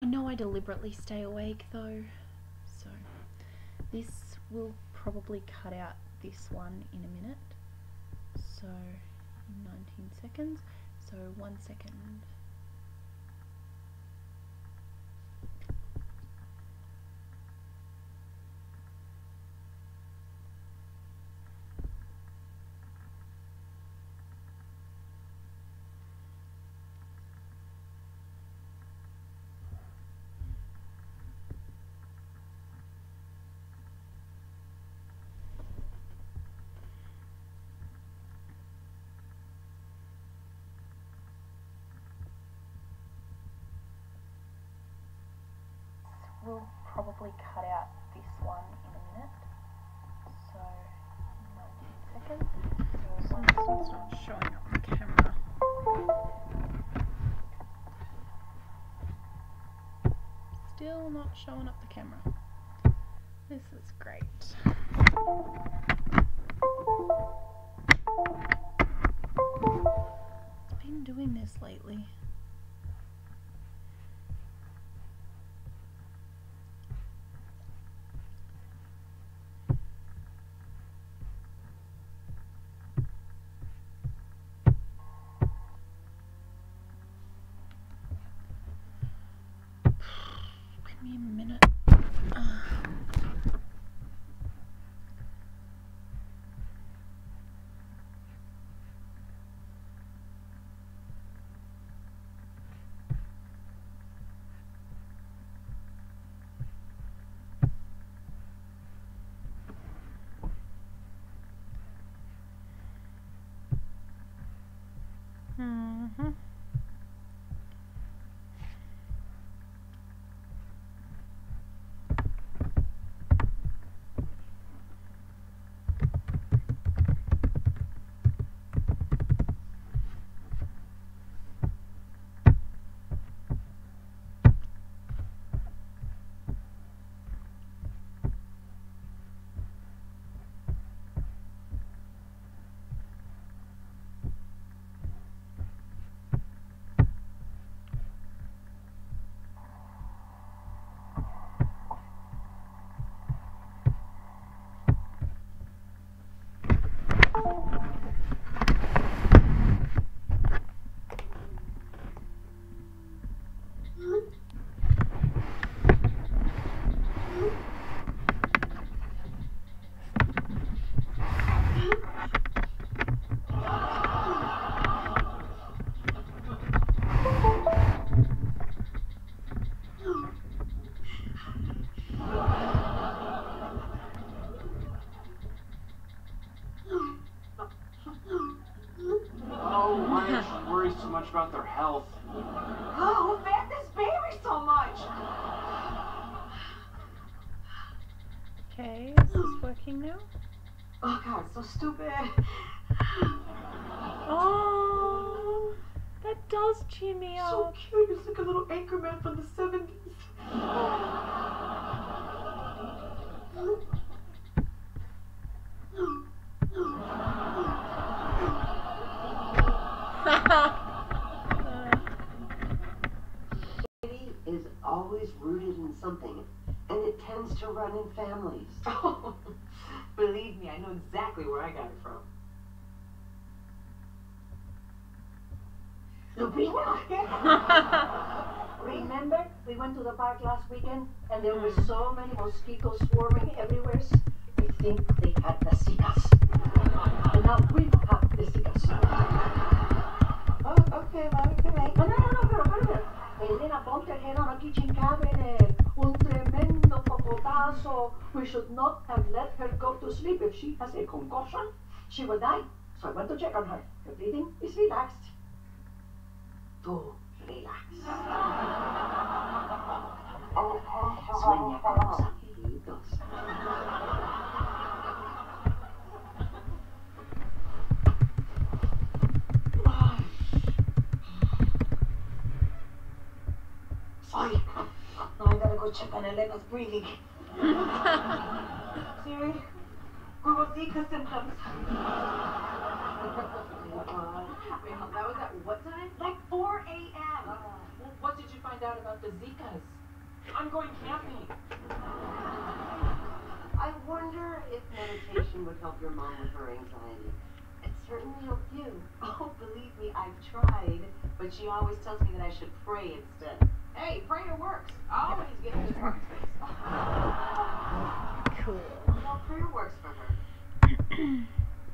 I know I deliberately stay awake though, so this will probably cut out this one in a minute. So 19 seconds, so 1 second. We'll probably cut out this one in a minute. So 19 seconds. So this one's not showing up the camera. Still not showing up the camera. This is great. It's been doing this lately. Give me a minute. About their health. Oh, who fed this baby so much? Okay, is this working now? Oh God, so stupid. Oh, that does cheer me up. So cute, it's like a little anchorman from the 70s. Is always rooted in something, and it tends to run in families. Oh, believe me, I know exactly where I got it from. Lupina! Remember, we went to the park last weekend, and there were so many mosquitoes swarming everywhere. We think they had the Zikas. And now we have the Zikas. Oh, okay, Mommy, good night. No. Elena bumped her head on a kitchen cabinet. Un tremendo popotazo. We should not have let her go to sleep. If she has a concussion, she will die. So I went to check on her. Her breathing is relaxed. Tú relax. Sueña con los angelitos. Sorry. Now I gotta go check on Elena's breathing. Siri, Google Zika symptoms. Wait, that was at what time? Like 4 a.m. What did you find find out about the Zikas. I'm going camping. I wonder if meditation would help your mom with her anxiety. It certainly helped you. Oh, believe me, I've tried. But she always tells me that I should pray instead. Hey, prayer works. Always get this work face. Cool. Well, prayer works for her.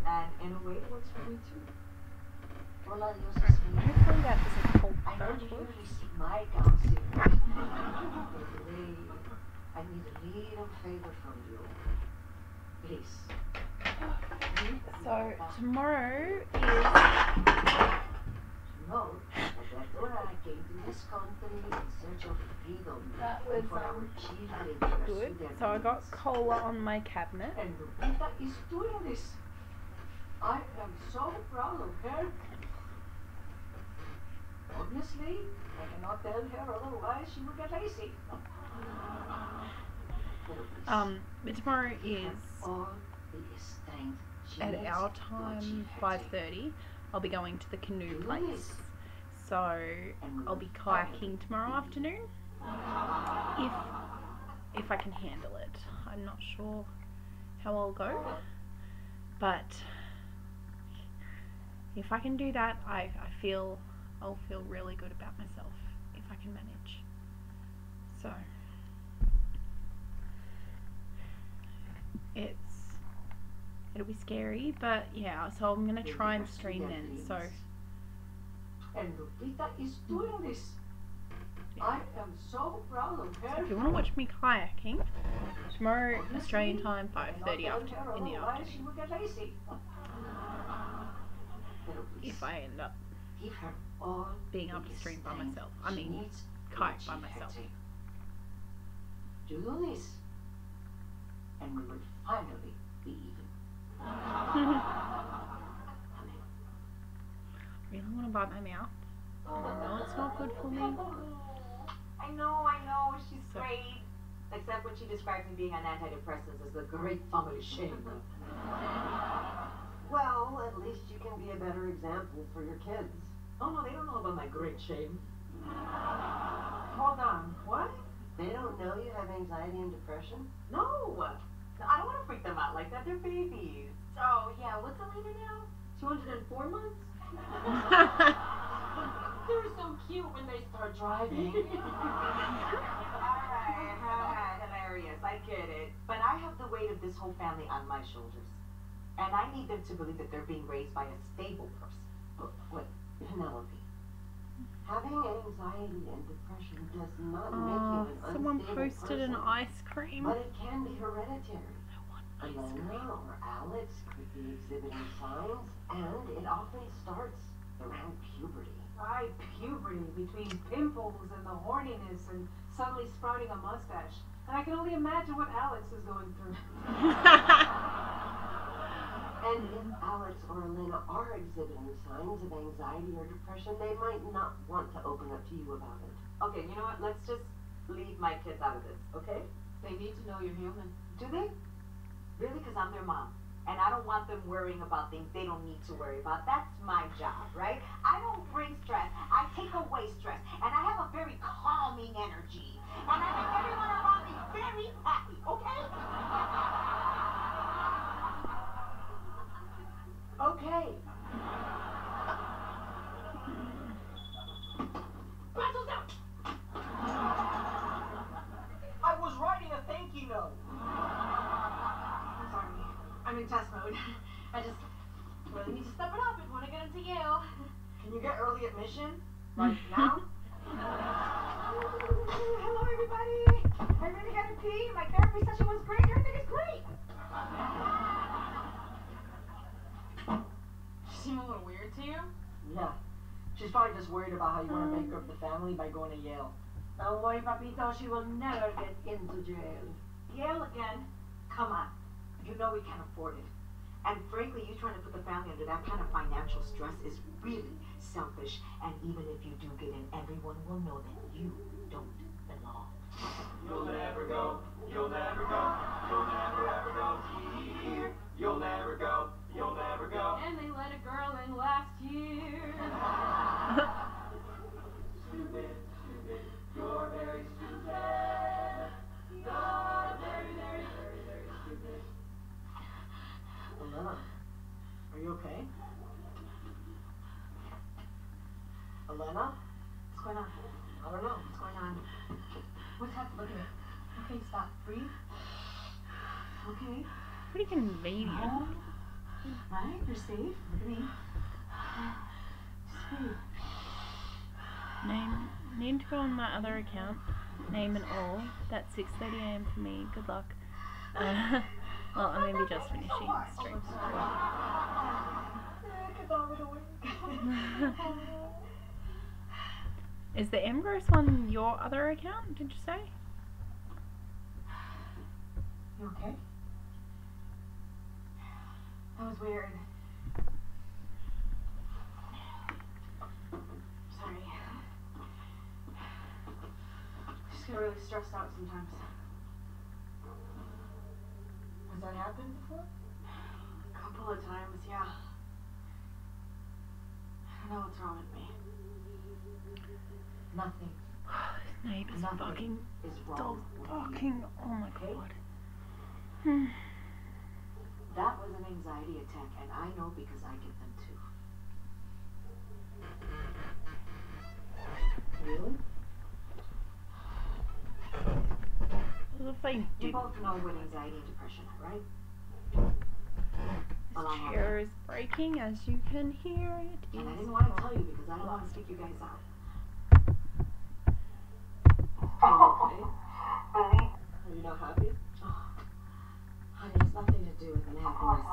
And in a way, it works for me too. Hola, Dios es mío. Hopefully that doesn't hold I know you backwards. usually see my gown series. But today, I need a little favor from you. Please. So tomorrow is No, Alberto came to this company in search of freedom. That was, for our children to pursue good. their So I got dreams. cola on my cabinet. And Lupita is doing this. I am so proud of her. Obviously, I cannot tell her, otherwise she will get lazy. But tomorrow is All the strength she at needs, our Lord time, Jesus. 5:30. I'll be going to the canoe place. So I'll be kayaking tomorrow afternoon. If I can handle it. I'm not sure how I'll go. But if I can do that, I'll feel really good about myself if I can manage. So it'll be scary, but yeah, so I'm gonna try and stream then. So And Lupita is doing this. I am so proud of her. if you want to watch me kayaking, tomorrow Obviously, Australian time, I cannot 5:30 tell after her, in the otherwise she afternoon. will get lazy. If I end up Give her all being able to the stream by strength myself. I she mean, needs, kayak Lord by Jesus. myself. You do this, and we will finally be even. Really want to bite my mouth. I know it's not good for me. I know, she's So- great. Except when she describes me being on antidepressants as the great family shame. Well, at least you can be a better example for your kids. Oh no, they don't know about my great shame. Hold on, what? They don't know you have anxiety and depression. No, I don't want to freak them out like that. They're babies. Oh yeah, what's Elena now? 204 months? They're so cute when they start driving. Alright, hilarious. I get it. But I have the weight of this whole family on my shoulders. And I need them to believe that they're being raised by a stable person. But wait, Penelope. Having anxiety and depression does not make you an Someone unstable posted an person, ice cream. but it can be hereditary. I want ice cream. Elena or Alex could be exhibiting signs, and it often starts around puberty. Right, puberty, between pimples and the horniness and suddenly sprouting a mustache. And I can only imagine what Alex is going through. And if Alex or Elena are exhibiting signs of anxiety or depression, they might not want to open up to you about it. Okay, you know what? Let's just leave my kids out of this, okay? They need to know you're human. Do they? Really? Because I'm their mom. And I don't want them worrying about things they don't need to worry about. That's my job, right? I don't bring stress. I take away stress. And I have a very calming energy. And I make everyone around me very happy, okay? Okay. Pencils out! I was writing a thank you note. I'm sorry. I'm in test mode. I just really need to step it up if I want to get into Yale. Can you get early admission? Right now? Hello, everybody. I really got to pee. My therapy session was great. Everything is great. She seem a little weird to you? Yeah. She's probably just worried about how you want to bankrupt the family by going to Yale. Don't worry, Papito. She will never get into jail. Yale again? Come on. You know we can't afford it. And frankly, you trying to put the family under that kind of financial stress is really selfish. And even if you do get in, everyone will know that you don't belong. You'll never go, you'll never go, you'll never ever go here. You'll never go, you'll never go. And they let a girl in last year. Stupid, stupid, you'll Elena? What's going on? I don't know. What's going on? What's happening? Look at me. Okay, stop. Breathe. Okay. Pretty convenient. Home. Right? You're safe. Look at me. Just breathe. Need to go on my other account. Name and all. That's 6:30 AM for me. Good luck. Well, I'm maybe just finishing stream. Is the Empress on your other account, did you say? You okay? That was weird. Sorry. I just get really stressed out sometimes. Has that happened before? A couple of times, yeah. I don't know what's wrong with me. Nothing. This neighbor's Nothing fucking is dog wrong with you. barking. Oh my god. That was an anxiety attack, and I know because I get them too. Really? What if I You do? both know what anxiety and depression are, right? This chair is breaking, as you can hear. It And I is. didn't want to tell you because I don't want to speak you guys out. Are you okay? Are you not happy? Oh, honey, it's nothing to do with unhappiness.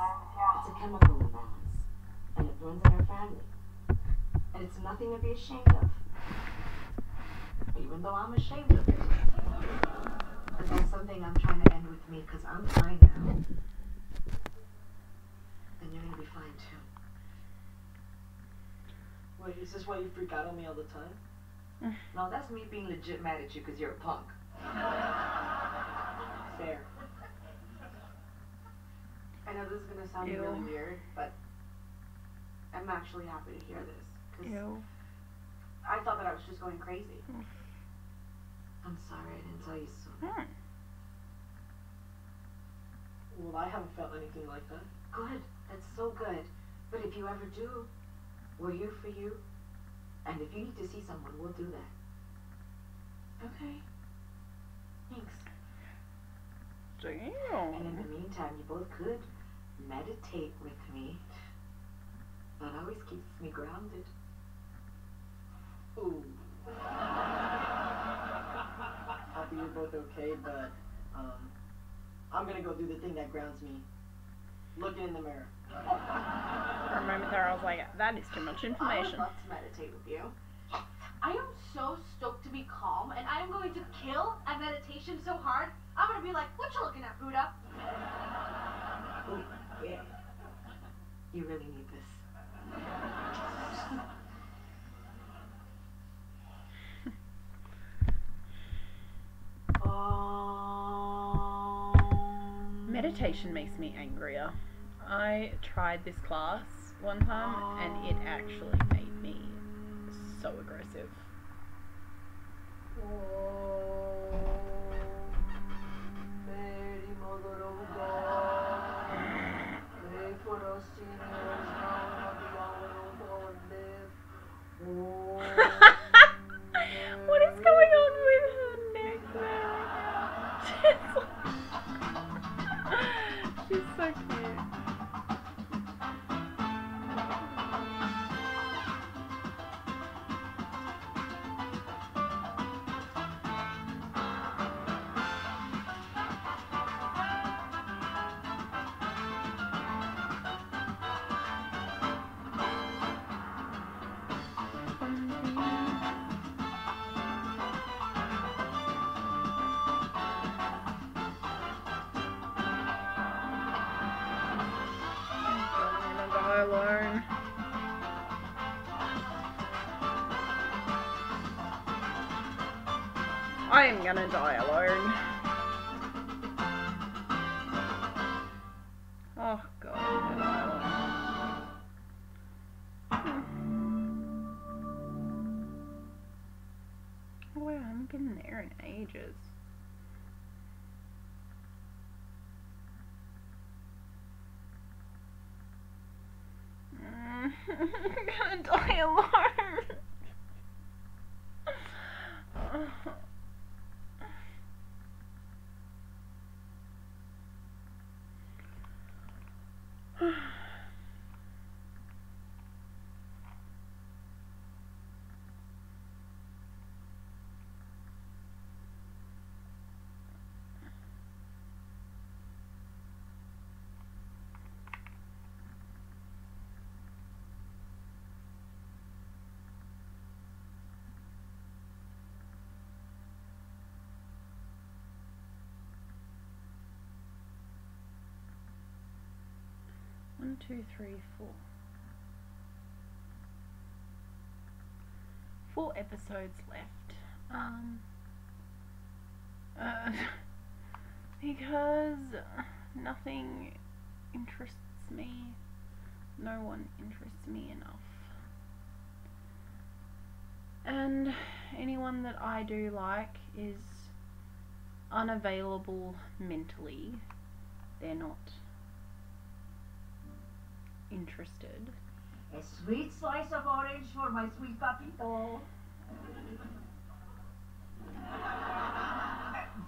It's a chemical imbalance, and it runs in our family. And it's nothing to be ashamed of. Even though I'm ashamed of it. But that's something I'm trying to end with me because I'm fine now. And you're gonna be fine too. Wait, is this why you freak out on me all the time? No, that's me being legit mad at you because you're a punk. Fair. I know this is gonna sound Ew. really weird, but I'm actually happy to hear this because Ew. I thought that I was just going crazy. I'm sorry I didn't tell you sooner. Well, I haven't felt anything like that. Good. That's so good. But if you ever do, we're here for you. And if you need to see someone, we'll do that. Okay. Thanks. And in Damn. the meantime, you both could meditate with me. That always keeps me grounded. Ooh. Happy you're both okay, but I'm gonna go do the thing that grounds me. Looking in the mirror. For a moment there, I was like, that is too much I would information. love to meditate with you. I am so stoked to be calm, and I am going to kill at meditation so hard. I'm gonna be like, what you looking at, Buddha? Ooh, yeah. You really need this. Meditation makes me angrier. I tried this class one time and it actually made me so aggressive. Mary, Mother of God, pray for us sinners now and at the hour of our death. What is going on with her neck there? She's so cute. Alone. I am gonna die alone. Oh god, I'm gonna die alone. Oh wow, I haven't been there in ages. I'm gonna die alone. 1, 2, 3, 4. 4 episodes left. Because nothing interests me. No one interests me enough. And anyone that I do like is unavailable mentally. They're not interested. A sweet slice of orange for my sweet papito.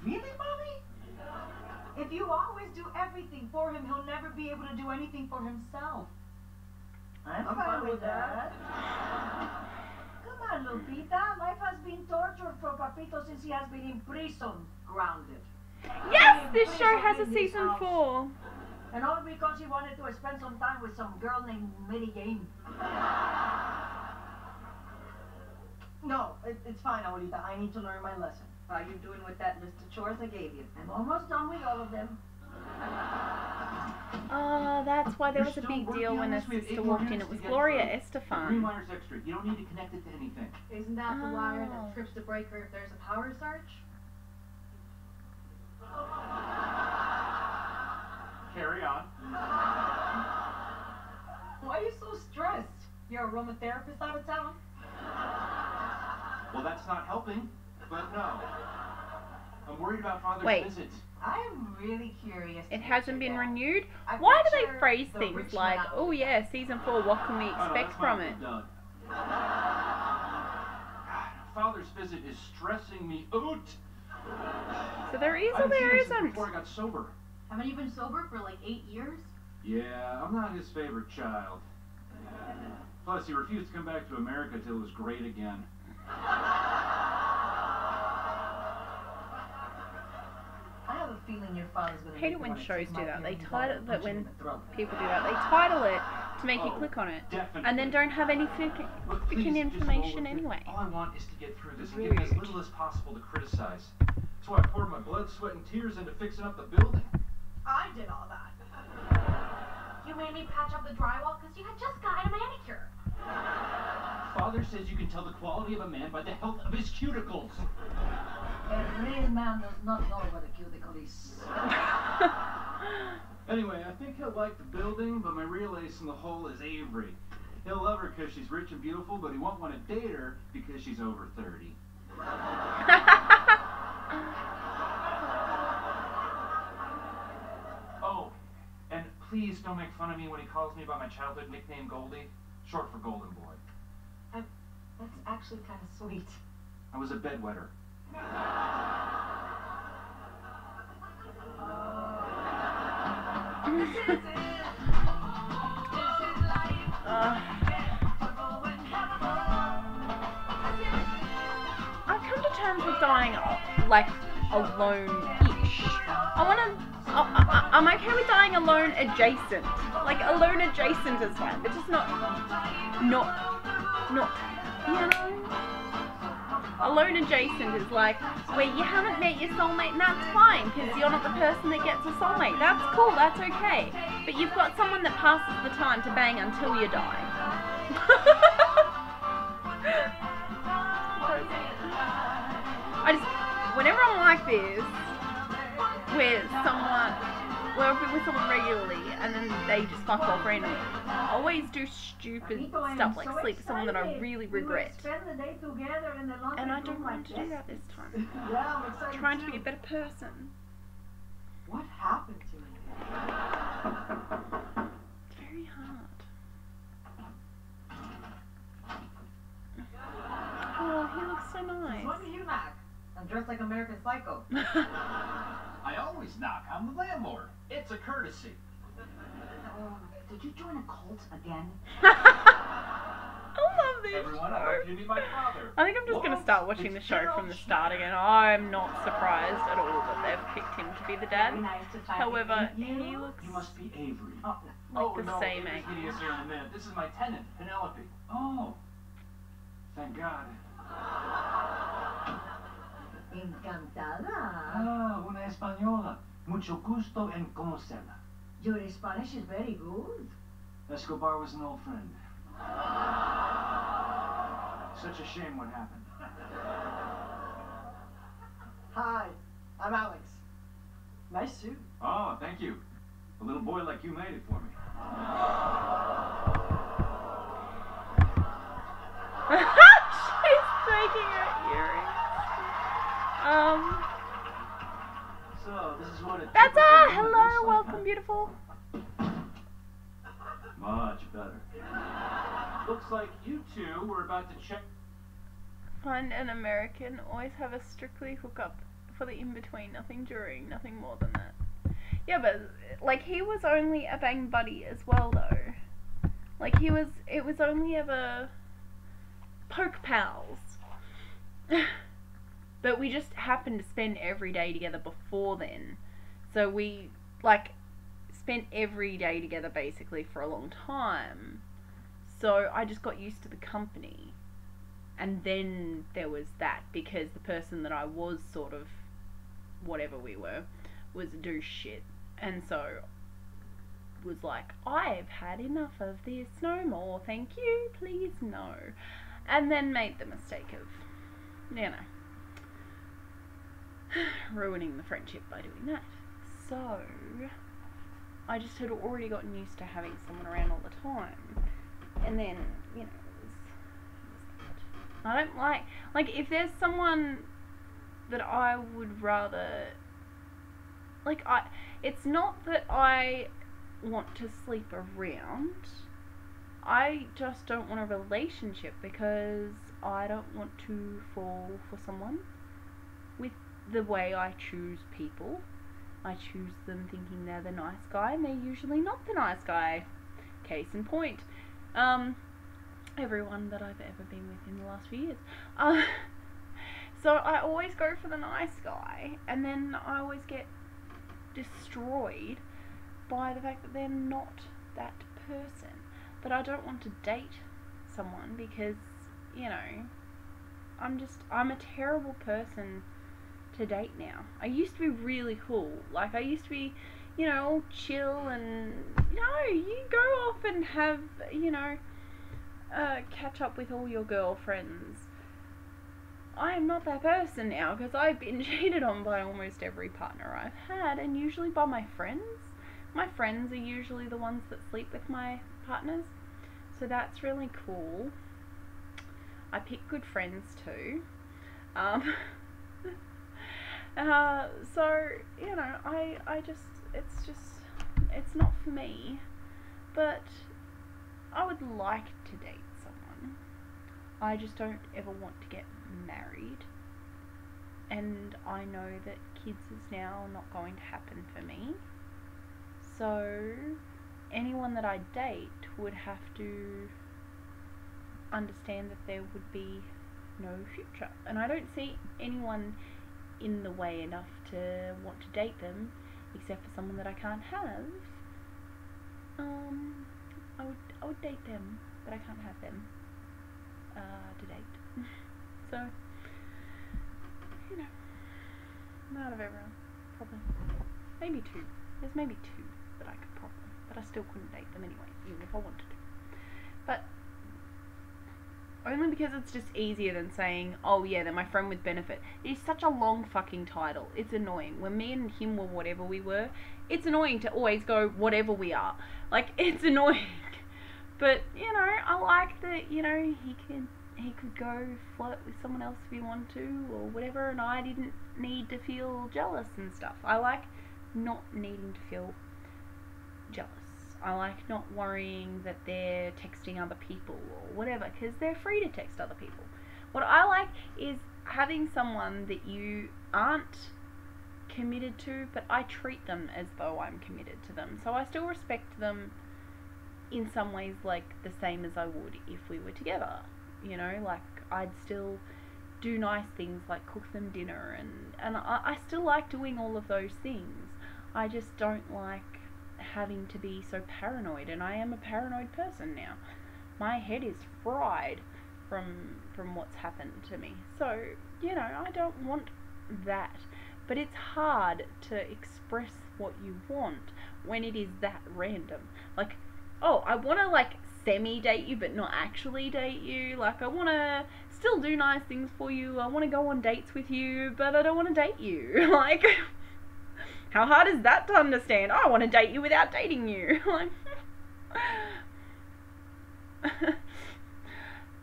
Really, Mommy? If you always do everything for him, he'll never be able to do anything for himself. I'm fine with that. Come on, Lupita. Life has been tortured for Papito since he has been in prison, grounded. Yes, this show has a season 4. And all because he wanted to spend some time with some girl named Mary Jane. No, it's fine, Abuelita. I need to learn my lesson. How you doing with that list of chores I gave you? I'm almost done with all of them. That's why there was a big deal when her sister walked in. It was Gloria Green Estefan. wire's extra. You don't need to connect it to anything. Isn't that the wire Oh. that trips the breaker if there's a power surge? Carry on. Why are you so stressed? You're a aromatherapist out of town? Well, that's not helping, but no. I'm worried about Father's Wait. visits. I am really curious. It hasn't been renewed? I Why do they picture phrase the things rich like, man- oh yeah, season 4, what can we Oh, no, expect that's from my it? Uncle Doug. Father's visit is stressing me out. So there is I or haven't seen there him since isn't? before I got sober. Haven't you been sober for like 8 years? Yeah, I'm not his favorite child. Plus, he refused to come back to America till it was great again. I have a feeling your father's gonna I hate make it when you wanna shows take do my that. They feelings title and that punch him when in the throat. people do that. They title it to make you Oh, click on it. Definitely. And then don't have any Look, please, freaking just information roll with it. anyway. All I want is to get through this and give him as little as possible to criticize. That's why I poured my blood, sweat, and tears into fixing up the building. I did all that. You made me patch up the drywall because you had just gotten a manicure. Father says you can tell the quality of a man by the health of his cuticles. A real man does not know what a cuticle is. Anyway, I think he'll like the building, but my real ace in the hole is Avery. He'll love her because she's rich and beautiful, but he won't want to date her because she's over 30. Oh, and please don't make fun of me when he calls me by my childhood nickname Goldie, short for Golden Boy. That's actually kind of sweet. I was a bedwetter. I've come to terms with dying like alone-ish. I'm okay with dying alone adjacent. Like alone adjacent is fine, but just not, you know. Alone adjacent is like where you haven't met your soulmate, and that's fine because you're not the person that gets a soulmate. That's cool, that's okay. But you've got someone that passes the time to bang until you die. Whenever I'm like this, where I've been with someone regularly and then they just fuck off randomly, I always do stupid stuff like sleep with someone that I really regret. And I don't want to do that this time. Yeah, I'm excited I'm trying to too. be a better person. What happened to me? It's very hard. Oh, he looks so nice. When do you knock? I'm dressed like American Psycho. I always knock. I'm the landlord. It's a courtesy. Did you join a cult again? I love this Everyone, I'd show. like you to meet my father. I think I'm just going to start watching the show from the start again. I'm not surprised at all that they've picked him to be the dad. Very nice to finally However, meet you. he looks You must be Avery. Oh, like the no, same Avery's age. meeting us here in a minute. This is my tenant, Penelope. Oh, thank God. Encantada. Ah, una española. Mucho gusto en conocerla. Your Spanish is very good. Escobar was an old friend. Such a shame what happened. Hi, I'm Alex. Nice suit. Oh, thank you. A little boy like you made it for me. She's taking her earrings. So, this is what it That's typical woman hello, looks like, welcome, huh? beautiful. Much better. Looks like you two were about to check. Find an American, always have a strictly hookup for the in-between, nothing during, nothing more than that. Yeah, but, like, he was only a bang buddy as well, though. Like, it was only ever poke pals. But we just happened to spend every day together before then. So we, like, spent every day together basically for a long time. So I just got used to the company. And then there was that, because the person that I was sort of, whatever we were, was a douche shit. And so was like, I've had enough of this, no more, thank you, please no. And then made the mistake of, you know, ruining the friendship by doing that. So I just had already gotten used to having someone around all the time. And then, you know, it was that. I don't like if there's someone that I would rather, like, it's not that I want to sleep around. I just don't want a relationship because I don't want to fall for someone with the way I choose people. I choose them thinking they're the nice guy, and they're usually not the nice guy. Case in point, everyone that I've ever been with in the last few years. So I always go for the nice guy, and then I always get destroyed by the fact that they're not that person. But I don't want to date someone because, you know, I'm a terrible person to date now. I used to be really cool. Like, I used to be, you know, all chill and, you know, you go off and have, you know, catch up with all your girlfriends. I am not that person now because I've been cheated on by almost every partner I've had, and usually by my friends. My friends are usually the ones that sleep with my partners, so that's really cool. I pick good friends too. So, you know, it's not for me, but I would like to date someone. I just don't ever want to get married, and I know that kids is now not going to happen for me. So anyone that I date would have to understand that there would be no future, and I don't see anyone in the way enough to want to date them, except for someone that I can't have. I would date them, but I can't have them to date. So, you know, out of everyone, probably maybe two. There's maybe two that I could probably, but I still couldn't date them anyway, even if I wanted to. But only because it's just easier than saying, oh yeah, they're my friend with benefit. It's such a long fucking title. It's annoying. When me and him were whatever we were, it's annoying to always go whatever we are. Like, it's annoying. But, you know, I like that, you know, he could go flirt with someone else if he wanted to or whatever, and I didn't need to feel jealous and stuff. I like not needing to feel jealous. I like not worrying that they're texting other people or whatever, because they're free to text other people. What I like is having someone that you aren't committed to, but I treat them as though I'm committed to them. So I still respect them in some ways, like the same as I would if we were together. You know, like, I'd still do nice things like cook them dinner, and I still like doing all of those things. I just don't like having to be so paranoid, and I am a paranoid person now. My head is fried from what's happened to me. So, you know, I don't want that. But it's hard to express what you want when it is that random. Like, oh, I want to like semi-date you but not actually date you. Like, I want to still do nice things for you. I want to go on dates with you, but I don't want to date you. Like, how hard is that to understand? Oh, I want to date you without dating you. Like,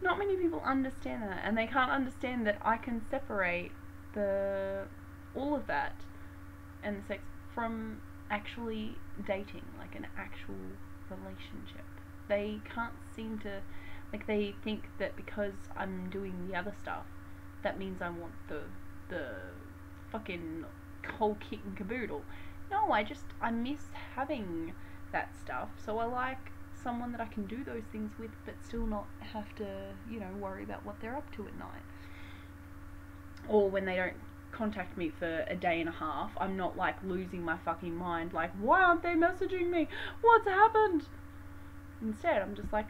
not many people understand that, and they can't understand that I can separate all of that and the sex from actually dating, like an actual relationship. They can't seem to, like, they think that because I'm doing the other stuff, that means I want the fucking whole kit and caboodle. No, I miss having that stuff, so I like someone that I can do those things with but still not have to, you know, worry about what they're up to at night. Or when they don't contact me for a day and a half, I'm not like losing my fucking mind, like, why aren't they messaging me? What's happened? Instead, I'm just like,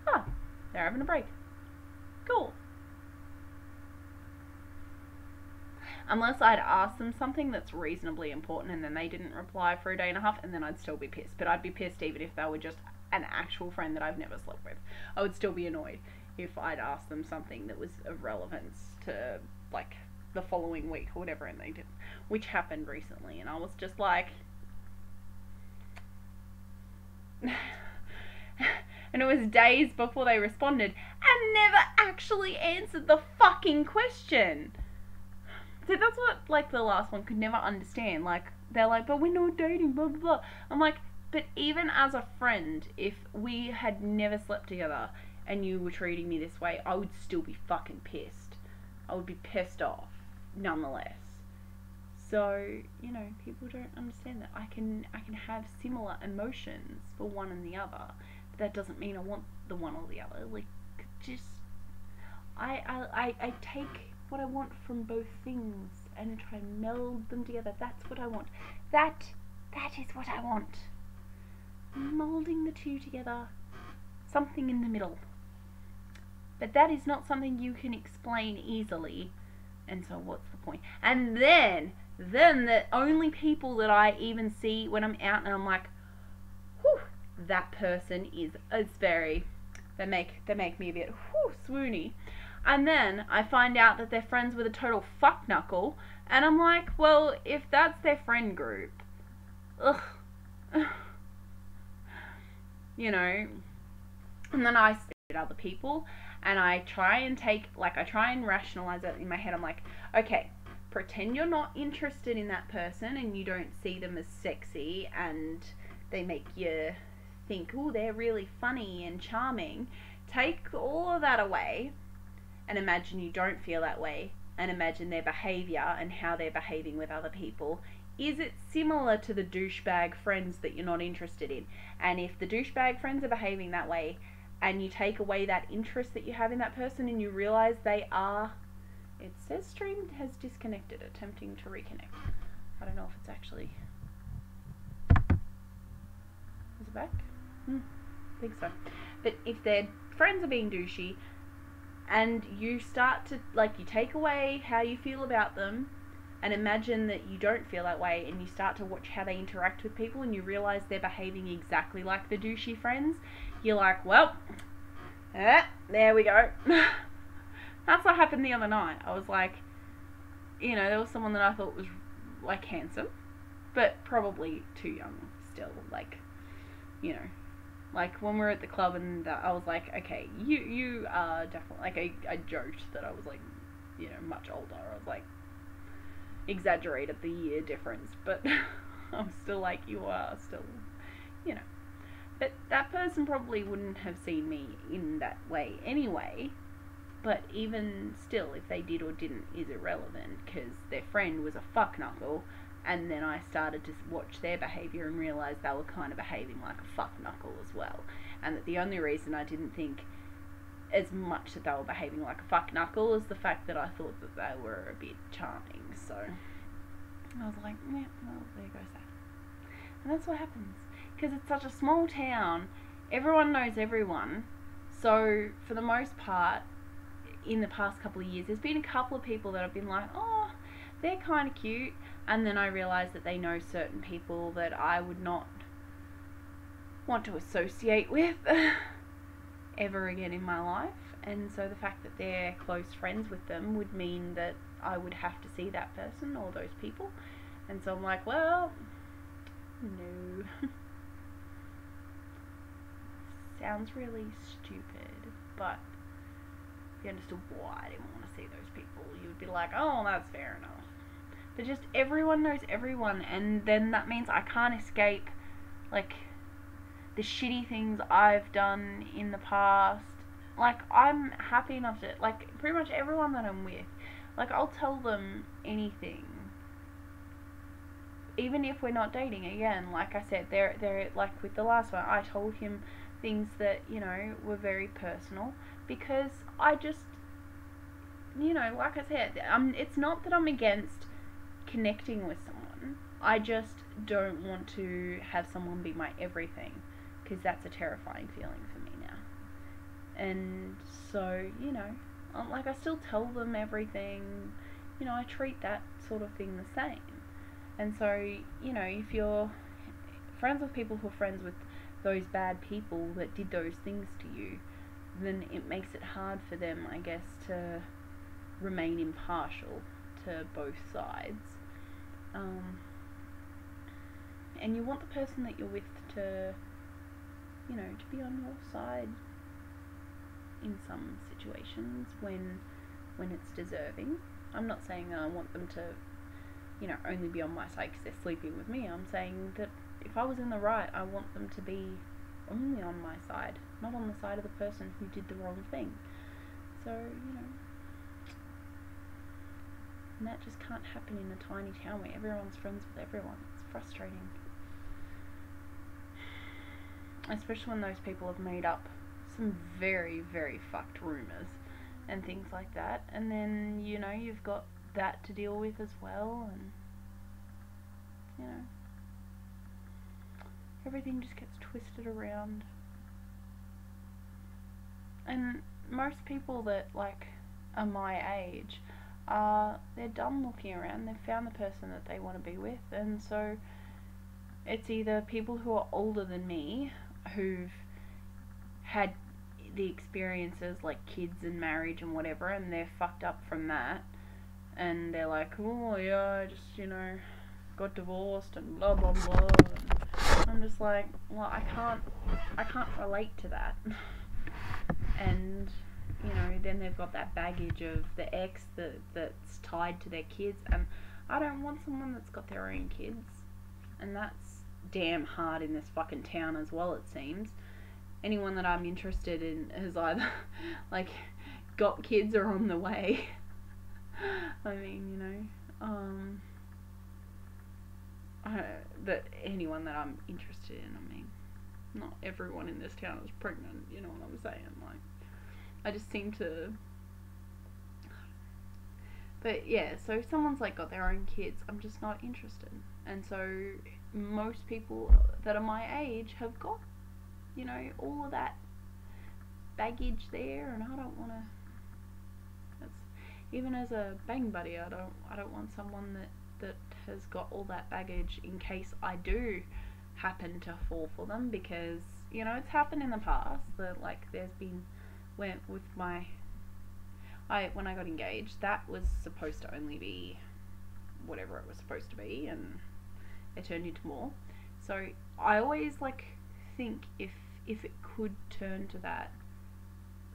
ah, they're having a break. Cool. Unless I'd asked them something that's reasonably important and then they didn't reply for a day and a half, and then I'd still be pissed. But I'd be pissed even if they were just an actual friend that I've never slept with. I would still be annoyed if I'd asked them something that was of relevance to, like, the following week or whatever, and they didn't. Which happened recently, and I was just like... and it was days before they responded and never actually answered the fucking question. So that's what, like, the last one could never understand. Like, they're like, but we're not dating, blah, blah, blah. I'm like, but even as a friend, if we had never slept together and you were treating me this way, I would still be fucking pissed. I would be pissed off, nonetheless. So, you know, people don't understand that. I can have similar emotions for one and the other, but that doesn't mean I want the one or the other. Like, just, I take what I want from both things and try and meld them together. That's what I want. That is what I want. Molding the two together, something in the middle. But that is not something you can explain easily, and so what's the point? And then the only people that I even see when I'm out and I'm like, whew, that person is very, they make me a bit swoony. And then I find out that they're friends with a total fuck knuckle, and I'm like, well, if that's their friend group, ugh. You know, and then I see other people, and I try and rationalize it in my head. I'm like, okay, pretend you're not interested in that person, and you don't see them as sexy, and they make you think, oh, they're really funny and charming. Take all of that away, and imagine you don't feel that way, and imagine their behavior and how they're behaving with other people. Is it similar to the douchebag friends that you're not interested in? And if the douchebag friends are behaving that way, and you take away that interest that you have in that person, and you realize they are... It says stream has disconnected, attempting to reconnect. I don't know if it's actually... Is it back? I think so. But if their friends are being douchey, and you start to, like, you take away how you feel about them, and imagine that you don't feel that way, and you start to watch how they interact with people, and you realize they're behaving exactly like the douchey friends, you're like, well, there we go. That's what happened the other night. I was like, you know, there was someone that I thought was, like, handsome, but probably too young still, like, you know, like, when we were at the club, and I was like, okay, you are definitely, like, I joked that I was, like, you know, much older. I was like, exaggerated the year difference, but I'm still like, you are still, you know. But that person probably wouldn't have seen me in that way anyway, but even still, if they did or didn't is irrelevant, because their friend was a fuck knuckle, and then I started to watch their behaviour and realise they were kind of behaving like a fuck knuckle as well, and that the only reason I didn't think as much that they were behaving like a fuck knuckle is the fact that I thought that they were a bit charming. So I was like, yeah, well, there goes that. And that's what happens, because it's such a small town, everyone knows everyone. So for the most part, in the past couple of years, there's been a couple of people that have been like, oh, they're kind of cute, and then I realised that they know certain people that I would not want to associate with ever again in my life. And so the fact that they're close friends with them would mean that I would have to see that person or those people. And so I'm like, well, no. Sounds really stupid, but if you understood why I didn't want to see those people, you would be like, oh, that's fair enough. But just everyone knows everyone, and then that means I can't escape, like, the shitty things I've done in the past. Like, I'm happy enough to, like, pretty much everyone that I'm with, like, I'll tell them anything. Even if we're not dating, again, like I said, they're like with the last one, I told him things that, you know, were very personal, because I just, you know, like I said, it's not that I'm against connecting with someone, I just don't want to have someone be my everything, because that's a terrifying feeling for me now. And so, you know, like, I still tell them everything, you know, I treat that sort of thing the same. And so, you know, if you're friends with people who are friends with those bad people that did those things to you, then it makes it hard for them, I guess, to remain impartial to both sides. And you want the person that you're with to, you know, to be on your side in some situations when it's deserving. I'm not saying that I want them to, you know, only be on my side because they're sleeping with me. I'm saying that if I was in the right, I want them to be only on my side, not on the side of the person who did the wrong thing. So, you know, and that just can't happen in a tiny town where everyone's friends with everyone. It's frustrating. Especially when those people have made up some very, very fucked rumours and things like that. And then, you know, you've got that to deal with as well, and, you know, everything just gets twisted around. And most people that, like, are my age, they're done looking around. They've found the person that they want to be with, and so it's either people who are older than me, who've had the experiences like kids and marriage and whatever, and they're fucked up from that, and they're like, oh yeah, I just, you know, got divorced and blah blah blah, and I'm just like, well, I can't relate to that. And, you know, then they've got that baggage of the ex that's tied to their kids, and I don't want someone that's got their own kids, and that's damn hard in this fucking town as well, it seems. Anyone that I'm interested in has either, like, got kids or on the way. I mean, you know, but anyone that I'm interested in, I mean, not everyone in this town is pregnant, you know what I'm saying, like, I just seem to, but yeah, so if someone's, like, got their own kids, I'm just not interested. And so most people that are my age have got, you know, all of that baggage there, and I don't want to, that's, even as a bang buddy, I don't want someone that has got all that baggage in case I do happen to fall for them, because, you know, it's happened in the past that, like, there's been, when I got engaged, that was supposed to only be whatever it was supposed to be, and it turned into more. So I always, like, think if it could turn to that,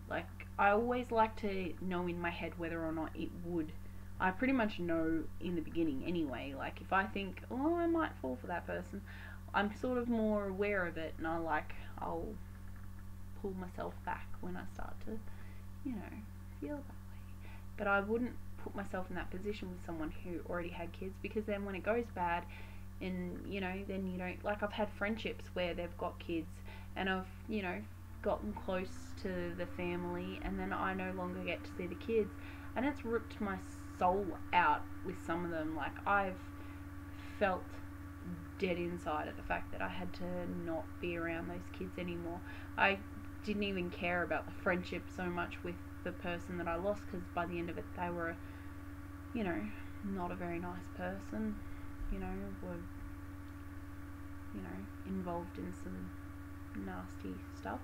like, I always like to know in my head whether or not it would. I pretty much know in the beginning anyway. Like, if I think, oh, I might fall for that person, I'm sort of more aware of it, and I'll pull myself back when I start to, you know, feel that way. But I wouldn't put myself in that position with someone who already had kids, because then when it goes bad, and, you know, then you don't, like, I've had friendships where they've got kids, and I've, you know, gotten close to the family, and then I no longer get to see the kids, and it's ripped my soul out with some of them. Like, I've felt dead inside at the fact that I had to not be around those kids anymore. I didn't even care about the friendship so much with the person that I lost, because by the end of it they were, you know, not a very nice person, you know, were, you know, involved in some nasty stuff.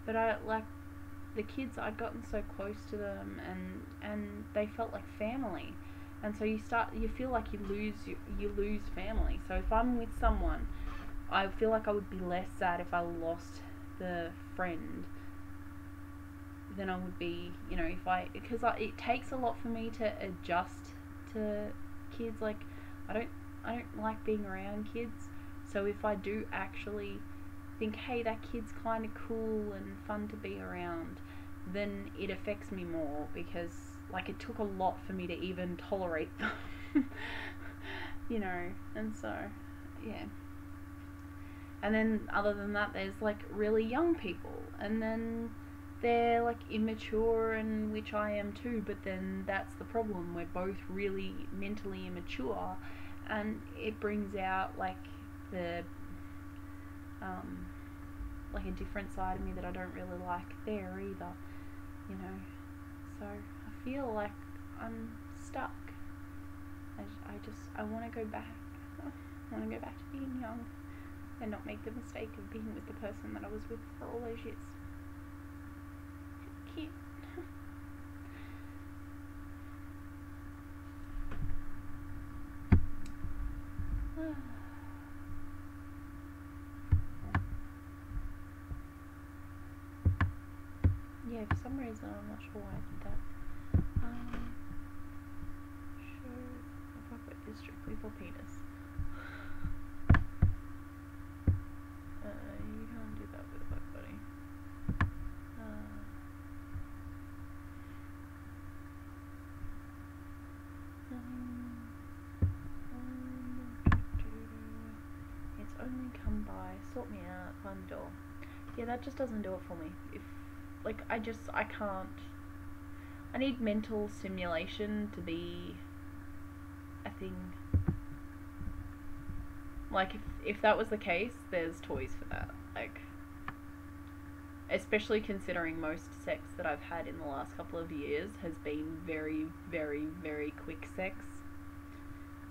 But I like the kids. I'd gotten so close to them, and they felt like family. And so you feel like you lose family. So if I'm with someone, I feel like I would be less sad if I lost the friend than I would be, you know, because it takes a lot for me to adjust to kids. Like I don't like being around kids. So if I do actually think, hey, that kid's kind of cool and fun to be around, then it affects me more, because like it took a lot for me to even tolerate them. You know, and so yeah. And then other than that, there's like really young people, and then they're like immature, and which I am too, but then that's the problem. We're both really mentally immature, and it brings out like the like a different side of me that I don't really like there either, you know. So I feel like I'm stuck. I want to go back. I want to go back to being young and not make the mistake of being with the person that I was with for all those years. Cute. Yeah, for some reason I'm not sure why I did that. Show appropriate is strictly for penis. You can't do that with a butt buddy. It's only come by. Sort me out. Find the door. Yeah, that just doesn't do it for me. I can't. I need mental stimulation to be a thing. Like, if that was the case, there's toys for that. Like, especially considering most sex that I've had in the last couple of years has been very, very, very quick sex.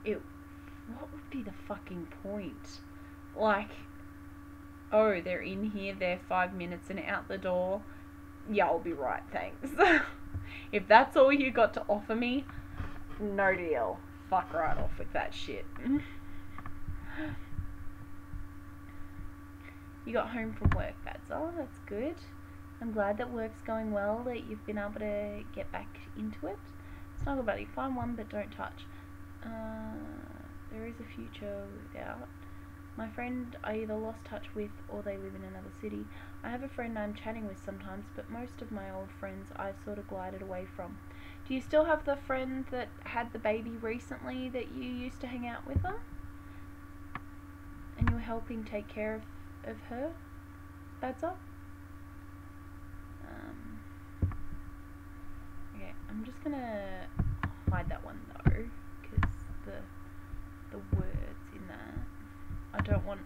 What would be the fucking point? Like, oh, they're in here, they're 5 minutes and out the door. Yeah, I'll be right, thanks. If that's all you got to offer me, no deal. Fuck right off with that shit. You got home from work, that's good. I'm glad that work's going well, that you've been able to get back into it. Snuggle buddy, find one but don't touch. There is a future without. My friend I either lost touch with or they live in another city. I have a friend I'm chatting with sometimes, but most of my old friends I've sort of glided away from. Do you still have the friend that had the baby recently that you used to hang out with them? And you were helping take care of her? That's up? Okay, I'm just gonna hide that one though, because the words in that. I don't want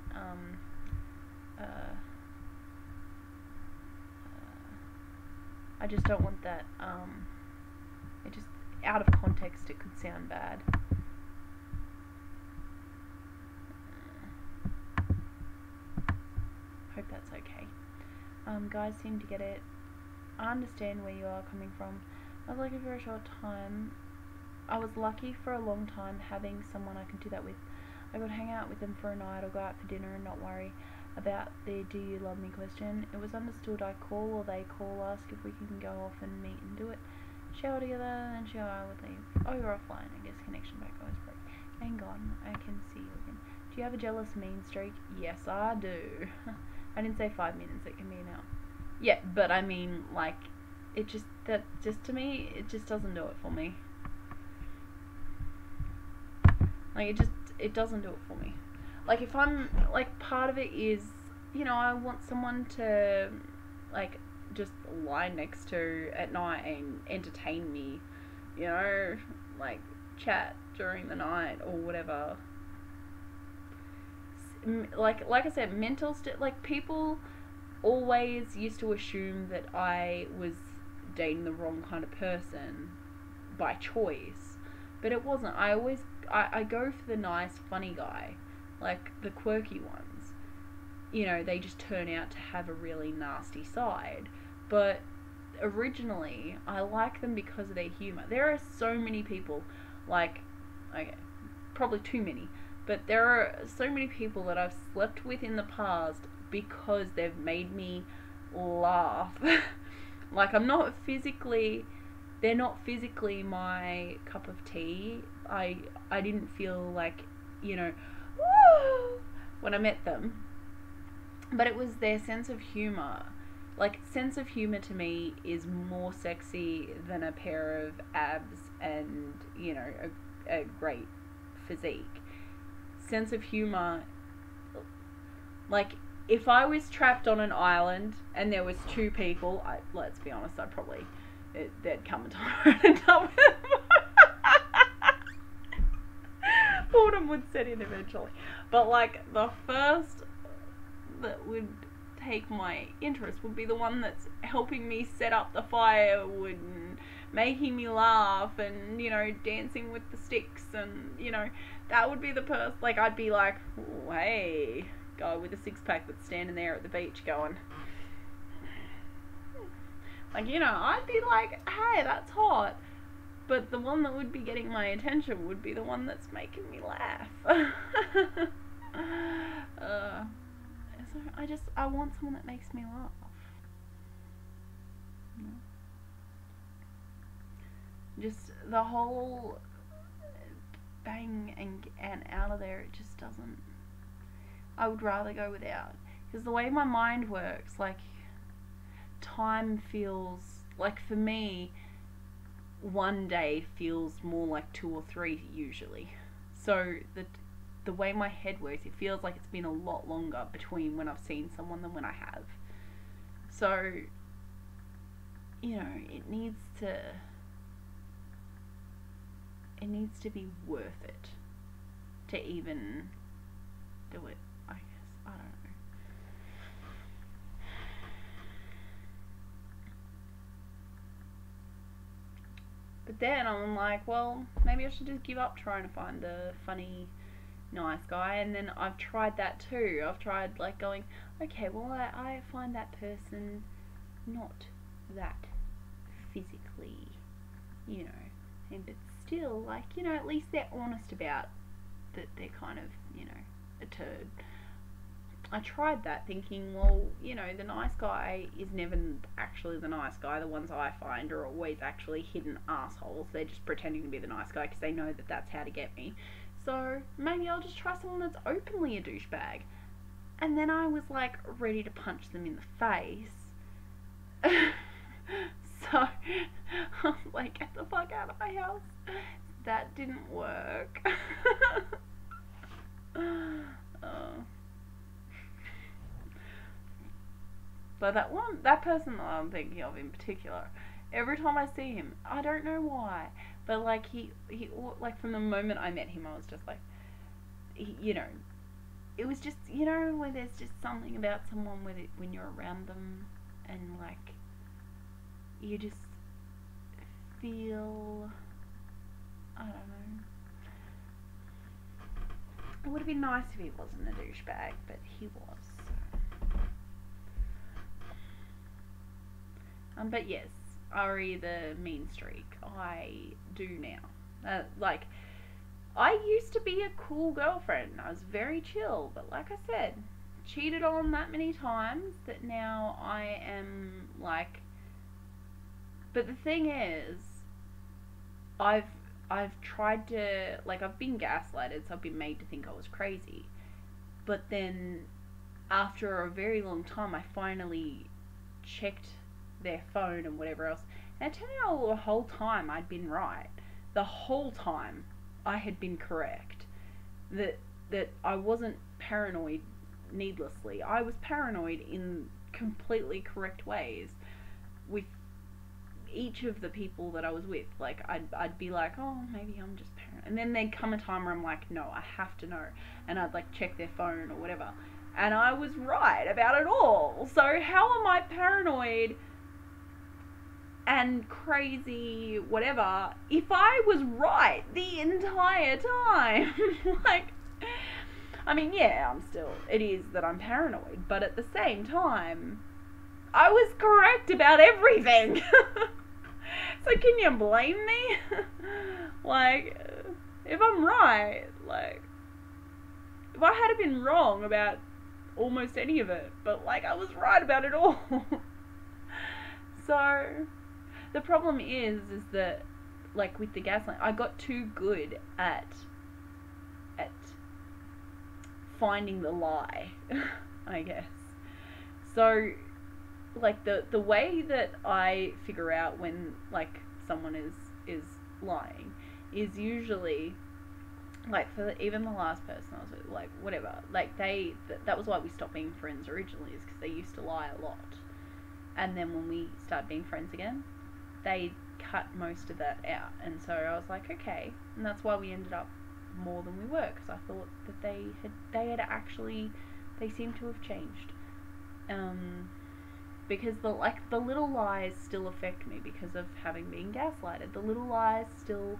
I just don't want that it just out of context it could sound bad. Hope that's okay. Guys seem to get it. I understand where you are coming from. I was lucky for a short time. I was lucky for a long time having someone I can do that with. I could hang out with them for a night or go out for dinner and not worry about the do you love me question. It was understood I call or they call, ask if we can go off and meet and do it. Shower together and shower would leave. Oh, you're offline. I guess connection back always break. Hang on, I can see you again. Do you have a jealous mean streak? Yes, I do. I didn't say 5 minutes, it can be an hour. Yeah, but I mean, like, it just to me, it just doesn't do it for me. Like, it doesn't do it for me. Like, if I'm, like, part of it is, you know, I want someone to, like, just lie next to at night and entertain me, you know, like, chat during the night or whatever. Like I said, like, people always used to assume that I was dating the wrong kind of person by choice, but it wasn't. I go for the nice, funny guy, like the quirky ones, you know, they just turn out to have a really nasty side. But originally, I like them because of their humour. There are so many people, like, okay, probably too many, but there are so many people that I've slept with in the past because they've made me laugh. Like, they're not physically my cup of tea. I didn't feel like, you know, woo, when I met them. But it was their sense of humour. Like, sense of humour to me is more sexy than a pair of abs and, you know, a great physique. Sense of humour, like, if I was trapped on an island and there was two people, let's be honest, there'd come a time where I'd end up with them. Boredom would set in eventually. But, like, the first that would take my interest would be the one that's helping me set up the firewood and making me laugh and, you know, dancing with the sticks, and, you know, that would be the person. Like, I'd be like, oh, hey, guy with a six-pack that's standing there at the beach going, like, you know, I'd be like, hey, that's hot. But the one that would be getting my attention would be the one that's making me laugh. So I want someone that makes me laugh. Just the whole bang and out of there, it just doesn't. I would rather go without. Because the way my mind works, like, time feels, like, for me, one day feels more like 2 or 3 usually. So the way my head works, it feels like it's been a lot longer between when I've seen someone than when I have. So, you know, it needs to be worth it to even do it, I guess. I don't know. But then I'm like, well, maybe I should just give up trying to find a funny, nice guy. And then I've tried that too. I've tried, like, going, okay, well, I find that person not that physically, you know, and but still, like, you know, at least they're honest about that they're kind of, you know, a turd. I tried that thinking, well, you know, the nice guy is never actually the nice guy. The ones I find are always actually hidden assholes. They're just pretending to be the nice guy because they know that that's how to get me. So maybe I'll just try someone that's openly a douchebag. And then I was, like, ready to punch them in the face. So I was like, get the fuck out of my house. That didn't work. But that person that I'm thinking of in particular, every time I see him, I don't know why, but, like, he like, from the moment I met him, I was just like, you know, it was just, you know, where there's just something about someone when you're around them, and, like, you just feel, I don't know. It would have been nice if he wasn't a douchebag, but he was. But yes, Ari the mean streak, I do now. Like, I used to be a cool girlfriend. I was very chill, but like I said, cheated on that many times that now I am, like, but the thing is, I've tried to, like, I've been gaslighted, so I've been made to think I was crazy. But then, after a very long time, I finally checked their phone and whatever else, and it turned out the whole time I'd been right. The whole time I had been correct. That I wasn't paranoid needlessly. I was paranoid in completely correct ways with each of the people that I was with. Like, I'd be like, oh, maybe I'm just paranoid, and then there'd come a time where I'm like, no, I have to know, and I'd, like, check their phone or whatever, and I was right about it all. So how am I paranoid and crazy whatever if I was right the entire time? Like, I mean, yeah, it is that I'm paranoid, but at the same time, I was correct about everything. So can you blame me? Like, if I'm right, like, if I had been wrong about almost any of it, but like I was right about it all. So the problem is that, like, with the gaslighting, I got too good at finding the lie, I guess. So, like, the way that I figure out when, like, someone is lying is usually, like, for even the last person I was with, like, whatever, like, that was why we stopped being friends originally, is because they used to lie a lot. And then when we started being friends again, they cut most of that out. And so I was like, okay. And that's why we ended up more than we were, because I thought that they had actually, they seemed to have changed. Because the little lies still affect me because of having been gaslighted. The little lies still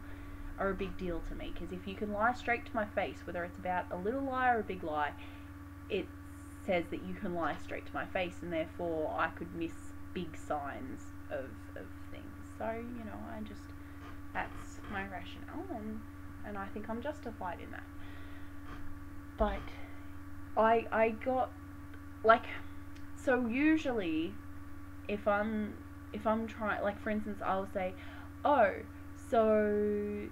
are a big deal to me, because if you can lie straight to my face, whether it's about a little lie or a big lie, it says that you can lie straight to my face, and therefore I could miss big signs of things. So, you know, that's my rationale, and I think I'm justified in that. But I got, like, so usually if I'm trying, like, for instance, I'll say, oh, so,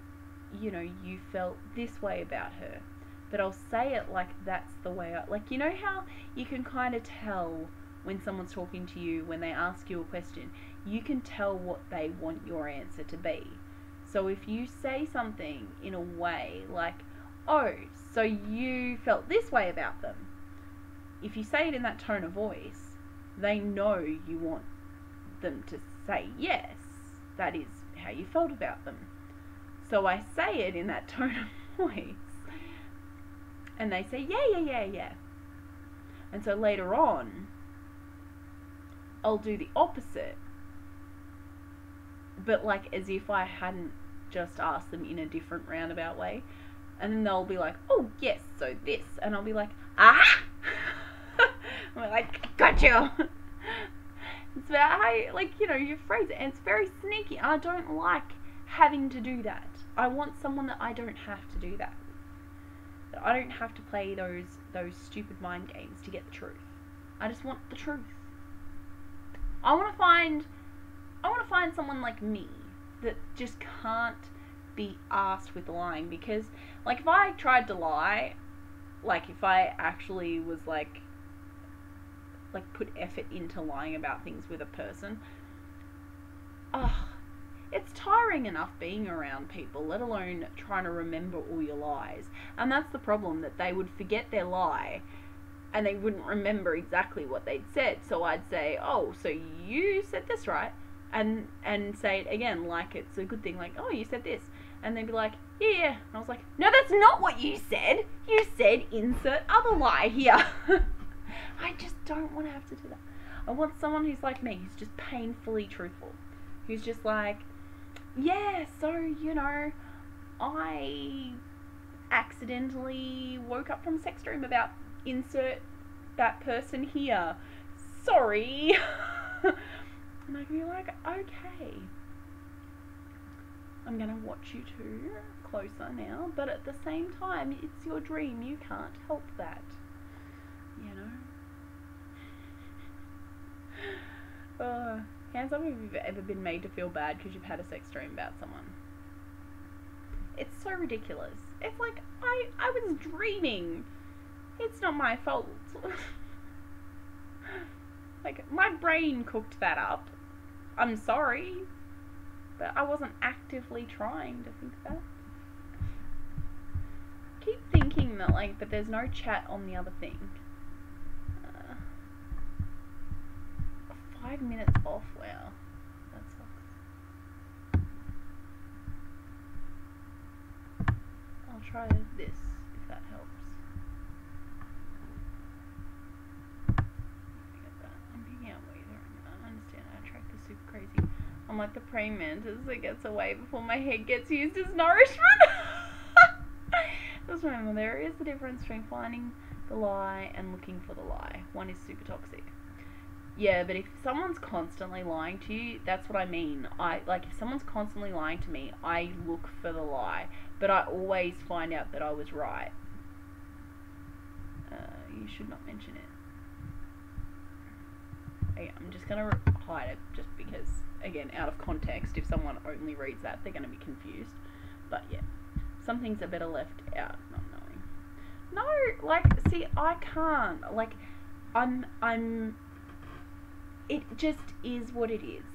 you know, you felt this way about her, but I'll say it like that's the way like, you know how you can kind of tell when someone's talking to you, when they ask you a question, you can tell what they want your answer to be. So if you say something in a way like, oh, so you felt this way about them, if you say it in that tone of voice, they know you want them to say, yes, that is how you felt about them. So I say it in that tone of voice, and they say, yeah. And so later on, I'll do the opposite, but like as if I hadn't just asked them in a different roundabout way. And then they'll be like, oh yes, so this, and I'll be like, ah. I'm like, gotcha. It's about how, like, you know, you phrase it, and it's very sneaky. I don't like having to do that. I want someone that I don't have to do that. That I don't have to play those stupid mind games to get the truth. I just want the truth. I want to find someone like me that just can't be asked with lying, because, like, if I tried to lie, like, if I actually was like put effort into lying about things with a person, it's tiring enough being around people, let alone trying to remember all your lies. And that's the problem, that they would forget their lie and they wouldn't remember exactly what they'd said. So I'd say, oh, so you said this, right? And say it again like it's a good thing, like, oh, you said this. And they'd be like, yeah. And I was like, no, that's not what you said. You said insert other lie here. I just don't want to have to do that. I want someone who's like me, who's just painfully truthful. Who's just like, yeah, so, you know, I accidentally woke up from a sex dream about insert that person here. Sorry. And I can be like, okay. I'm going to watch you two closer now, but at the same time, it's your dream. You can't help that. You know? Hands up if you've ever been made to feel bad because you've had a sex dream about someone. It's so ridiculous. It's like, I was dreaming. It's not my fault. Like, my brain cooked that up. I'm sorry. But I wasn't actively trying to think that. I keep thinking that, like, but there's no chat on the other thing. 5 minutes off, wow. That sucks. I'll try this, if that helps. I'm picking out what you're doing. I don't understand. I track this super crazy. I'm like the praying mantis that gets away before my head gets used as nourishment. That's remember, there is a difference between finding the lie and looking for the lie. One is super toxic. Yeah, but if someone's constantly lying to you, that's what I mean. If someone's constantly lying to me, I look for the lie, but I always find out that I was right. You should not mention it. Okay, I'm just gonna hide it just because, again, out of context, if someone only reads that, they're gonna be confused. But yeah, some things are better left out not knowing. No, see, I can't. It just is what it is.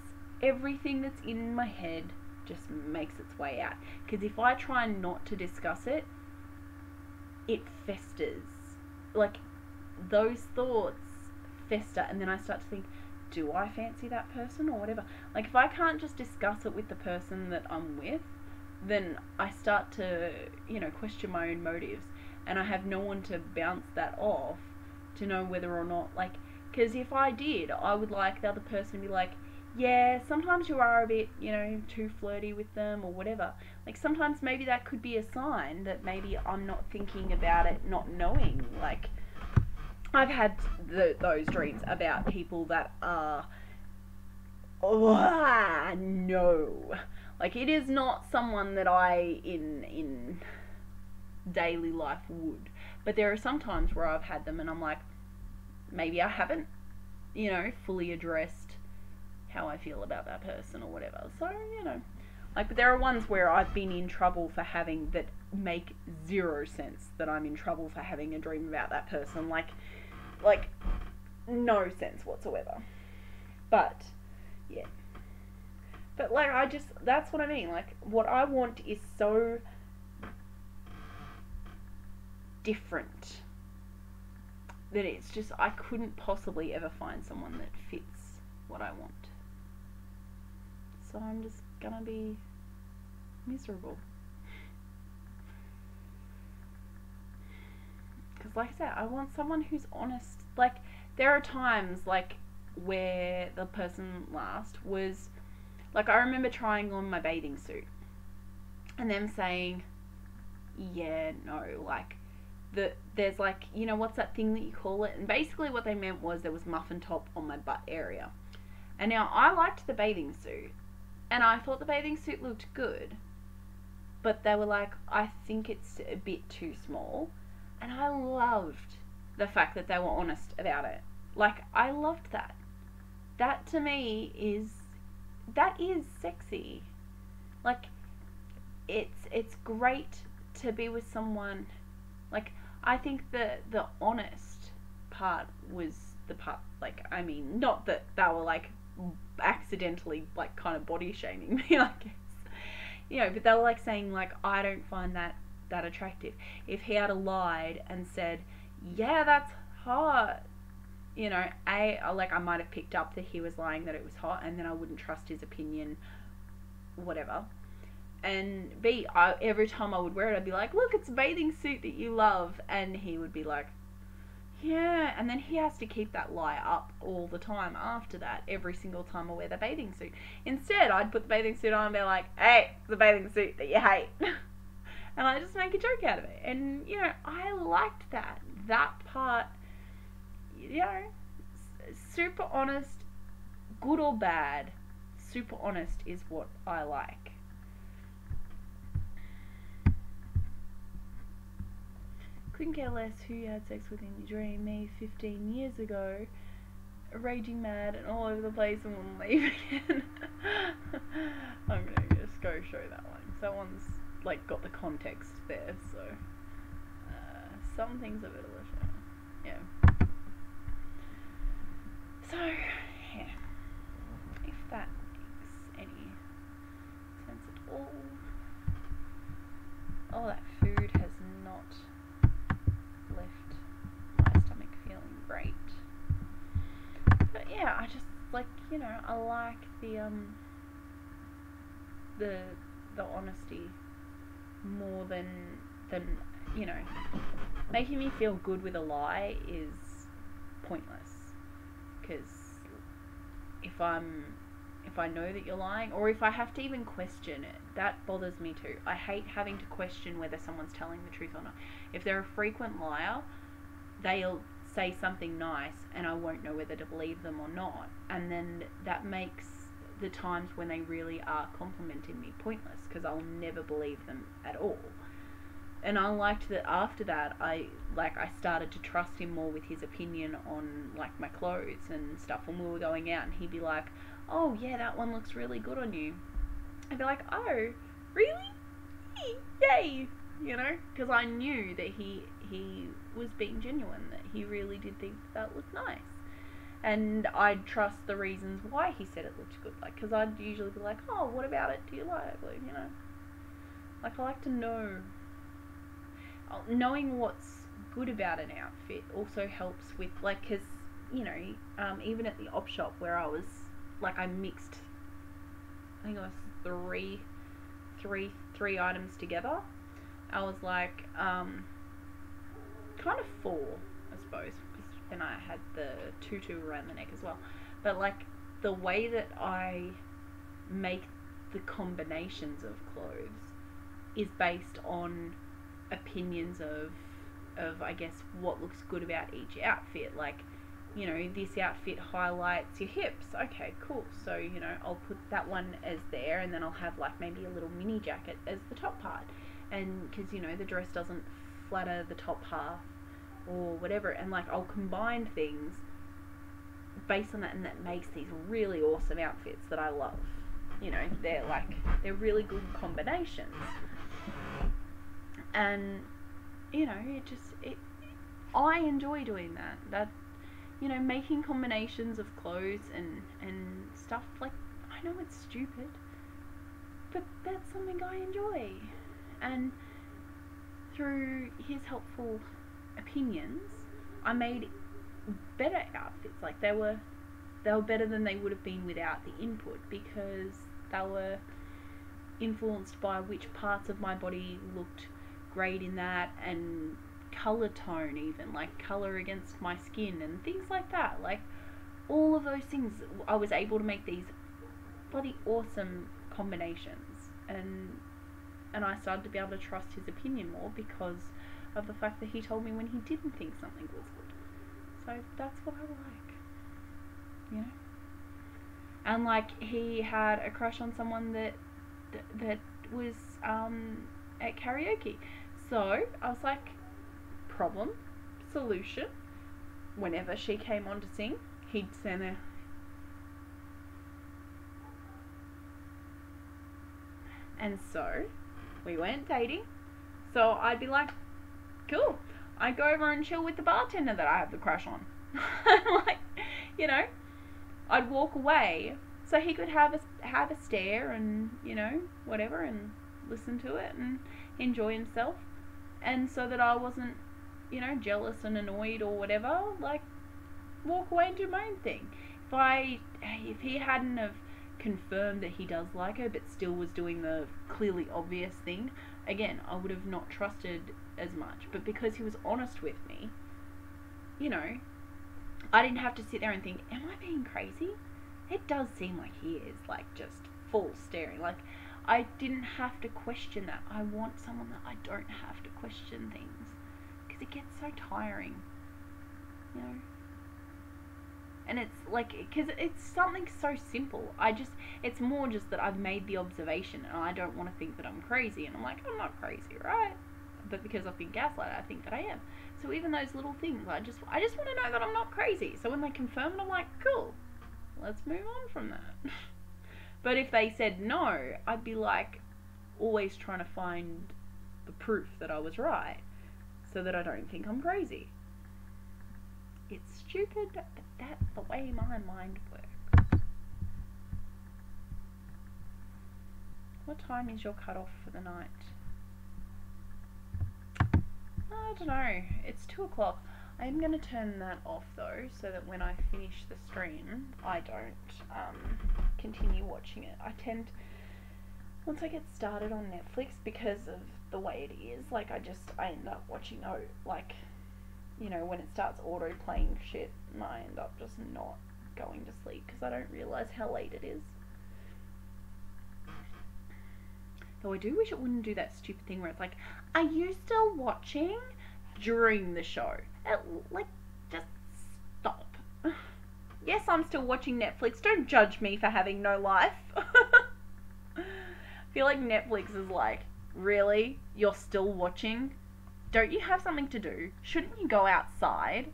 Everything that's in my head just makes its way out. Because if I try not to discuss it, it festers. Those thoughts fester, and then I start to think, do I fancy that person or whatever? If I can't just discuss it with the person that I'm with, then I start to, question my own motives, and I have no one to bounce that off to know whether or not, because if I did, I would like the other person to be like, yeah, sometimes you are a bit, too flirty with them or whatever. Sometimes maybe that could be a sign that maybe I'm not thinking about it, not knowing. I've had those dreams about people that are, no. It is not someone that I, in daily life, would. But there are some times where I've had them and I'm like, maybe I haven't, fully addressed how I feel about that person or whatever. So, but there are ones where I've been in trouble for having that make zero sense that I'm in trouble for having a dream about that person. No sense whatsoever. But, yeah. But, that's what I mean. What I want is so different that it's just, I couldn't possibly ever find someone that fits what I want. So I'm just gonna be miserable. Because like I said, I want someone who's honest. There are times, where the person last was, I remember trying on my bathing suit and them saying, yeah, no, there's what's that thing that you call it? And basically what they meant was there was muffin top on my butt area. And now I liked the bathing suit, and I thought the bathing suit looked good, but they were like, I think it's a bit too small. And I loved the fact that they were honest about it. I loved that. That to me is sexy. It's great to be with someone. I think the honest part was the part, not that they were accidentally kind of body shaming me, I guess. But they were saying I don't find that attractive. If he had lied and said, yeah, that's hot, I might have picked up that he was lying that it was hot, and then I wouldn't trust his opinion, whatever. And B, every time I would wear it, I'd be like, look, it's a bathing suit that you love, and he would be like, yeah, and then he has to keep that lie up all the time after that, every single time I wear the bathing suit. Instead, I'd put the bathing suit on and be like, hey, it's the bathing suit that you hate. And I just make a joke out of it. And, I liked that. That part, super honest, good or bad, super honest is what I like. Couldn't care less who you had sex with in your dream. Me 15 years ago, raging mad and all over the place and wouldn't leave again. I'm gonna just go show that one. That one's got the context there, so some things are better left. Yeah. So yeah, if that makes any sense at all. Oh, that food has not left my stomach feeling great. But yeah, I just I like the honesty more than making me feel good with a lie is pointless, because if I'm if I know that you're lying, or if I have to even question it. That bothers me too. I hate having to question whether someone's telling the truth or not. If they're a frequent liar, they'll say something nice and I won't know whether to believe them or not, and then that makes the times when they really are complimenting me pointless, because I'll never believe them at all. And I liked that after that I started to trust him more with his opinion on like my clothes and stuff. When we were going out and he'd be like, oh yeah, that one looks really good on you, I'd be like, oh really, yay, you know, because I knew that he was being genuine, that he really did think that looked nice. And I'd trust the reasons why he said it looked good, like, because I'd usually be like, oh, what about it do you like, you know, like I like to know. Knowing what's good about an outfit also helps with, like, because, you know, even at the op shop where I was, like, I mixed, I think it was three items together. I was like, kind of 4, I suppose, because then I had the tutu around the neck as well. But like the way that I make the combinations of clothes is based on opinions of I guess what looks good about each outfit. Like, you know, this outfit highlights your hips, okay, cool, so, you know, I'll put that one as there, and then I'll have like maybe a little mini jacket as the top part, and because, you know, the dress doesn't flatter the top half or whatever, and like I'll combine things based on that, and that makes these really awesome outfits that I love. You know, they're really good combinations. And, you know, I enjoy doing that, you know, making combinations of clothes and stuff. Like, I know it's stupid, but that's something I enjoy. And through his helpful opinions, I made better outfits. Like, they were better than they would have been without the input, because they were influenced by which parts of my body looked great in that, and color tone, even like color against my skin and things like that. Like, all of those things, I was able to make these bloody awesome combinations, and I started to be able to trust his opinion more because of the fact that he told me when he didn't think something was good. So that's what I like, you know. And like, he had a crush on someone that was at karaoke. So I was like, problem, solution. Whenever she came on to sing, he'd stand there. And so we went dating. So I'd be like, cool, I'd go over and chill with the bartender that I have the crush on. Like, you know, I'd walk away so he could have a stare and, you know, whatever, and listen to it and enjoy himself. And so that I wasn't, you know, jealous and annoyed or whatever, like, walk away and do my own thing. If he hadn't have confirmed that he does like her but still was doing the clearly obvious thing, again, I would have not trusted as much. But because he was honest with me, you know, I didn't have to sit there and think, am I being crazy? It does seem like he is, like, just full staring. Like, I didn't have to question that. I want someone that I don't have to question things, because it gets so tiring, you know. And it's like, because it's something so simple. It's more just that I've made the observation and I don't want to think that I'm crazy. And I'm like, I'm not crazy, right? But because I've been gaslighted, I think that I am. So even those little things, I just want to know that I'm not crazy. So when they confirm it, I'm like, cool, let's move on from that. But if they said no, I'd be like, always trying to find the proof that I was right, so that I don't think I'm crazy. It's stupid, but that's the way my mind works. What time is your cutoff for the night? I don't know. It's 2 o'clock. I'm going to turn that off though, so that when I finish the stream, I don't continue watching it. I tend, once I get started on Netflix, because of the way it is, like, I end up watching, like, you know, when it starts auto playing shit, and I end up just not going to sleep because I don't realise how late it is. Though I do wish it wouldn't do that stupid thing where it's like, are you still watching during the show? Like, just stop. Yes, I'm still watching Netflix. Don't judge me for having no life. I feel like Netflix is like, really? You're still watching? Don't you have something to do? Shouldn't you go outside?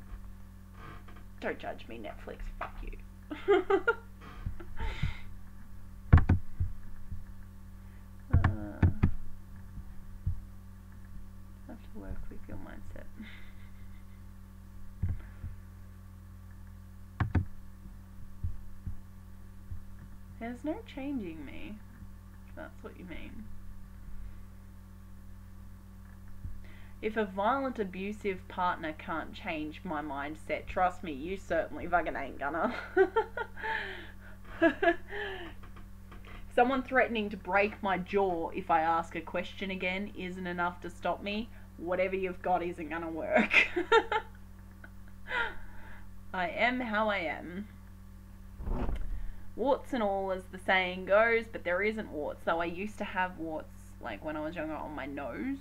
Don't judge me, Netflix. Fuck you. Have to work with your mindset. There's no changing me, if that's what you mean. If a violent, abusive partner can't change my mindset, trust me, you certainly fucking ain't gonna. Someone threatening to break my jaw if I ask a question again isn't enough to stop me. Whatever you've got isn't gonna work. I am how I am. Warts and all, as the saying goes, but there isn't warts. Though I used to have warts, like, when I was younger, on my nose.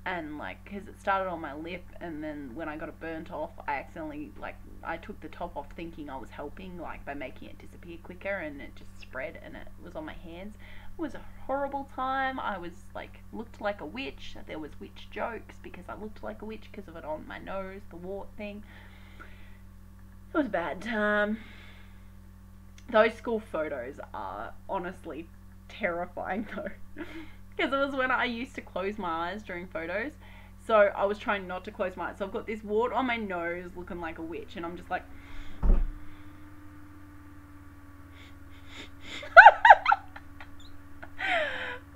And, like, because it started on my lip, and then when I got it burnt off, I accidentally, like, I took the top off thinking I was helping, like, by making it disappear quicker, and it just spread, and it was on my hands. It was a horrible time. I was, like, looked like a witch. There was witch jokes because I looked like a witch because of it on my nose, the wart thing. It was a bad time. Those school photos are honestly terrifying, though. Because it was when I used to close my eyes during photos. So I was trying not to close my eyes. So I've got this wart on my nose looking like a witch. And I'm just like...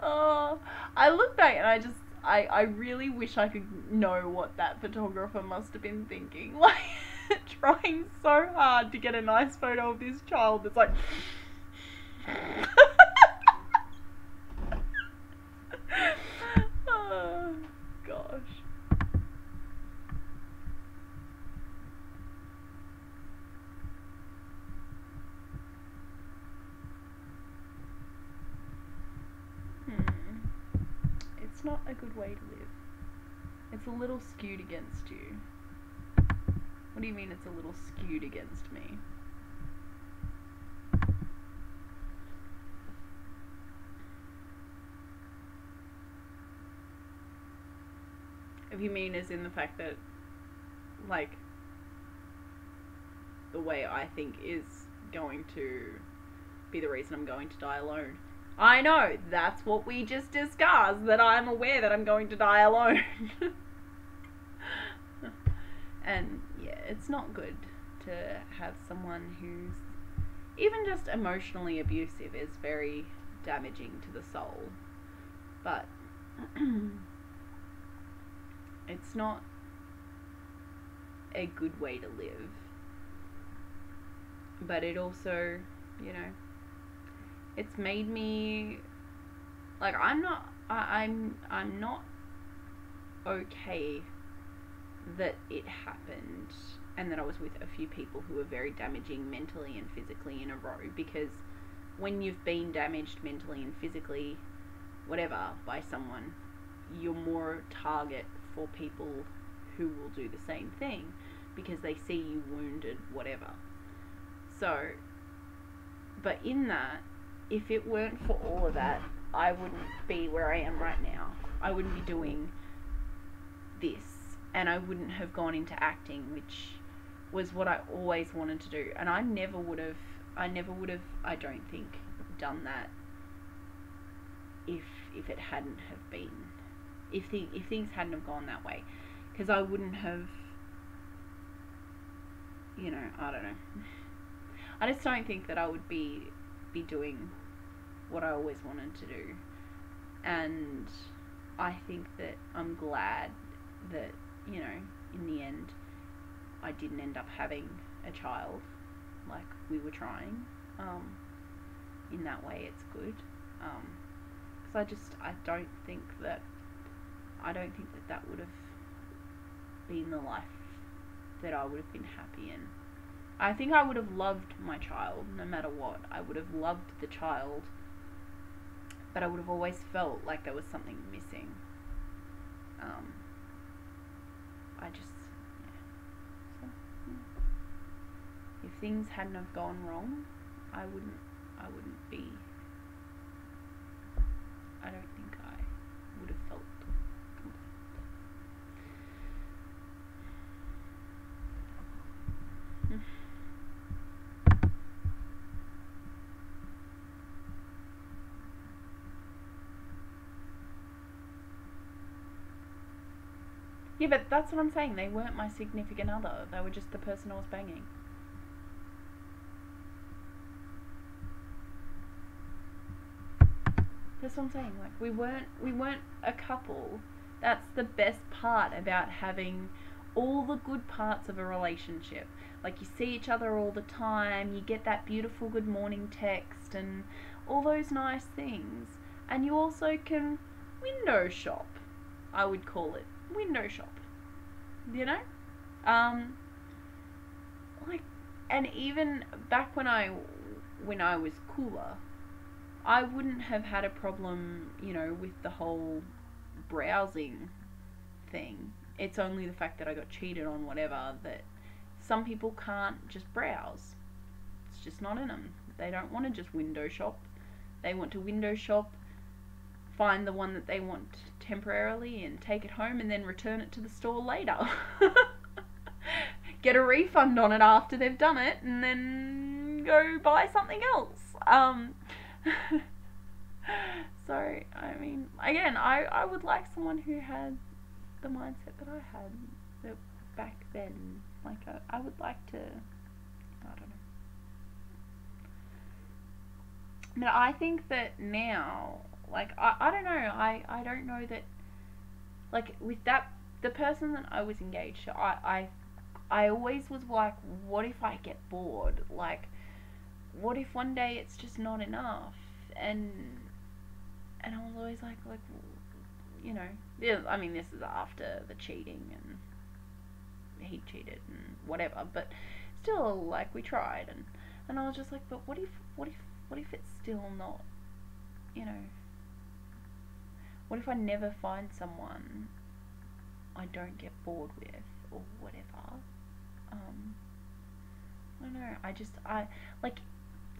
Oh, I look back and I really wish I could know what that photographer must have been thinking. Like, trying so hard to get a nice photo of this child that's like... Oh, gosh. It's not a good way to live. It's a little skewed against you. What do you mean it's a little skewed against me? If you mean as in the fact that, like, the way I think is going to be the reason I'm going to die alone. I know, that's what we just discussed, that I'm aware that I'm going to die alone. And, yeah, it's not good to have someone who's even just emotionally abusive is very damaging to the soul. But it's not a good way to live. But it also, you know, it's made me, like, I'm not okay that it happened and that I was with a few people who were very damaging mentally and physically in a row, because when you've been damaged mentally and physically, whatever, by someone, you're more target for people who will do the same thing because they see you wounded, whatever. So, but in that, if it weren't for all of that, I wouldn't be where I am right now. I wouldn't be doing this, and I wouldn't have gone into acting, which was what I always wanted to do. And I never would have, I don't think, done that if it hadn't have been, if things hadn't have gone that way, because I wouldn't have, you know, I don't know. I just don't think that I would be doing what I always wanted to do. And I think that I'm glad that, you know, in the end, I didn't end up having a child like we were trying. In that way, it's good. Because I don't think that that would have been the life that I would have been happy in. I think I would have loved my child no matter what. I would have loved the child, but but I would have always felt like there was something missing. I just, yeah. So, if things hadn't have gone wrong, I wouldn't be, I don't think I would have felt complete. Yeah, but that's what I'm saying. They weren't my significant other. They were just the person I was banging. That's what I'm saying. Like, we weren't a couple. That's the best part about having all the good parts of a relationship. Like, you see each other all the time, you get that beautiful good morning text and all those nice things. And you also can window shop, I would call it. Window shop, you know, like, and even back when I was cooler, I wouldn't have had a problem, you know, with the whole browsing thing. It's only the fact that I got cheated on, whatever, that some people can't just browse. It's just not in them. They don't want to just window shop. They want to window shop, find the one that they want temporarily and take it home and then return it to the store later. Get a refund on it after they've done it and then go buy something else. So, I mean, again, I would like someone who had the mindset that I had back then. Like, I would like to, I don't know. But I think that now, like, I don't know, I don't know that, like, with that, the person that I was engaged to, I always was like, what if I get bored? Like, what if one day it's just not enough? And I was always like, you know, yeah, I mean, this is after the cheating and he cheated and whatever, but still, like, we tried, and I was just like, but what if it's still not, you know, what if I never find someone I don't get bored with or whatever? I don't know, like,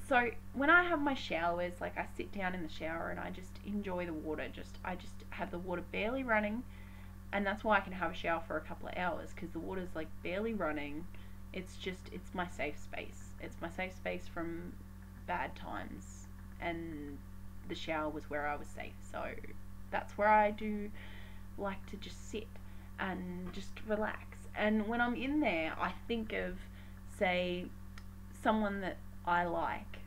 so when I have my showers, like, I sit down in the shower and I just enjoy the water, I just have the water barely running, and that's why I can have a shower for a couple of hours, because the water's like barely running. It's my safe space. It's my safe space from bad times, and the shower was where I was safe, so that's where I do like to just sit and just relax. And when I'm in there, I think of, say, someone that I like,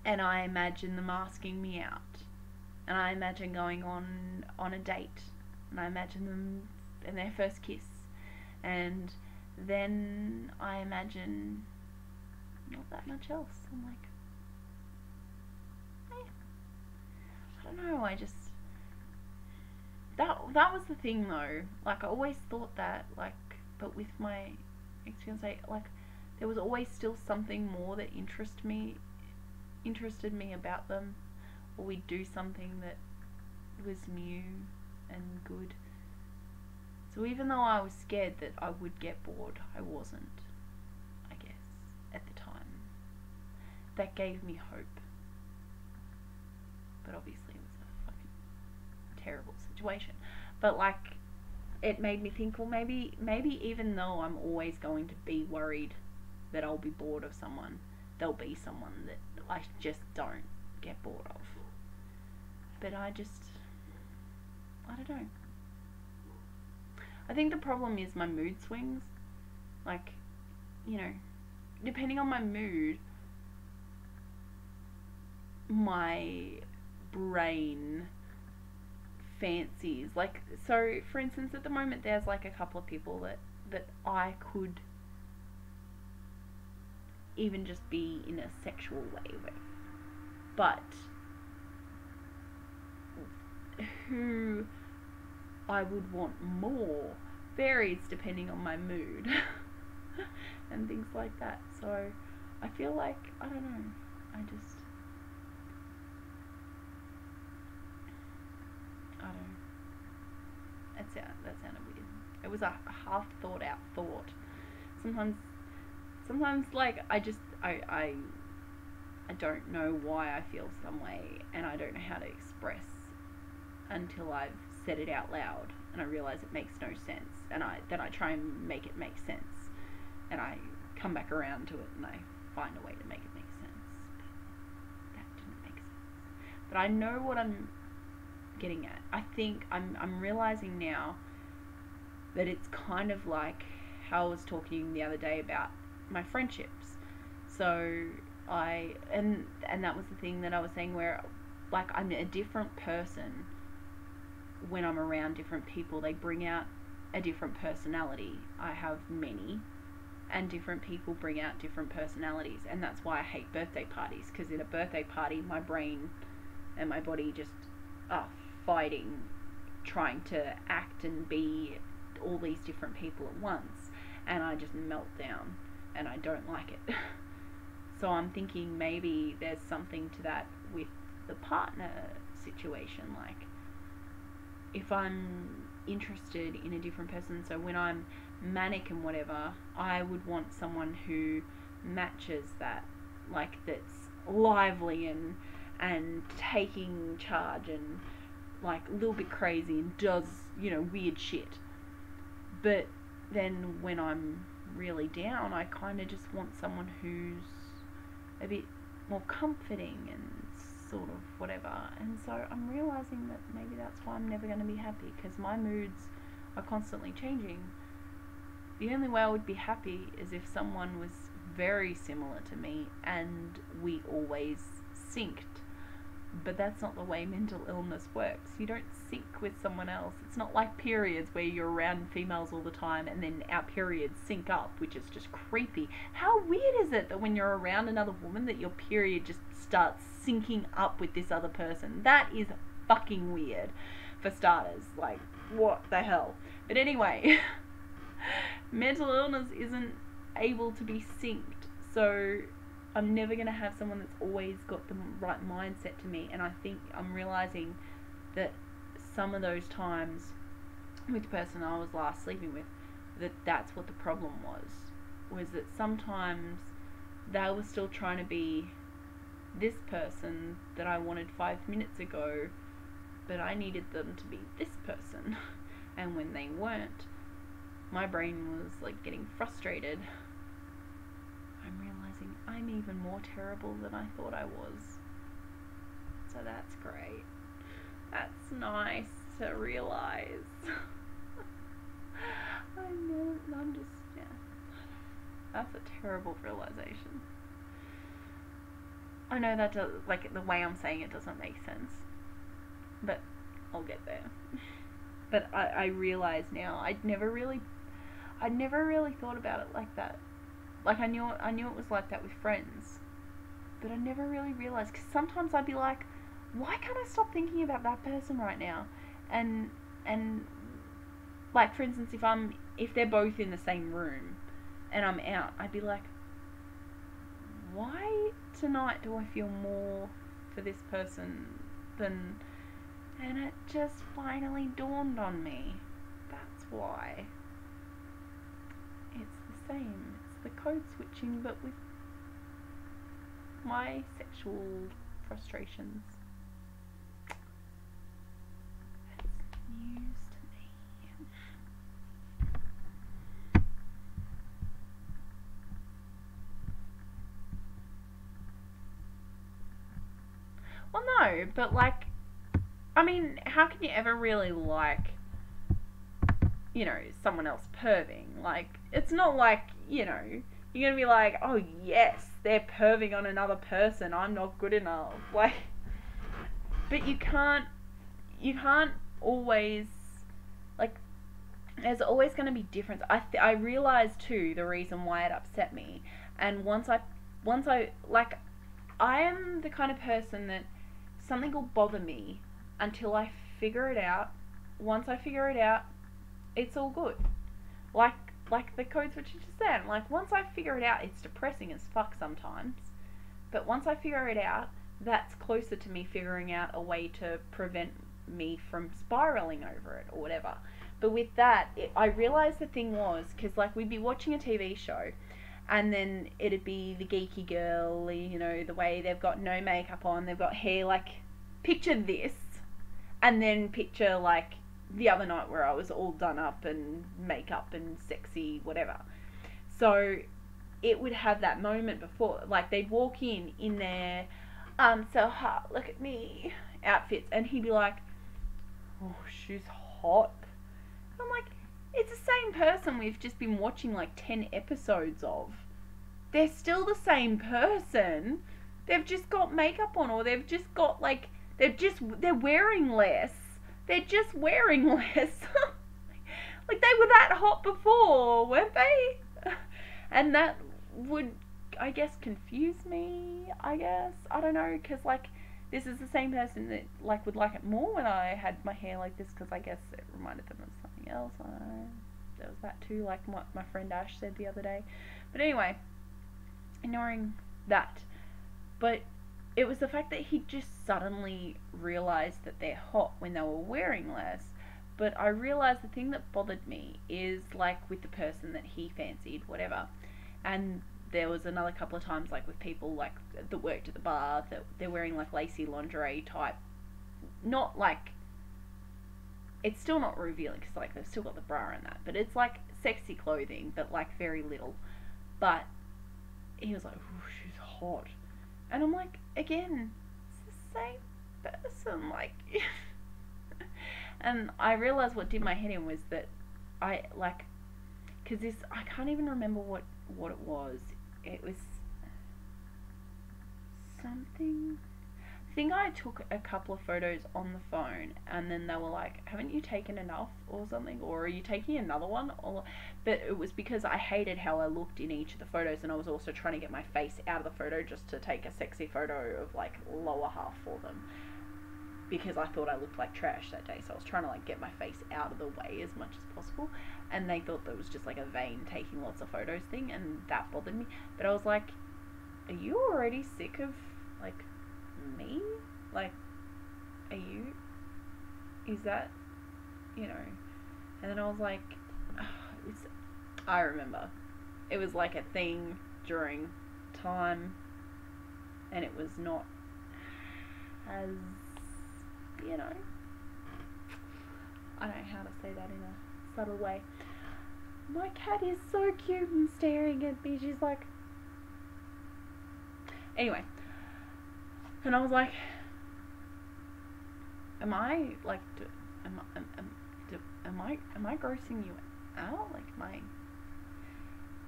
and I imagine them asking me out, and I imagine going on a date, and I imagine them in their first kiss, and then I imagine not that much else. I'm like, I don't know, I just, that was the thing though, like, I always thought that, like, but with my ex-fiance, like, there was always still something more that interested me about them, or we'd do something that was new and good. So even though I was scared that I would get bored, I wasn't, I guess, at the time. That gave me hope. But obviously it was a fucking terrible situation. But, like, it made me think, well, maybe even though I'm always going to be worried that I'll be bored of someone, there'll be someone that I just don't get bored of. But I don't know. I think the problem is my mood swings. Like, you know, depending on my mood, my brain fancies. Like, so, for instance, at the moment there's like a couple of people that I could even just be in a sexual way with. But who I would want more varies depending on my mood and things like that. So I feel like, I don't know, It was a half thought out thought. Sometimes like I don't know why I feel some way, and I don't know how to express until I've said it out loud, and I realize it makes no sense, and then I try and make it make sense, and I come back around to it, and I find a way to make it make sense. But that didn't make sense. But I know what I'm getting at. I think I'm realizing now that it's kind of like how I was talking the other day about my friendships. So and that was the thing that I was saying, where like I'm a different person when I'm around different people. They bring out a different personality. I have many, and different people bring out different personalities, and that's why I hate birthday parties, because in a birthday party my brain and my body just are fighting, trying to act and be all these different people at once, and I just melt down, and I don't like it. So I'm thinking maybe there's something to that with the partner situation. Like, if I'm interested in a different person, so when I'm manic and whatever, I would want someone who matches that, like that's lively and taking charge and like a little bit crazy and does, you know, weird shit. But then when I'm really down, I kind of just want someone who's a bit more comforting and sort of whatever. And so I'm realizing that maybe that's why I'm never going to be happy, because my moods are constantly changing. The only way I would be happy is if someone was very similar to me and we always synced. But that's not the way mental illness works. You don't sync with someone else. It's not like periods where you're around females all the time and then our periods sync up, which is just creepy. How weird is it that when you're around another woman that your period just starts syncing up with this other person? That is fucking weird, for starters. Like, what the hell? But anyway, mental illness isn't able to be synced, so I'm never going to have someone that's always got the right mindset to me. And I think I'm realizing that some of those times with the person I was last sleeping with, that's what the problem was that sometimes they were still trying to be this person that I wanted 5 minutes ago, but I needed them to be this person. And when they weren't, my brain was like getting frustrated. I'm realizing I'm even more terrible than I thought I was. So that's great. That's nice to realize. I'm just, yeah. That's a terrible realization. I know that like the way I'm saying it doesn't make sense, but I'll get there. But I realize now I'd never really thought about it like that. Like I knew it was like that with friends, but I never really realized, because sometimes I'd be like, why can't I stop thinking about that person right now? And like, for instance, if they're both in the same room and I'm out, I'd be like, why tonight do I feel more for this person than... And it just finally dawned on me. That's why. It's the same. It's the code switching, but with my sexual frustrations. That's news to me. Well, no, but like, I mean, how can you ever really like, you know, someone else perving? Like, it's not like, you know, you're gonna be like, oh yes, they're perving on another person, I'm not good enough. Like, but you can't always, like, there's always gonna be difference. I realized too the reason why it upset me, and once I like, I am the kind of person that something will bother me until I figure it out. Once I figure it out, it's all good. Like the code switch you just said. Like, once I figure it out, it's depressing as fuck sometimes. But once I figure it out, that's closer to me figuring out a way to prevent me from spiraling over it or whatever. But with that, I realised the thing was, because like we'd be watching a TV show, and then it'd be the geeky girl, you know, the way they've got no makeup on, they've got hair, like, picture this, and then picture like the other night where I was all done up and makeup and sexy, whatever. So it would have that moment before, like they'd walk in their so hot, look at me outfits, and he'd be like, oh, she's hot. I'm like, it's the same person we've just been watching like 10 episodes of. They're still the same person. They've just got makeup on, or they've just got like, they're wearing less. They're just wearing less. Like they were that hot before, weren't they? And that would, I guess, confuse me, I guess. I don't know, because like, this is the same person that like would like it more when I had my hair like this, because I guess it reminded them of something else. I don't know. There was that too, like what my friend Ash said the other day. But anyway, ignoring that. But it was the fact that he just suddenly realised that they're hot when they were wearing less. But I realised the thing that bothered me is like with the person that he fancied, whatever. And there was another couple of times like with people like that worked at the bar that they're wearing like lacy lingerie type, not like, it's still not revealing because like they've still got the bra and that, but it's like sexy clothing but like very little. But he was like, oh, she's hot, and I'm like, again, it's the same person, like. And I realized what did my head in was that I like, because this, I can't even remember what it was. It was something, I think I took a couple of photos on the phone, and then they were like, haven't you taken enough or something, or are you taking another one? Or, but it was because I hated how I looked in each of the photos, and I was also trying to get my face out of the photo just to take a sexy photo of like lower half for them, because I thought I looked like trash that day. So I was trying to like get my face out of the way as much as possible, and they thought that was just like a vain taking lots of photos thing, and that bothered me. But I was like, are you already sick of like me? Like, are you, is that, you know? And then I was like, I remember it was like a thing during time, and it was not as, you know, I don't know how to say that in a subtle way. My cat is so cute and staring at me. She's like, anyway. And I was like, am I like, am I grossing you out? Like, am I?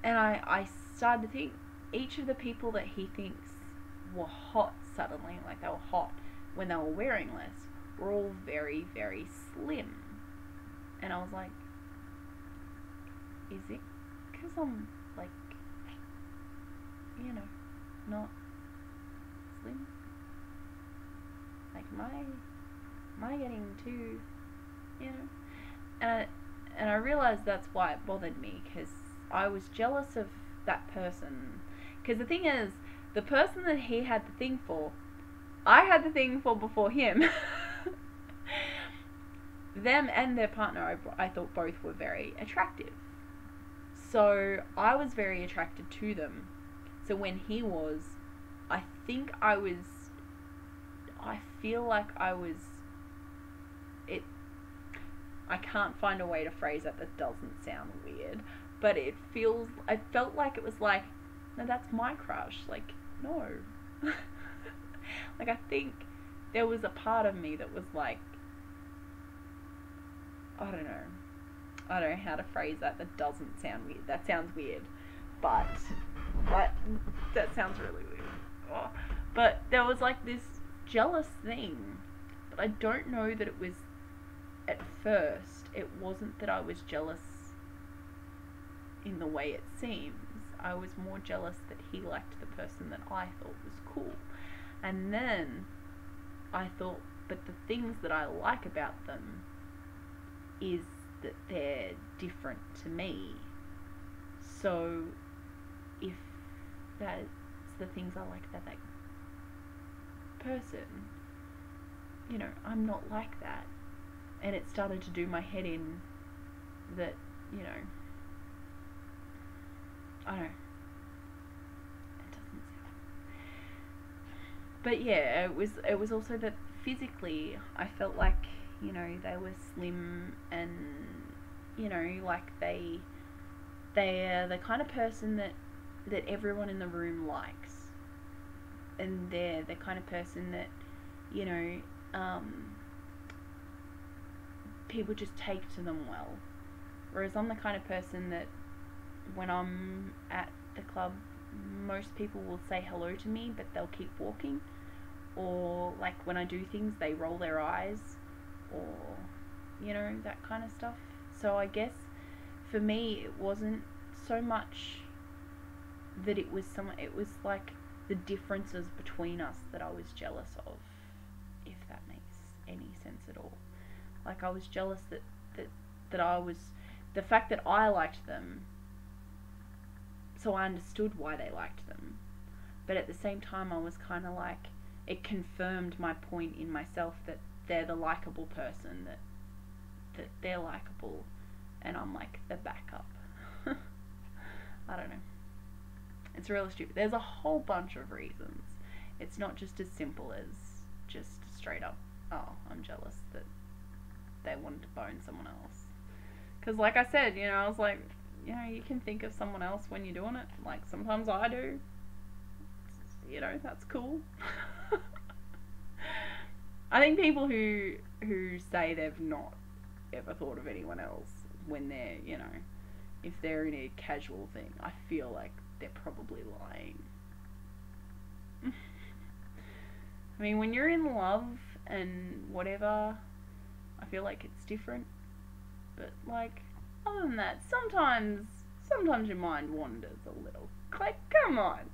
And I started to think, each of the people that he thinks were hot suddenly, like they were hot when they were wearing less, were all very, very slim. And I was like, is it because I'm like, you know, not slim? Like, am I getting too, you know? And I realized that's why it bothered me, because I was jealous of that person. Because the thing is, the person that he had the thing for, I had the thing for before him. Them and their partner, I thought both were very attractive. So I was very attracted to them. So when he was, I feel like I was, I can't find a way to phrase that doesn't sound weird, but I felt like it was like, no, that's my crush. Like, no. Like, I think there was a part of me that was like, I don't know how to phrase that doesn't sound weird. That sounds weird, but that sounds really weird. Oh. But there was like this jealous thing, but I don't know that it was, at first, it wasn't that I was jealous in the way it seems. I was more jealous that he liked the person that I thought was cool. And then I thought, but the things that I like about them is that they're different to me. So if that's the things I like about that person, you know, I'm not like that. And it started to do my head in that, you know, I don't know. It doesn't sound. But yeah, it was also that physically I felt like, you know, they were slim and, you know, like they're the kind of person that everyone in the room likes. And they're the kind of person that, you know, people just take to them well. Whereas I'm the kind of person that when I'm at the club, most people will say hello to me, but they'll keep walking. Or like when I do things, they roll their eyes, or, you know, that kind of stuff. So I guess for me, it wasn't so much that it was like the differences between us that I was jealous of, if that makes any sense at all. Like, I was jealous that I was, the fact that I liked them, so I understood why they liked them. But at the same time, I was kind of like, it confirmed my point in myself that they're the likable person, that they're likable, and I'm like the backup. I don't know. It's really stupid. There's a whole bunch of reasons. It's not just as simple as just straight up, oh, I'm jealous that they wanted to bone someone else. Because like I said, you know, I was like, you know, you can think of someone else when you're doing it. Like, sometimes I do. You know, that's cool. I think people who say they've not ever thought of anyone else when they're, you know, if they're in a casual thing, I feel like they're probably lying. I mean, when you're in love and whatever, I feel like it's different. But like, other than that, sometimes your mind wanders a little. Like, come on.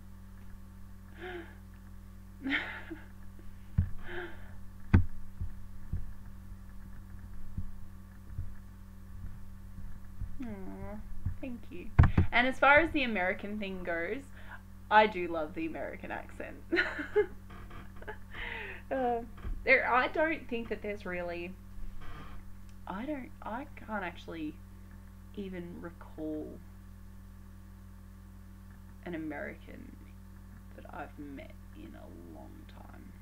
Aww, thank you. And as far as the American thing goes, I do love the American accent. I don't think that there's really, I can't actually even recall an American that I've met in a long time.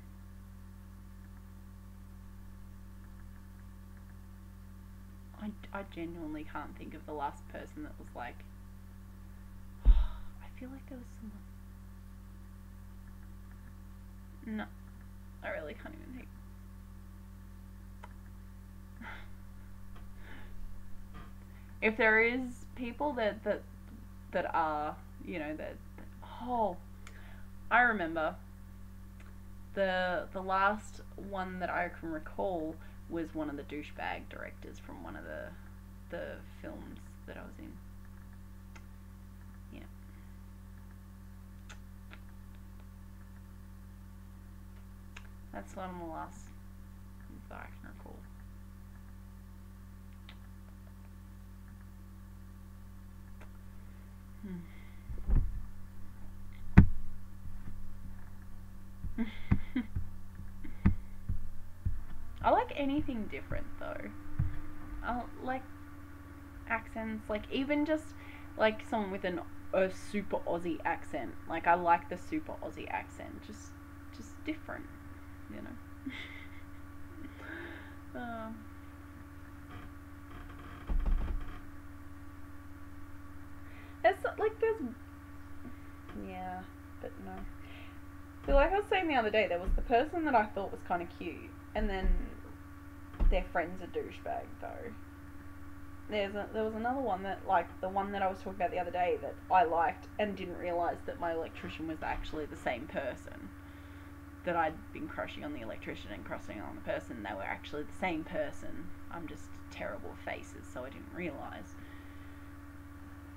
I genuinely can't think of the last person that was like, I feel like there was someone. No, I really can't even think. If there is people that are, you know, that, oh, I remember the last one that I can recall was one of the douchebag directors from one of the films that I was in. Yeah. That's one of the last that I can recall. I like anything different though. I like accents, like even just like someone with a super Aussie accent. Like, I like the super Aussie accent, just different, you know. Yeah, but no. So like I was saying the other day, there was the person that I thought was kind of cute, and then their friend's a douchebag though. There was another one that, like the one that I was talking about the other day, that I liked and didn't realise that my electrician was actually the same person. That I'd been crushing on the electrician and crushing on the person, they were actually the same person. I'm just terrible with faces, so I didn't realise.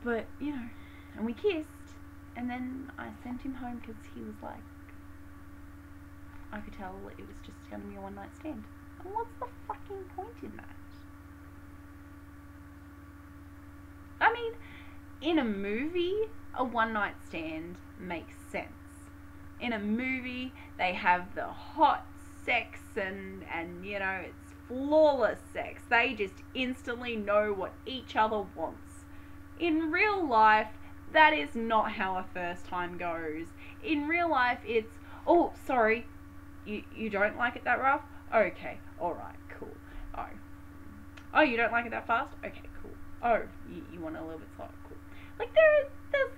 But, you know, and we kissed, and then I sent him home because he was like, I could tell it was just going to be a one night stand. And what's the fucking point in that? I mean, in a movie, a one night stand makes sense. In a movie, they have the hot sex and you know, it's flawless sex. They just instantly know what each other wants. In real life, that is not how a first time goes. In real life, it's, oh, sorry, you don't like it that rough? Okay, alright, cool. Oh, you don't like it that fast? Okay, cool. Oh, you want it a little bit slower? Cool. Like, there's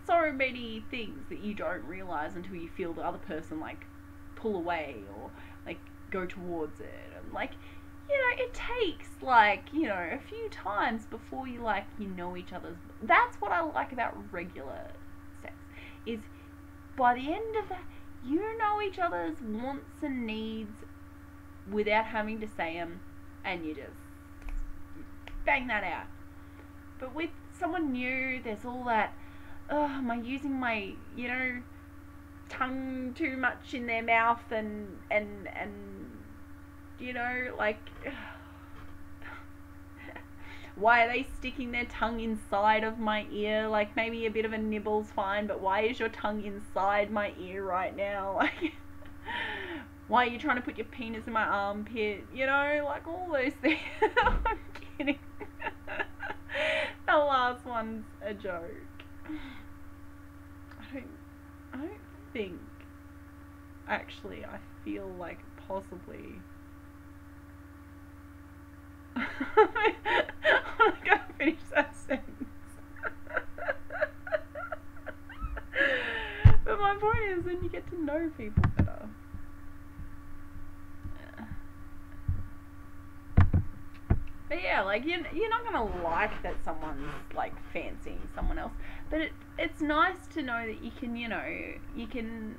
so many things that you don't realise until you feel the other person, like, pull away or, like, go towards it. And, like, you know, it takes, like, you know, a few times before you, like, you know each other's... That's what I like about regular sex, is by the end of that, you know each other's wants and needs without having to say them, and you just bang that out. But with someone new, there's all that, am I using my, you know, tongue too much in their mouth and you know, like, why are they sticking their tongue inside of my ear? Like, maybe a bit of a nibble's fine, but why is your tongue inside my ear right now? Like, why are you trying to put your penis in my armpit? You know, like, all those things. I'm kidding. The last one's a joke. I don't think, actually, I feel like possibly I'm not gonna finish that sentence. But my point is, then you get to know people better. But yeah, like, you're not gonna like that someone's, like, fancying someone else, but it's nice to know that you can, you know, you can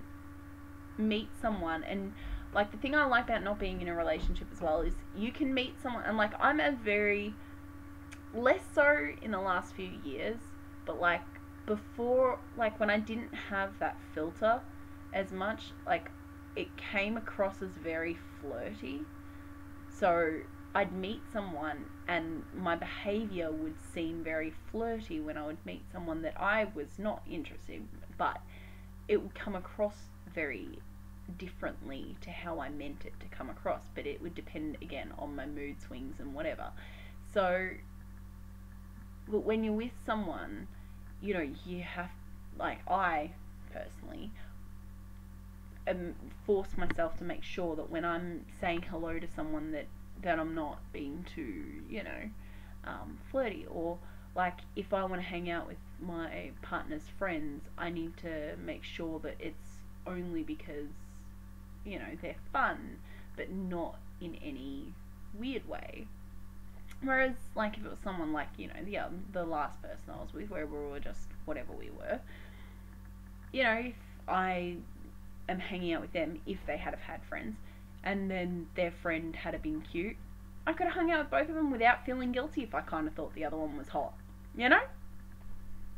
meet someone. And, like, the thing I like about not being in a relationship as well is you can meet someone, and, like, I'm a very, less so in the last few years, but, like, before, like, when I didn't have that filter as much, like, it came across as very flirty. So I'd meet someone and my behaviour would seem very flirty when I would meet someone that I was not interested in, but it would come across very differently to how I meant it to come across. But it would depend, again, on my mood swings and whatever. So, but when you're with someone, you know, you have, like, I personally force myself to make sure that when I'm saying hello to someone that I'm not being too, you know, flirty. Or, like, if I want to hang out with my partner's friends, I need to make sure that it's only because, you know, they're fun, but not in any weird way. Whereas, like, if it was someone like, you know, the last person I was with, where we were just whatever we were, you know, if I am hanging out with them, if they had had friends, and then their friend had been cute, I could have hung out with both of them without feeling guilty if I kind of thought the other one was hot, you know?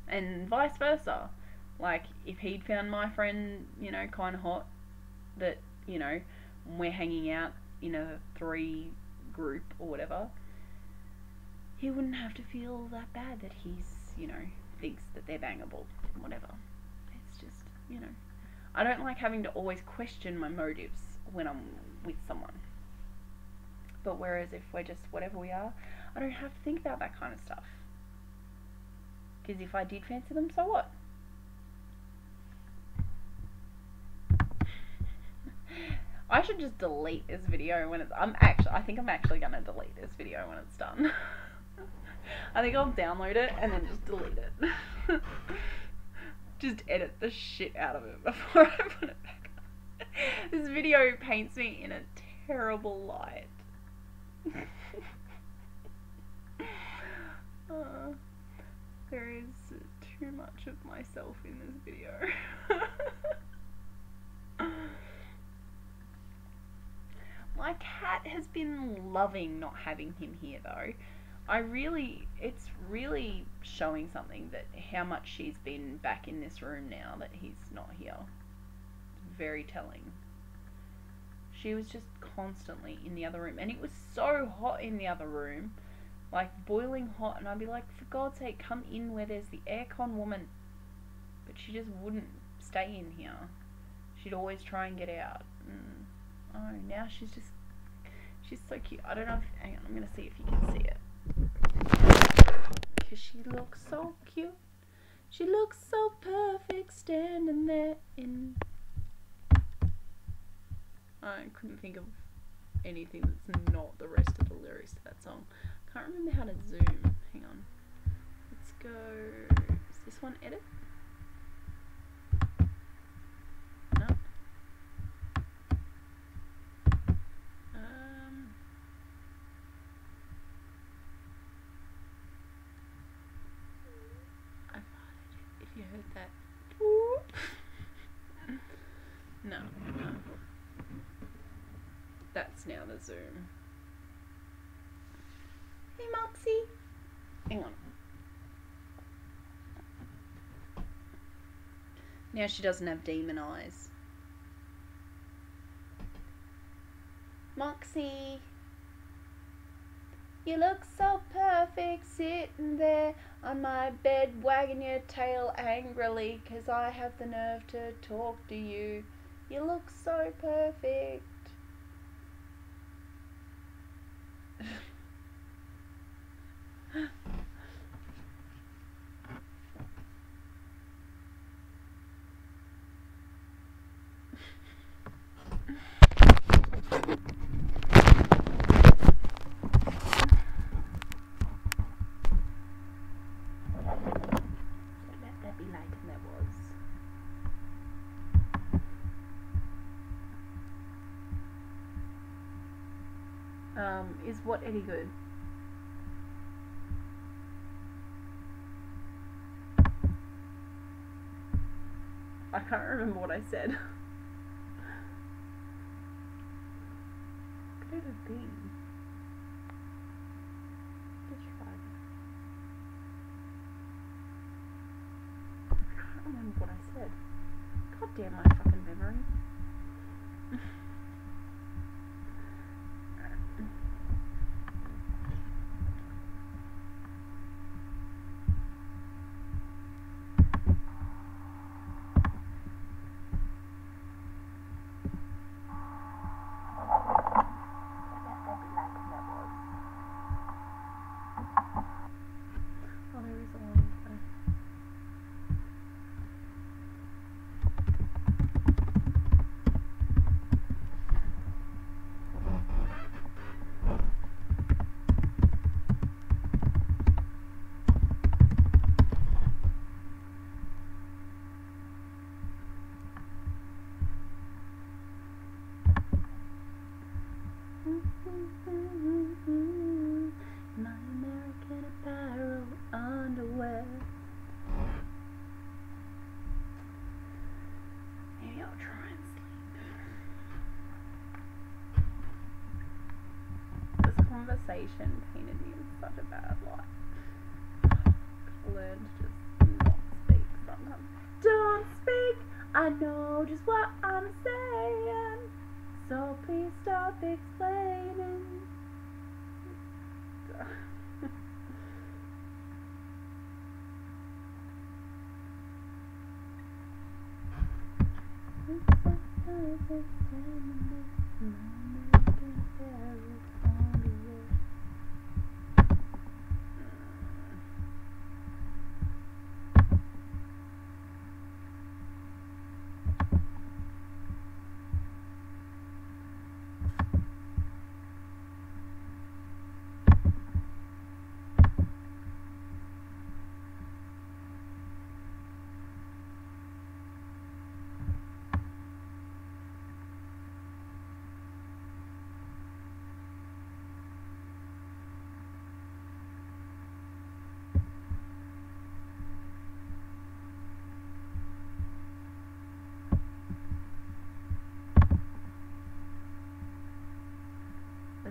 And vice versa. Like, if he'd found my friend, you know, kind of hot, that, you know, we're hanging out in a 3 group or whatever, he wouldn't have to feel that bad that he's, you know, thinks that they're bangable, whatever. It's just, you know, I don't like having to always question my motives when I'm with someone. But whereas if we're just whatever we are, I don't have to think about that kind of stuff. Because if I did fancy them, so what? I should just delete this video when it's... I think I'm actually going to delete this video when it's done. I think I'll download it and then just delete it. Just edit the shit out of it before I put it back up. This video paints me in a terrible light. There is too much of myself in this video. My cat has been loving not having him here though. It's really showing something that how much she's been back in this room now that he's not here. It's very telling. She was just constantly in the other room, and it was so hot in the other room, like boiling hot, and I'd be like, for God's sake, come in where there's the aircon, woman. But she just wouldn't stay in here. She'd always try and get out. Oh, now she's She's so cute. I don't know if, hang on, I'm going to see if you can see it. Because she looks so cute. She looks so perfect standing there in... I couldn't think of anything that's not the rest of the lyrics to that song. Can't remember how to zoom. Hang on. Let's go... Is this one edit? No. I farted. If you heard that. No. That's now the zoom. Hey Moxie. Hang on. Now she doesn't have demon eyes. Moxie. You look so perfect sitting there on my bed wagging your tail angrily 'cause I have the nerve to talk to you. You look so perfect. Let that be like that was. Is what any good? I can't remember what I said. Could it have been? Let's try that. I can't remember what I said. God damn my fucking memory. My American Apparel underwear. Maybe I'll try and sleep. This conversation painted me in such a bad light. I've learned to just not speak sometimes. Don't speak! I know just what I'm saying. So please stop explaining.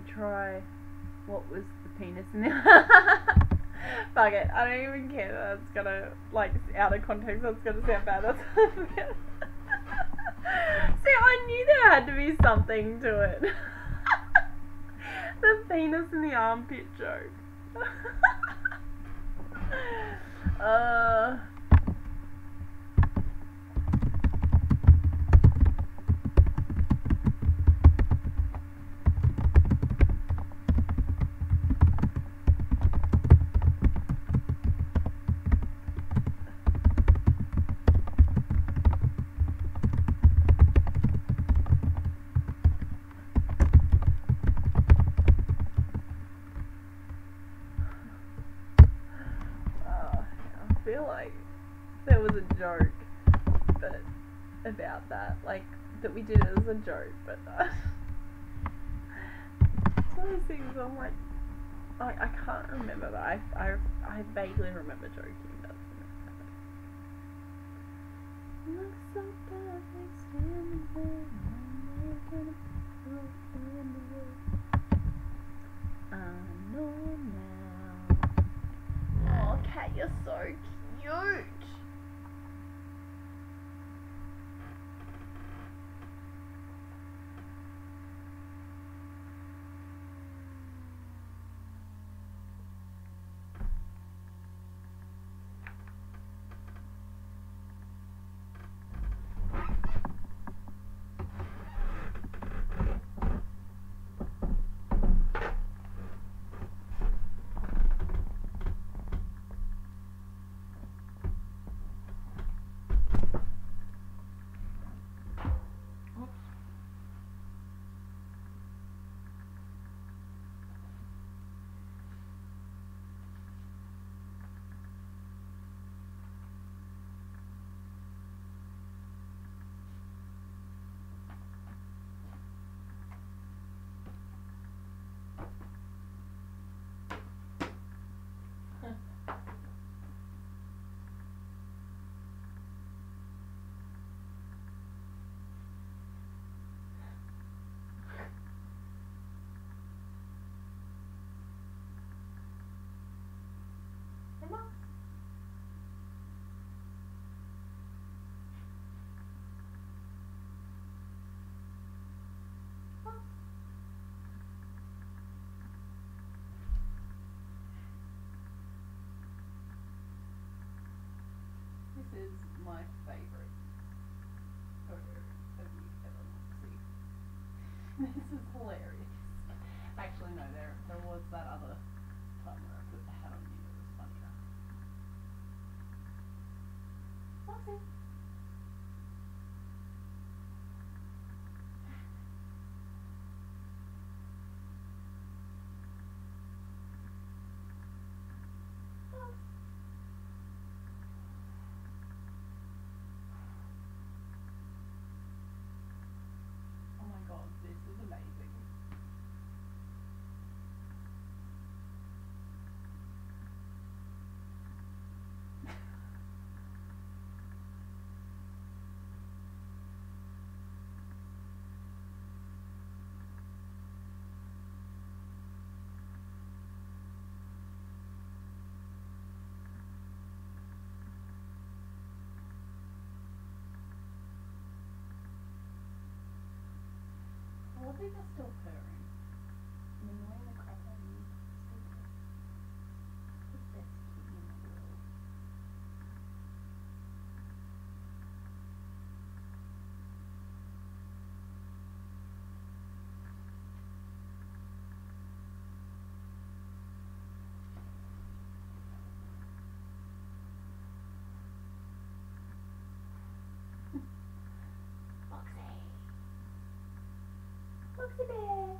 Try what was the penis in there. Fuck it, I don't even care that it's gonna, like, out of context, that's gonna sound bad. That's see, I knew there had to be something to it. The penis in the armpit joke. joke, but about that, like that we did it as a joke, but it's one of those things I'm like, I can't remember, but I vaguely remember joking about something. Look so perfect, standing there, I'm making a broken away. I know now. Oh, Kat, you're so cute. This is my favourite photo of you ever, Moxie. This is hilarious. Actually, no, there was that other time where I put the hat on you that was funny enough. Moxie. Oh my god, this is amazing. I love that they're still purring. I'm annoying the crap out of you. Still the best kitty in the world. Moxie. Moxie bear.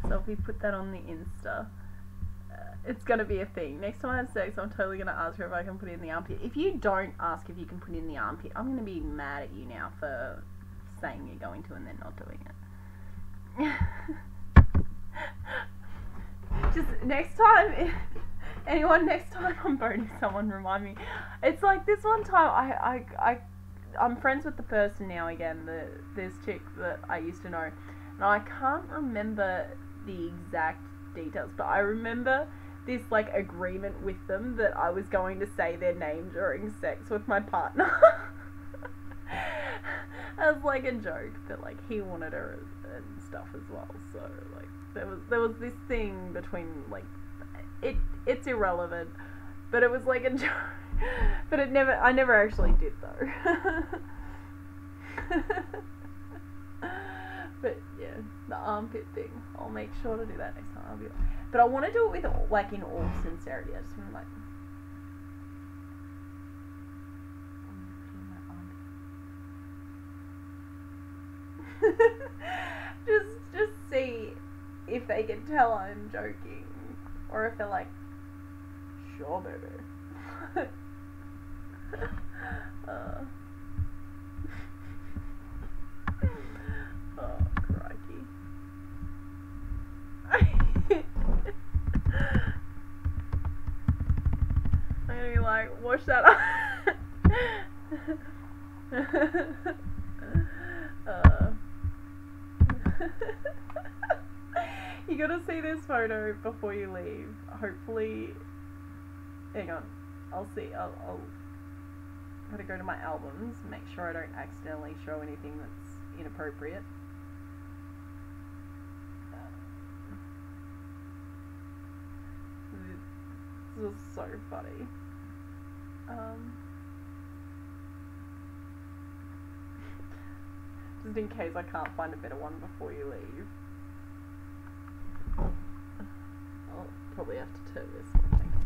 So if we put that on the Insta, it's gonna be a thing. Next time I have sex, I'm totally gonna ask her if I can put it in the armpit. If you don't ask if you can put it in the armpit, I'm gonna be mad at you now for saying you're going to and then not doing it. Just next time, next time I'm boning someone, remind me. It's like this one time I'm friends with the person now again, this chick that I used to know, and I can't remember the exact details, but I remember this like agreement with them that I was going to say their name during sex with my partner. As like a joke, but like he wanted her and stuff as well. So like there was this thing between like it's irrelevant, but it was like a joke. But I never actually did though. But yeah, the armpit thing. I'll make sure to do that next time. But I want to do it with like in all sincerity. I just want to like. just see if they can tell I'm joking, or if they're like, sure, baby. Oh, crikey. I'm gonna be like, wash that up. You gotta see this photo before you leave. Hopefully, hang on. I'll gotta go to my albums, make sure I don't accidentally show anything that's inappropriate. This was so funny. Just in case I can't find a better one before you leave. I'll probably have to turn this one. Hang on.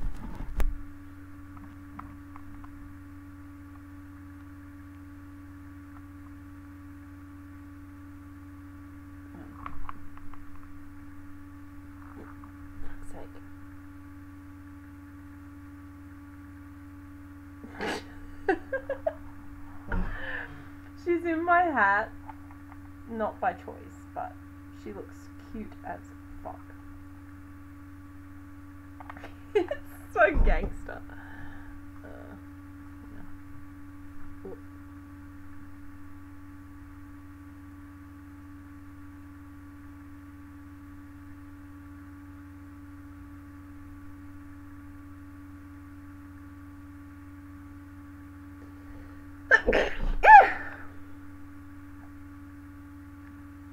Fuck's sake. She's in my hat, not by choice, but she looks cute as fuck. It's so gangster. Yeah.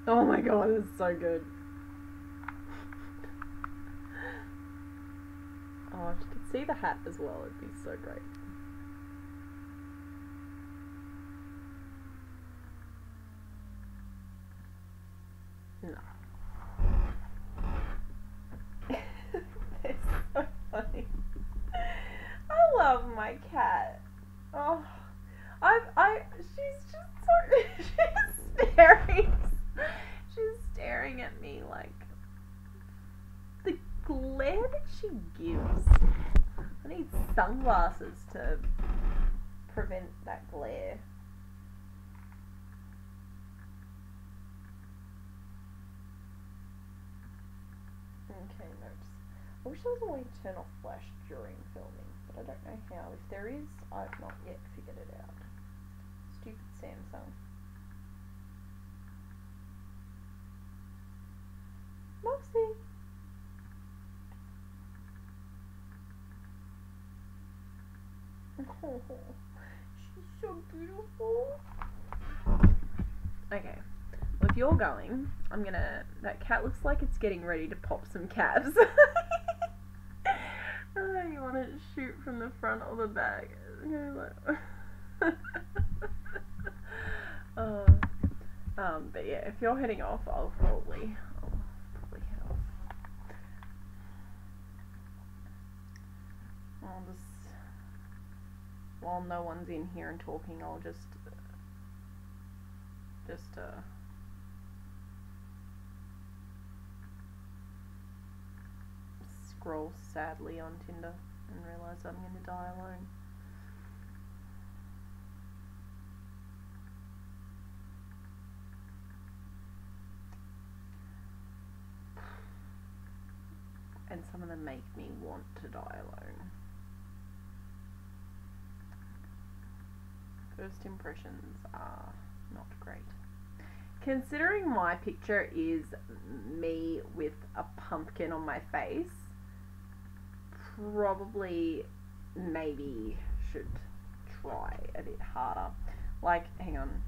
Oh my god, this is so good. Oh, if you could see the hat as well, it'd be so great. No. It's so funny. I love my cat. Oh, she's just so, she's staring at me like, the glare that she gives. I need sunglasses to prevent that glare. Okay, notes. I wish there was a way to turn off flash during filming, but I don't know how. If there is, I've not yet figured it out. Stupid Samsung. Moxie! Oh, she's so beautiful. Okay. Well, if you're going, I'm gonna... That cat looks like it's getting ready to pop some cabs. You want to shoot from the front or the back? But yeah, if you're heading off, I'll probably head off. I'll just, while no one's in here and talking, I'll just scroll sadly on Tinder and realise I'm going to die alone. And some of them make me want to die alone. First impressions are not great. Considering my picture is me with a pumpkin on my face, probably maybe should try a bit harder. Like, hang on.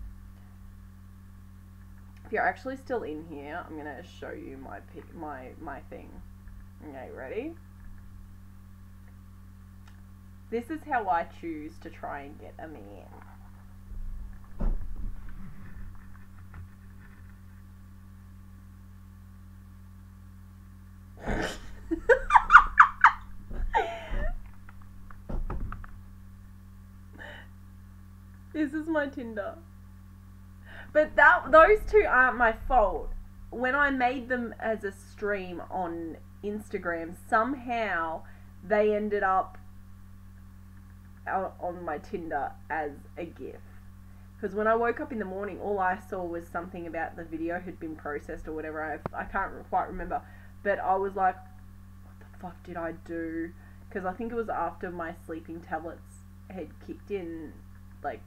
If you're actually still in here, I'm gonna show you my thing. Okay, ready? This is how I choose to try and get a man. This is my Tinder. But those two aren't my fault. When I made them as a stream on Instagram, somehow they ended up on my Tinder as a GIF. Because when I woke up in the morning, all I saw was something about the video had been processed or whatever. I can't quite remember. But I was like, what the fuck did I do? Because I think it was after my sleeping tablets had kicked in. Like,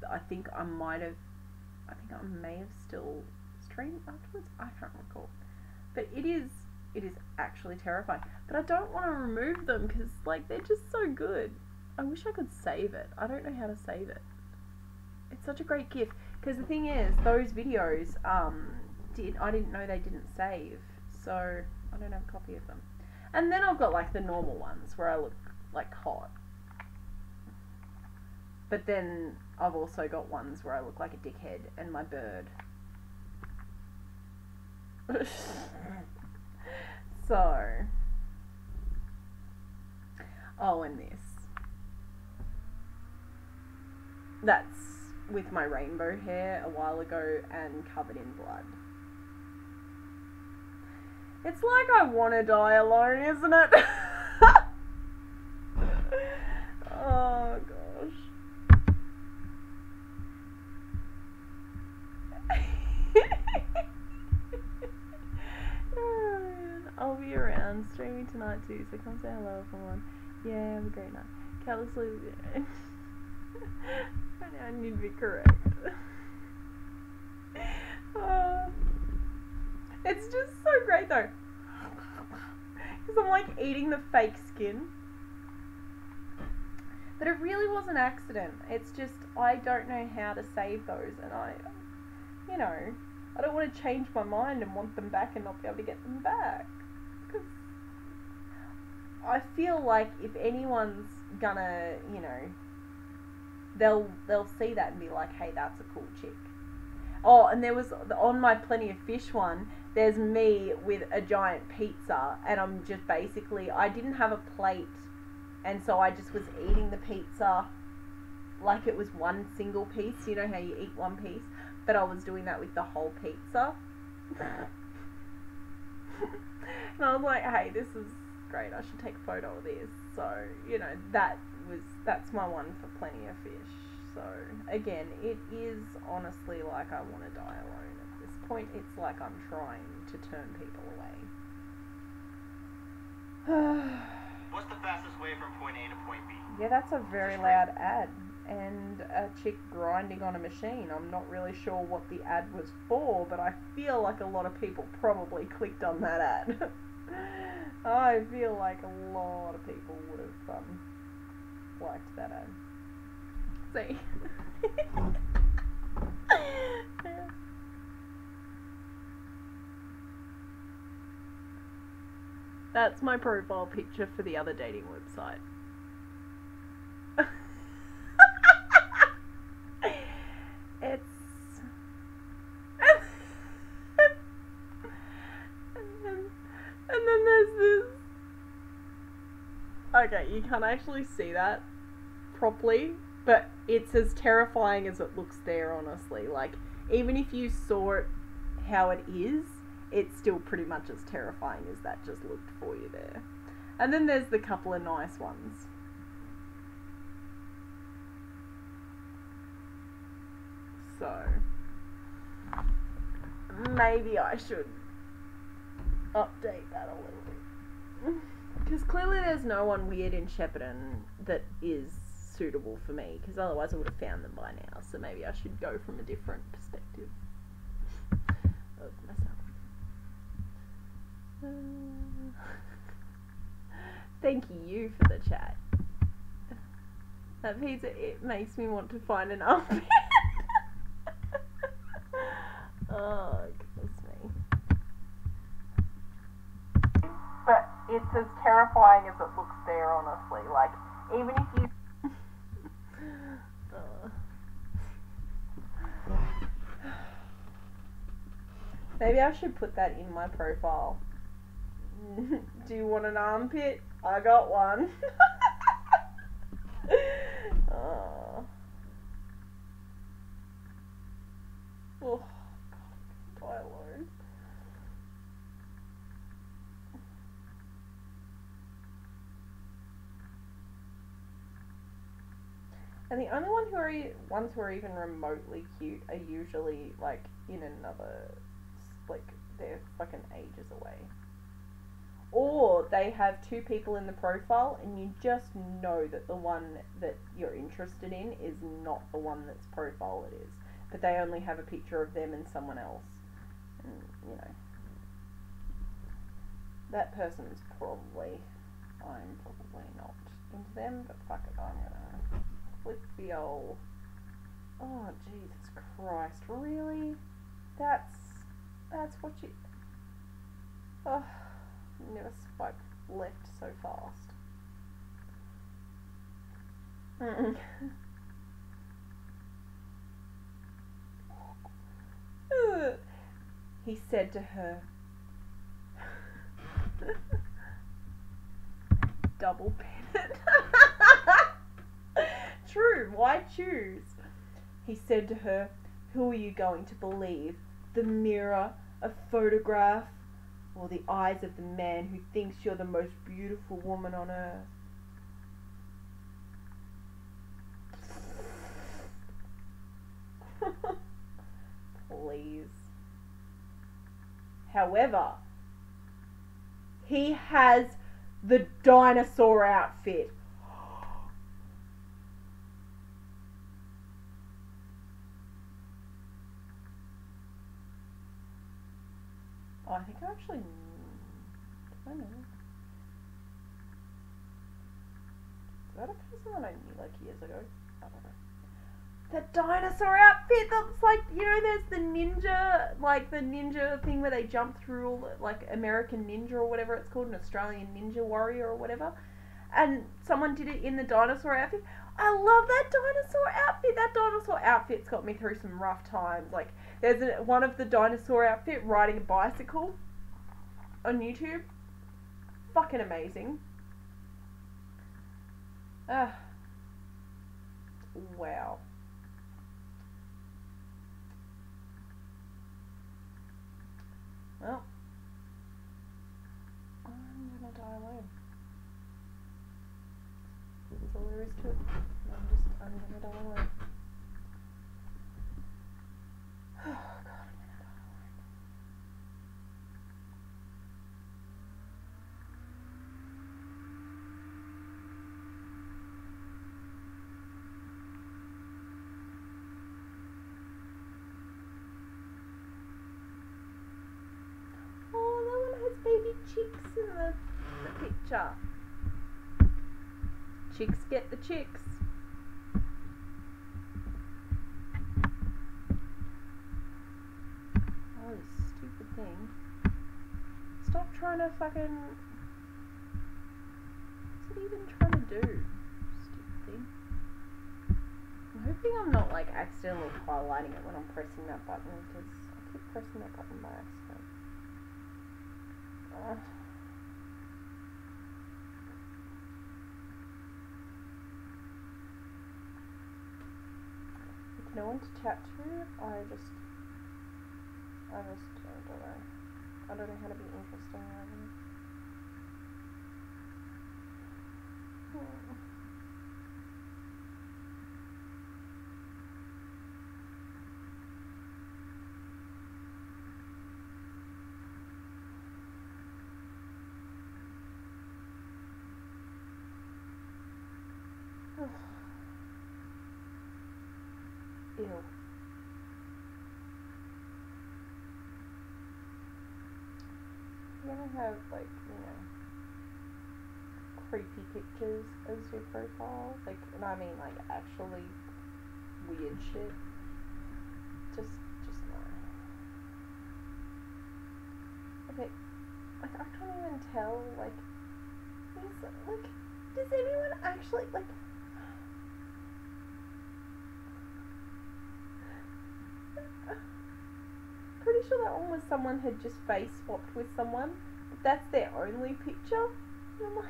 I think I may have still streamed afterwards. I can't recall. But it is actually terrifying. But I don't want to remove them because, like, they're just so good. I wish I could save it. I don't know how to save it. It's such a great gift. Because the thing is, those videos, I didn't know they didn't save. So, I don't have a copy of them. And then I've got, like, the normal ones where I look, like, hot. But then I've also got ones where I look like a dickhead and my bird. So. Oh, and this. That's with my rainbow hair a while ago and covered in blood. It's like I want to die alone, isn't it? Oh, gosh. I'll be around streaming tonight too, so come say hello if I'm on. Yeah, have a great night. Callously. I need to be correct. It's just so great though, because I'm like eating the fake skin. But it really was an accident. It's just, I don't know how to save those, and I don't want to change my mind and want them back and not be able to get them back. Because I feel like if anyone's gonna, they'll see that and be like, hey, that's a cool chick. Oh, and there was, on my Plenty of Fish one, there's me with a giant pizza, and I'm just basically, I didn't have a plate, and so I just was eating the pizza like it was one single piece. You know how you eat one piece? But I was doing that with the whole pizza. And I was like, hey, this is great, I should take a photo of this. So, that's my one for Plenty of Fish. So, again, it is honestly like I want to die alone at this point. It's like I'm trying to turn people away. What's the fastest way from point A to point B? Yeah, that's a very loud ad. And a chick grinding on a machine. I'm not really sure what the ad was for, but I feel like a lot of people probably clicked on that ad. I feel like a lot of people would have liked that ad. See? That's my profile picture for the other dating website. It's and then there's this. Okay, you can't actually see that properly, but it's as terrifying as it looks there, honestly. Like, even if you saw it how it is, it's still pretty much as terrifying as that just looked for you there. And then there's the couple of nice ones. So, maybe I should update that a little bit. Because clearly there's no one weird in Shepparton that is suitable for me, because otherwise I would have found them by now. So maybe I should go from a different perspective of myself. Thank you for the chat. That pizza, it makes me want to find an armpit. Oh, goodness me. But it's as terrifying as it looks there, honestly. Like, even if you... Maybe I should put that in my profile. Do you want an armpit? I got one. Oh. Oh, God, die alone. And the only ones who are even remotely cute are usually like in another, like they're fucking ages away. Or they have two people in the profile and you just know that the one that you're interested in is not the one that's profile it is. But they only have a picture of them and someone else. And, you know, that person's probably, I'm probably not into them, but fuck it, I'm gonna click the old, oh Jesus Christ, really? That's what you, oh, never swipe left so fast. He said to her, double petted. True, why choose? He said to her, who are you going to believe? The mirror, a photograph, or the eyes of the man who thinks you're the most beautiful woman on earth? Please. However, he has the dinosaur outfit. Oh, I think I actually, I don't know. Is that a person that I knew like years ago? I don't know. The dinosaur outfit that's like, you know, there's the ninja, like the ninja thing where they jump through all the, like American Ninja or whatever it's called, an Australian Ninja Warrior or whatever. And someone did it in the dinosaur outfit. I love that dinosaur outfit. That dinosaur outfit's got me through some rough times. Like, there's one of the dinosaur outfit riding a bicycle on YouTube. Fucking amazing. Wow. Well, I'm gonna die alone. That's all there is to it. I'm gonna die alone. Oh God, I'm gonna die alone. Oh, that one has baby chicks in the picture. Chicks get the chicks. Oh, this stupid thing. Stop trying to fucking... What's it even trying to do? Stupid thing. I'm hoping I'm not like accidentally highlighting it when I'm pressing that button, because I keep pressing that button by accident. With no one to chat to, I don't know. I don't know how to be interesting right now. Ew. You ever have, like, you know, creepy pictures as your profile. Like, and I mean like actually weird shit. Just no. Okay, like I can't even tell, like, he's, like, does anyone actually, like, pretty sure that one was someone had just face swapped with someone, but that's their only picture. And I'm like,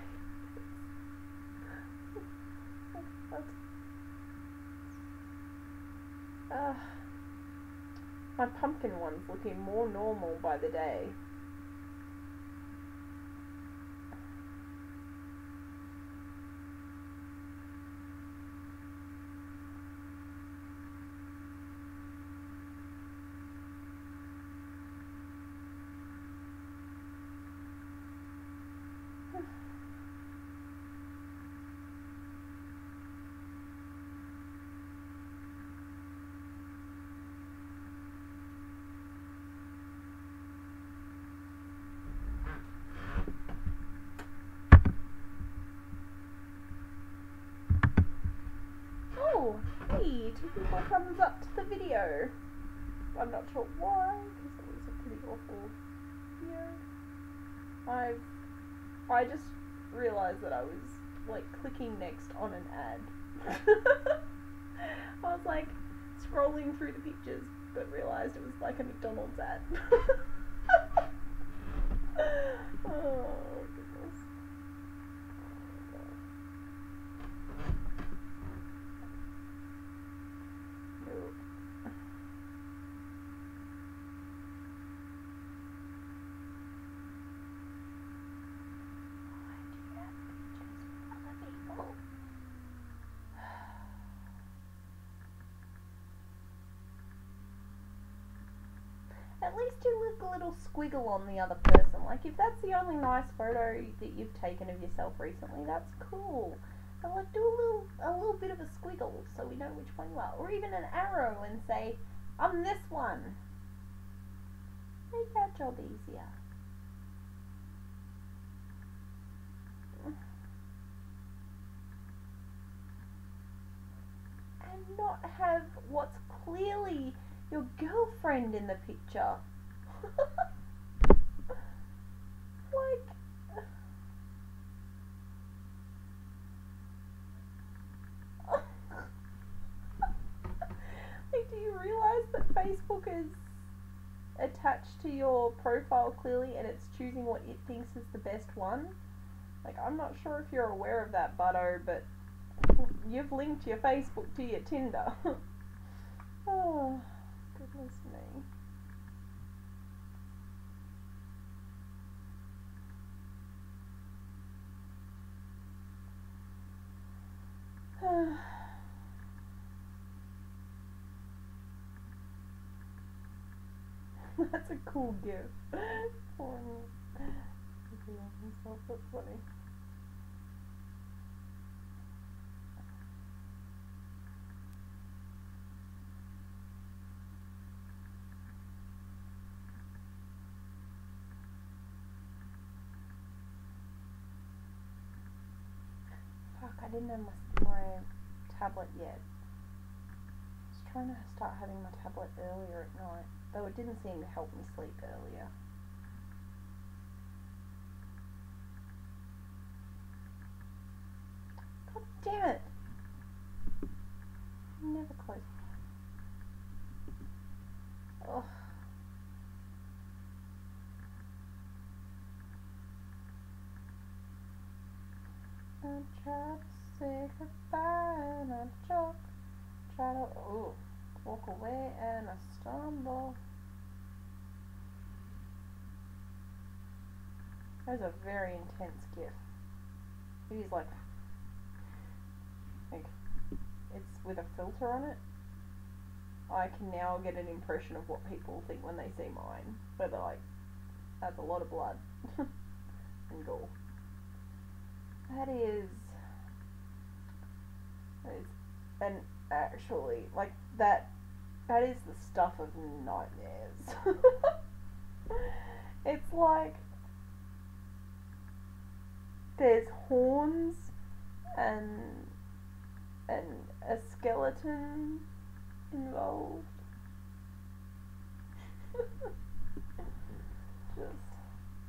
my pumpkin one's looking more normal by the day. Oh, hey, 2 people thumbs up to the video. I'm not sure why, because it was a pretty awful video. I just realised that I was, like, clicking next on an ad. I was, like, scrolling through the pictures, but realised it was, like, a McDonald's ad. Oh, goodness. Nope. At least do look a little squiggle on the other person. Like, if that's the only nice photo that you've taken of yourself recently, that's cool. But like, do a little bit of a squiggle so we know which one you are, or even an arrow and say, "I'm this one." Make our job easier. And not have what's clearly your girlfriend in the picture. Like, like, do you realize that Facebook is attached to your profile clearly and it's choosing what it thinks is the best one? Like, I'm not sure if you're aware of that, Butto, but you've linked your Facebook to your Tinder. Oh, goodness me. That's a cool gift. That's funny. Fuck, I didn't have my tablet yet. I was trying to start having my tablet earlier at night, though it didn't seem to help me sleep earlier. God damn it! Never close. Ugh. I try to say goodbye and I try to walk away and I stumble. That was a very intense gif. It is like it's with a filter on it. I can now get an impression of what people think when they see mine. Where they're like, that's a lot of blood and gore. That is and actually, like, that is the stuff of nightmares. It's like, there's horns and a skeleton involved.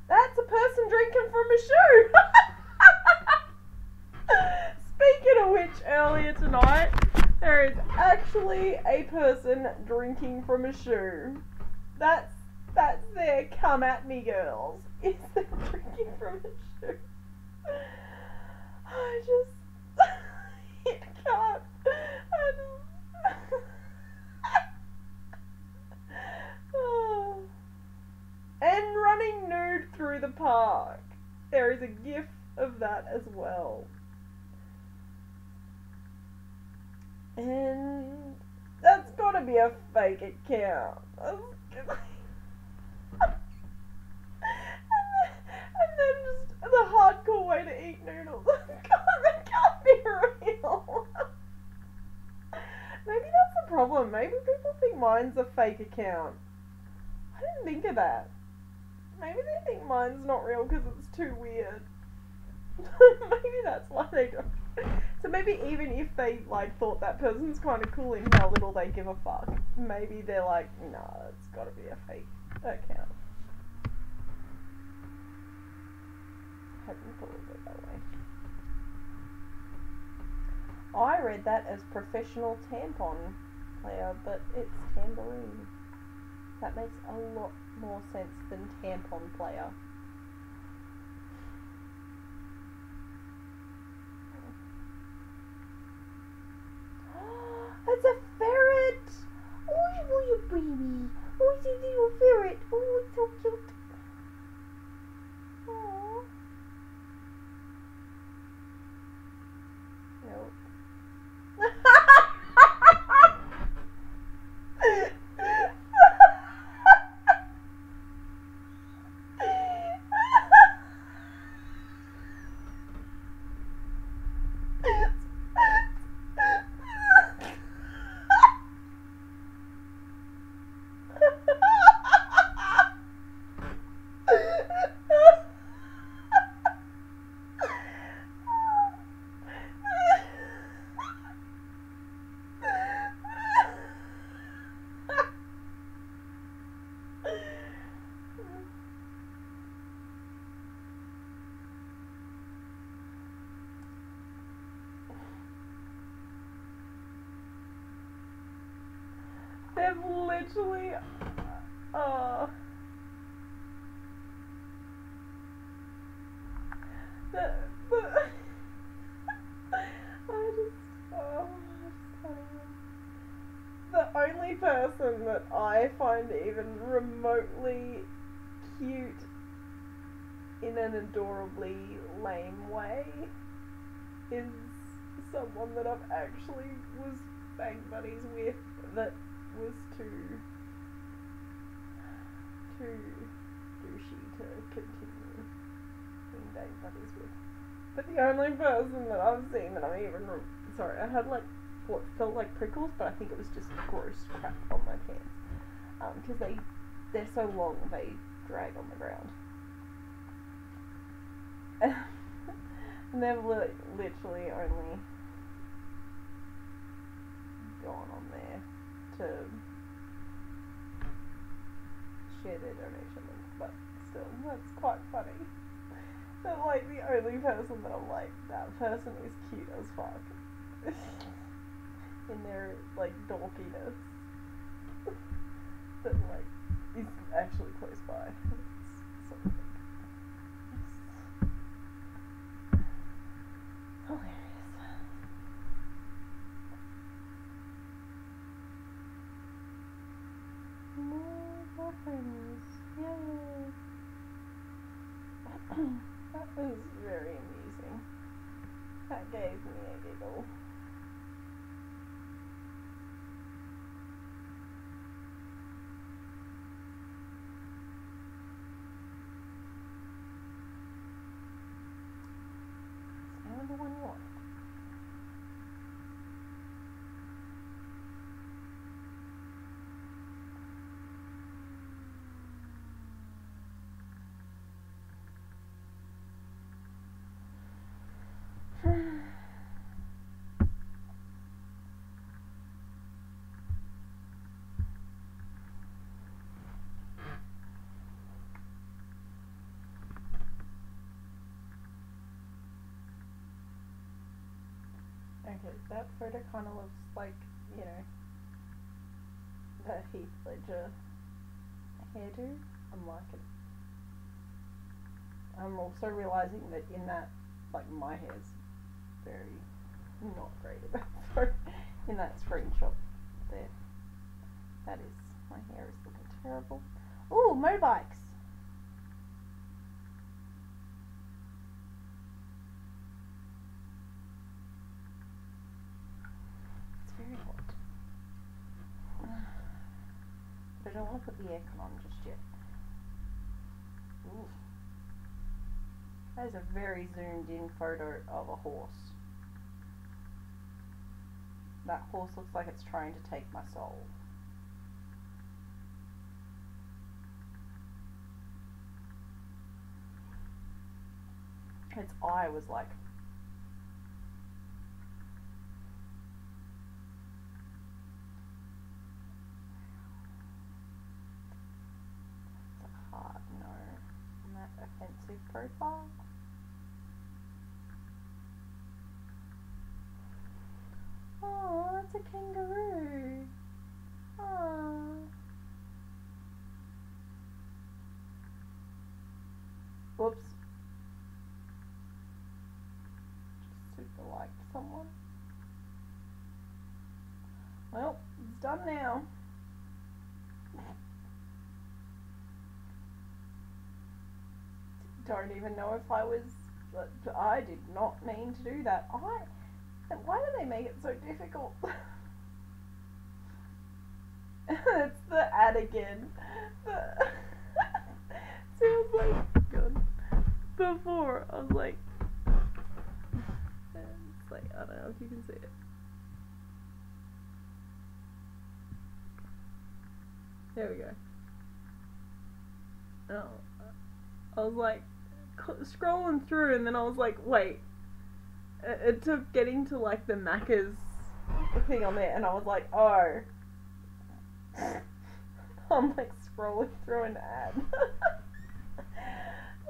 That's a person drinking from a shoe. Speaking of which, earlier tonight, there is actually a person drinking from a shoe. That's their come at me girls. Is they're drinking from a shoe. I just it can't. And running nude through the park. There is a gif of that as well. And that's gotta be a fake account. And then just the hardcore way to eat noodles. That can't be real. Maybe that's the problem. Maybe people think mine's a fake account. I didn't think of that. Maybe they think mine's not real because it's too weird. Maybe that's why they don't. So maybe even if they like thought that person's kind of cool in how little they give a fuck, maybe they're like, nah, it's gotta be a fake account. Hadn't thought of it that way. I read that as professional tampon player, but it's tambourine. That makes a lot more sense than tampon player. It's a ferret! Oh, you baby! Oh, it's a little ferret! Oh, it's so cute! Aww. Nope. They've literally, I just can't even. The only person that I find even remotely cute in an adorably lame way is someone that I've actually was bang buddies with that was too douchey to continue being bang buddies with. But the only person that I've seen that I'm even sorry, I had like what felt like prickles, but I think it was just gross crap on my pants. Because they're so long they drag on the ground. And they've literally only gone on there to share their donation link, but still, that's quite funny. They're like the only person that I'm like, that person is cute as fuck. In their like dorkiness that like is actually close by. It's something. It's hilarious. More muffins. Yay. That was very amusing. That gave me a giggle. Okay, that photo kind of looks like, you know, the Heath Ledger hairdo. I'm liking it. I'm also realising that in that, like, my hair's very not great about photo in that screenshot there. That is, my hair is looking terrible. Ooh, motorbikes! It's very hot. But I don't want to put the aircon on just yet. Ooh. That is a very zoomed in photo of a horse. That horse looks like it's trying to take my soul. Its eye was like... That's a hard no on that offensive profile. Oh, that's a kangaroo. Oh. Whoops. Just super liked someone. Well, it's done now. Don't even know if I did not mean to do that. Why do they make it so difficult? It's the ad again. See, I was like, God. Before, I was like, it's like, I don't know if you can see it. There we go. Oh, I was like, scrolling through, and then I was like, wait. It took getting to like the Macca's thing on there, and I was like, oh. I'm like scrolling through an ad.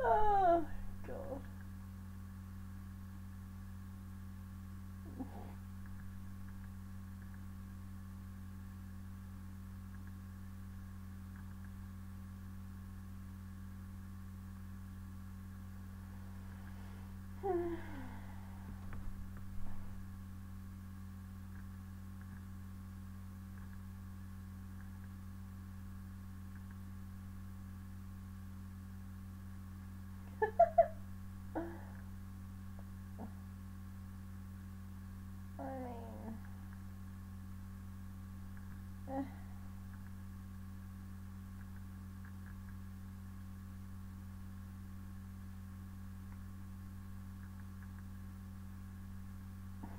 Oh, God. I mean,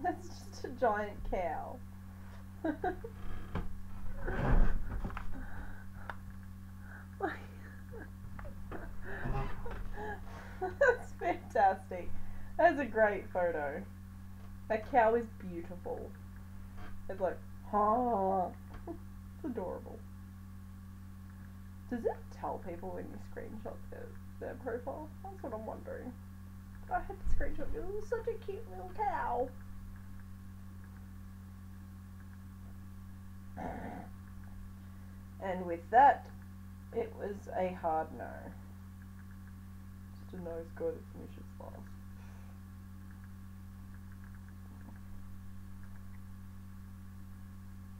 that's just a giant cow. That's fantastic. That's a great photo. That cow is beautiful. It's like, huh. It's adorable. Does it tell people when you screenshot their profile? That's what I'm wondering. I had to screenshot it. It was such a cute little cow. And with that, it was a hard no. Just a no score that finishes last.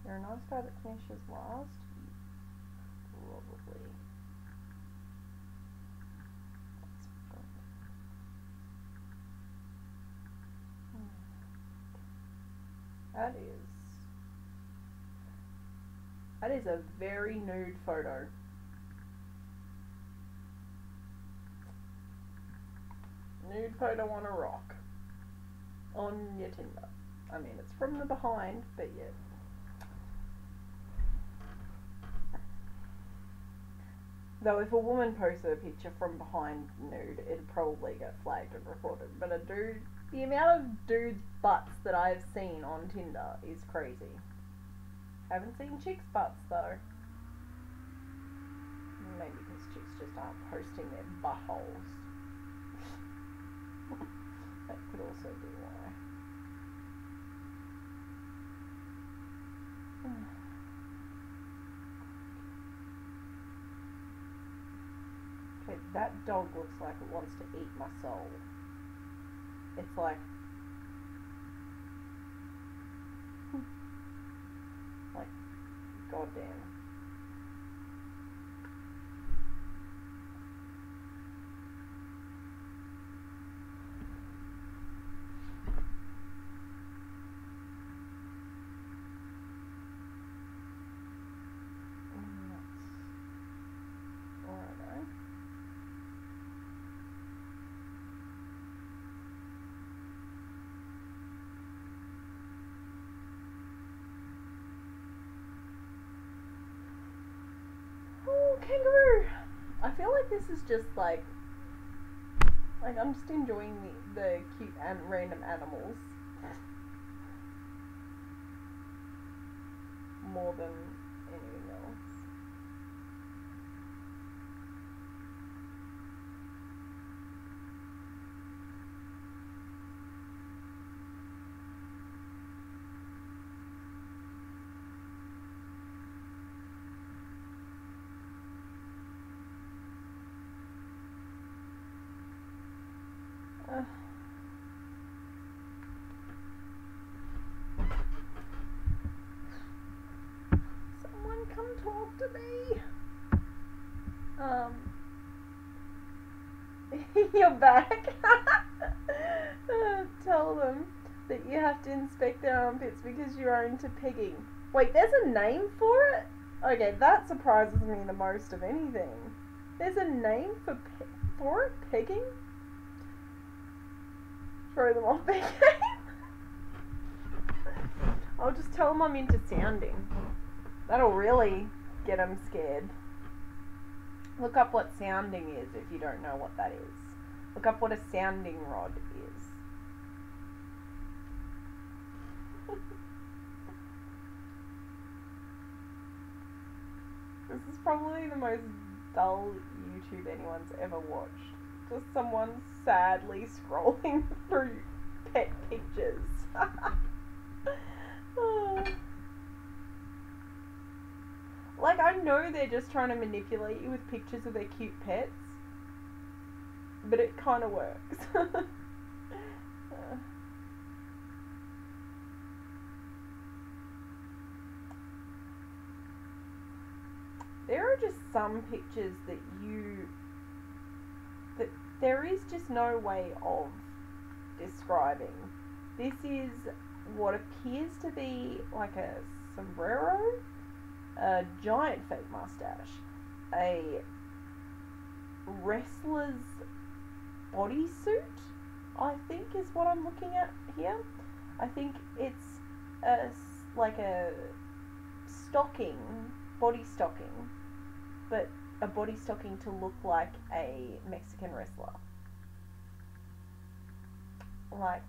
You're a nice guy that finishes last? Probably. That is a very nude photo. Nude photo on a rock. On your Tinder. I mean, it's from the behind, but yeah. Though if a woman posts a picture from behind nude, it'd probably get flagged and reported. But a dude, the amount of dudes' butts that I've seen on Tinder is crazy. Haven't seen chicks' butts though. Maybe because chicks just aren't posting their buttholes. That could also be why. That dog looks like it wants to eat my soul. It's like goddamn. Kangaroo. I feel like this is just like I'm just enjoying the cute and random animals more than anything else. Someone come talk to me. You're back. Tell them that you have to inspect their armpits because you are into pegging. Wait, there's a name for it? Okay, that surprises me the most of anything. There's a name for it? Pegging? Throw them off their game. I'll just tell them I'm into sounding. That'll really get them scared. Look up what sounding is if you don't know what that is. Look up what a sounding rod is. This is probably the most dull YouTube anyone's ever watched. Just someone sadly scrolling through pet pictures. Like, I know they're just trying to manipulate you with pictures of their cute pets, but it kind of works. There are just some pictures that there is just no way of describing. This is what appears to be like a sombrero, a giant fake mustache, a wrestler's bodysuit, I think is what I'm looking at here. I think it's like a stocking, body stocking, but a body stocking to look like a Mexican wrestler. Like,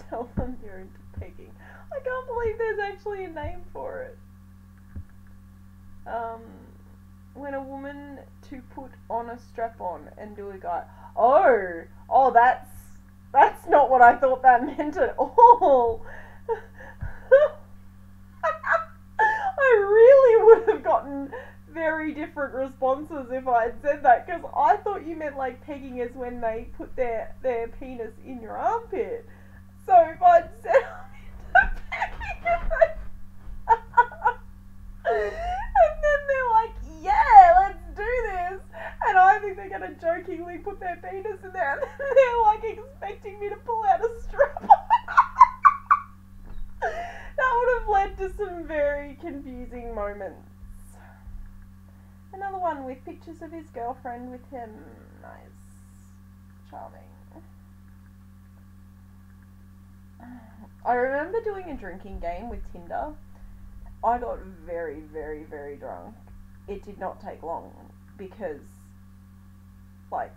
tell them you're into pegging. I can't believe there's actually a name for it. When a woman to put on a strap-on and do a guy. Oh, that's not what I thought that meant at all. I really would have gotten very different responses if I had said that, because I thought you meant like pegging is when they put their penis in your armpit. So if I'd said I'm into pegging, and then they're like, yeah, let's do this, and I think they're going to jokingly put their penis in there, and then they're like expecting me to pull out a strap. That would have led to some very confusing moments. Another one with pictures of his girlfriend with him. Nice. Charming. I remember doing a drinking game with Tinder. I got very, very, very drunk. It did not take long because, like,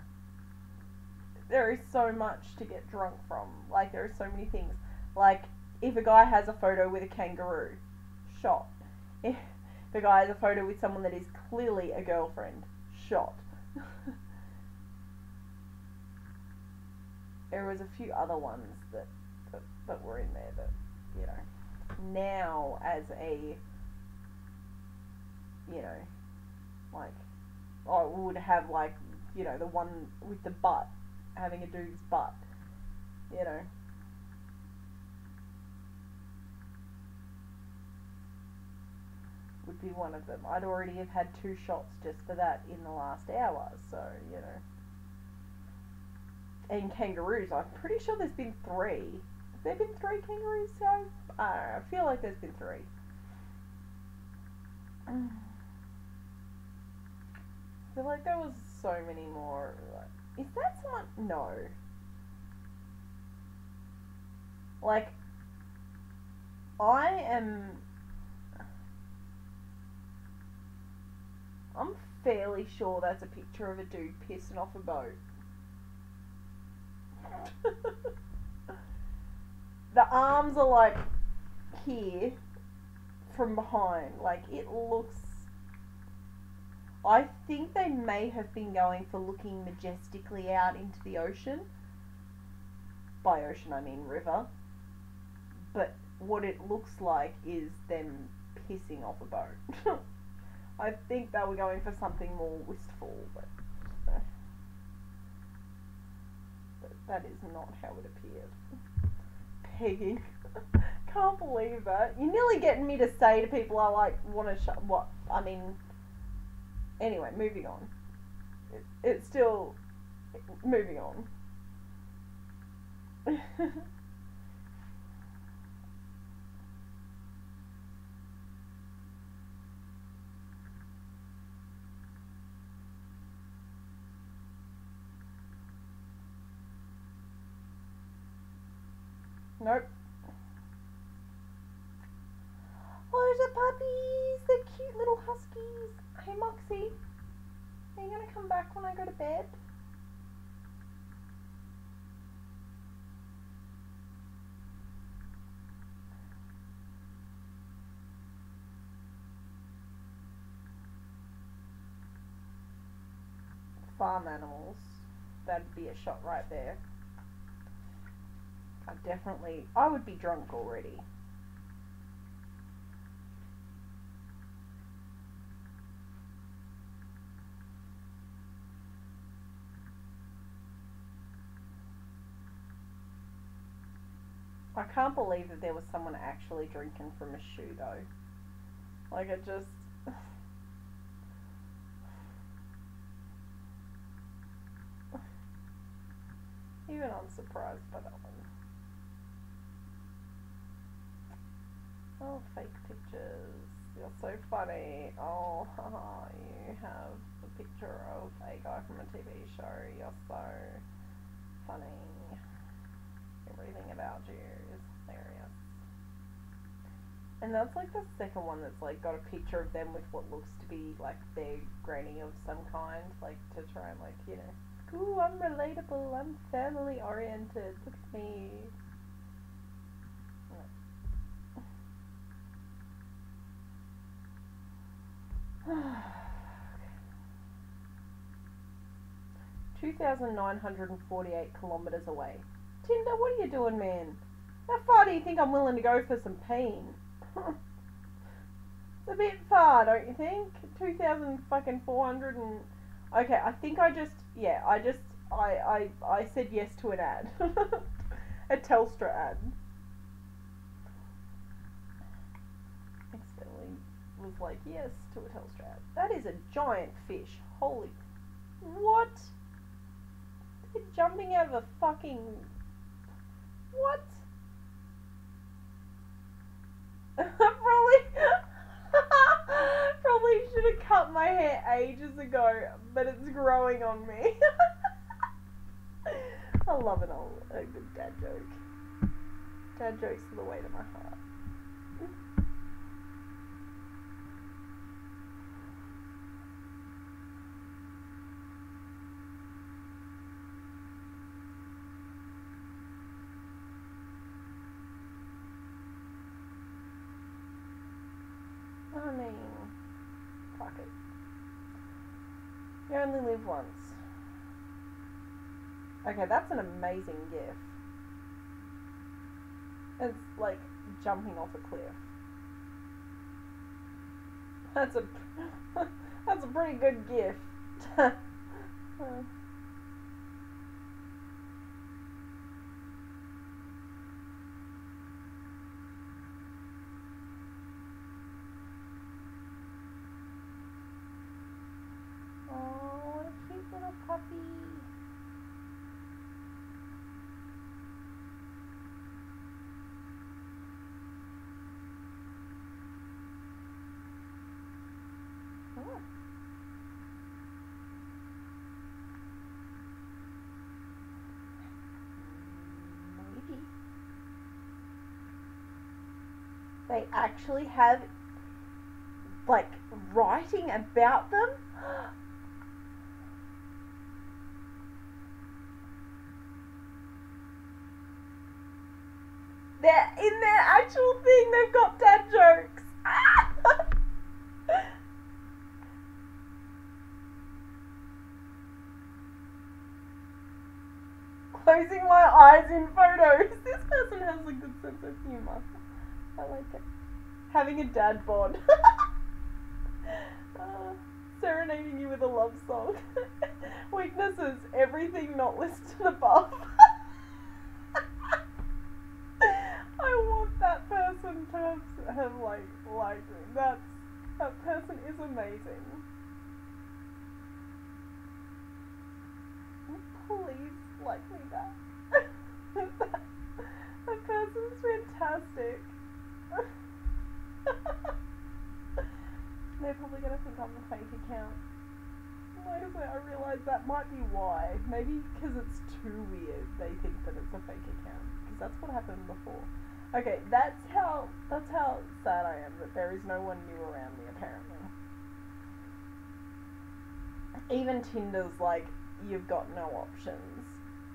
there is so much to get drunk from. Like, there are so many things. Like, if a guy has a photo with a kangaroo, shot. If a guy has a photo with someone that is clearly a girlfriend, shot. there was a few other ones that were in there that, you know, now as a, you know, like, I would have, like, you know, the one with the butt, having a dude's butt, you know. Would be one of them. I'd already have had 2 shots just for that in the last hour, so, you know. And kangaroos, I'm pretty sure there's been 3. Have there been 3 kangaroos, guys? I feel like there's been 3. I feel like there was so many more. Is that someone? No. Like, I'm fairly sure that's a picture of a dude pissing off a boat. The arms are like here from behind. Like, it looks, I think they may have been going for looking majestically out into the ocean. By ocean I mean river. But what it looks like is them pissing off a boat. I think they were going for something more wistful, but that is not how it appeared. Pegging. Can't believe that. You're nearly getting me to say to people I like want to what I mean. Anyway, moving on. It's still moving on. Nope. Oh, there's the puppies. They're cute little huskies. Hey, Moxie. Are you going to come back when I go to bed? Farm animals. That'd be a shot right there. I would be drunk already. I can't believe that there was someone actually drinking from a shoe though. Like, it just... Even I'm surprised by that one. Oh, fake pictures. You're so funny. Oh, haha, you have a picture of a guy from a TV show. You're so funny. Everything about you is hilarious. And that's like the second one that's like got a picture of them with what looks to be like their granny of some kind, like to try and like, you know, ooh, I'm relatable, I'm family oriented, look at me. 2,948 kilometers away. Tinder, what are you doing, man? How far do you think I'm willing to go for some pain? It's a bit far, don't you think? 2,400 and... Okay, I think I said yes to an ad. A Telstra ad. Accidentally was like yes to a Telstra ad. That is a giant fish. Holy... What? They're jumping out of a fucking... What? Probably should have cut my hair ages ago, but it's growing on me. I love a good dad joke. Dad jokes are the way to my heart. I mean, fuck it. You only live once. Okay, that's an amazing gif. It's like jumping off a cliff. That's a that's a pretty good gift. Oh, what a cute little puppy. Oh. Maybe. They actually have, like, writing about them? They're in their actual thing, they've got dad jokes. Closing my eyes in photos. This person has a good sense of humour. I like it. Having a dad bod. Serenading you with a love song. Weaknesses, everything not listed above. I want that person to have like that person is amazing. Please like me back. That person's fantastic. They're probably gonna think I'm a fake account. I realise that might be why. Maybe because it's too weird, they think that it's a fake account. Because that's what happened before. Okay, that's how sad I am that there is no one new around me apparently. Even Tinder's like, you've got no options.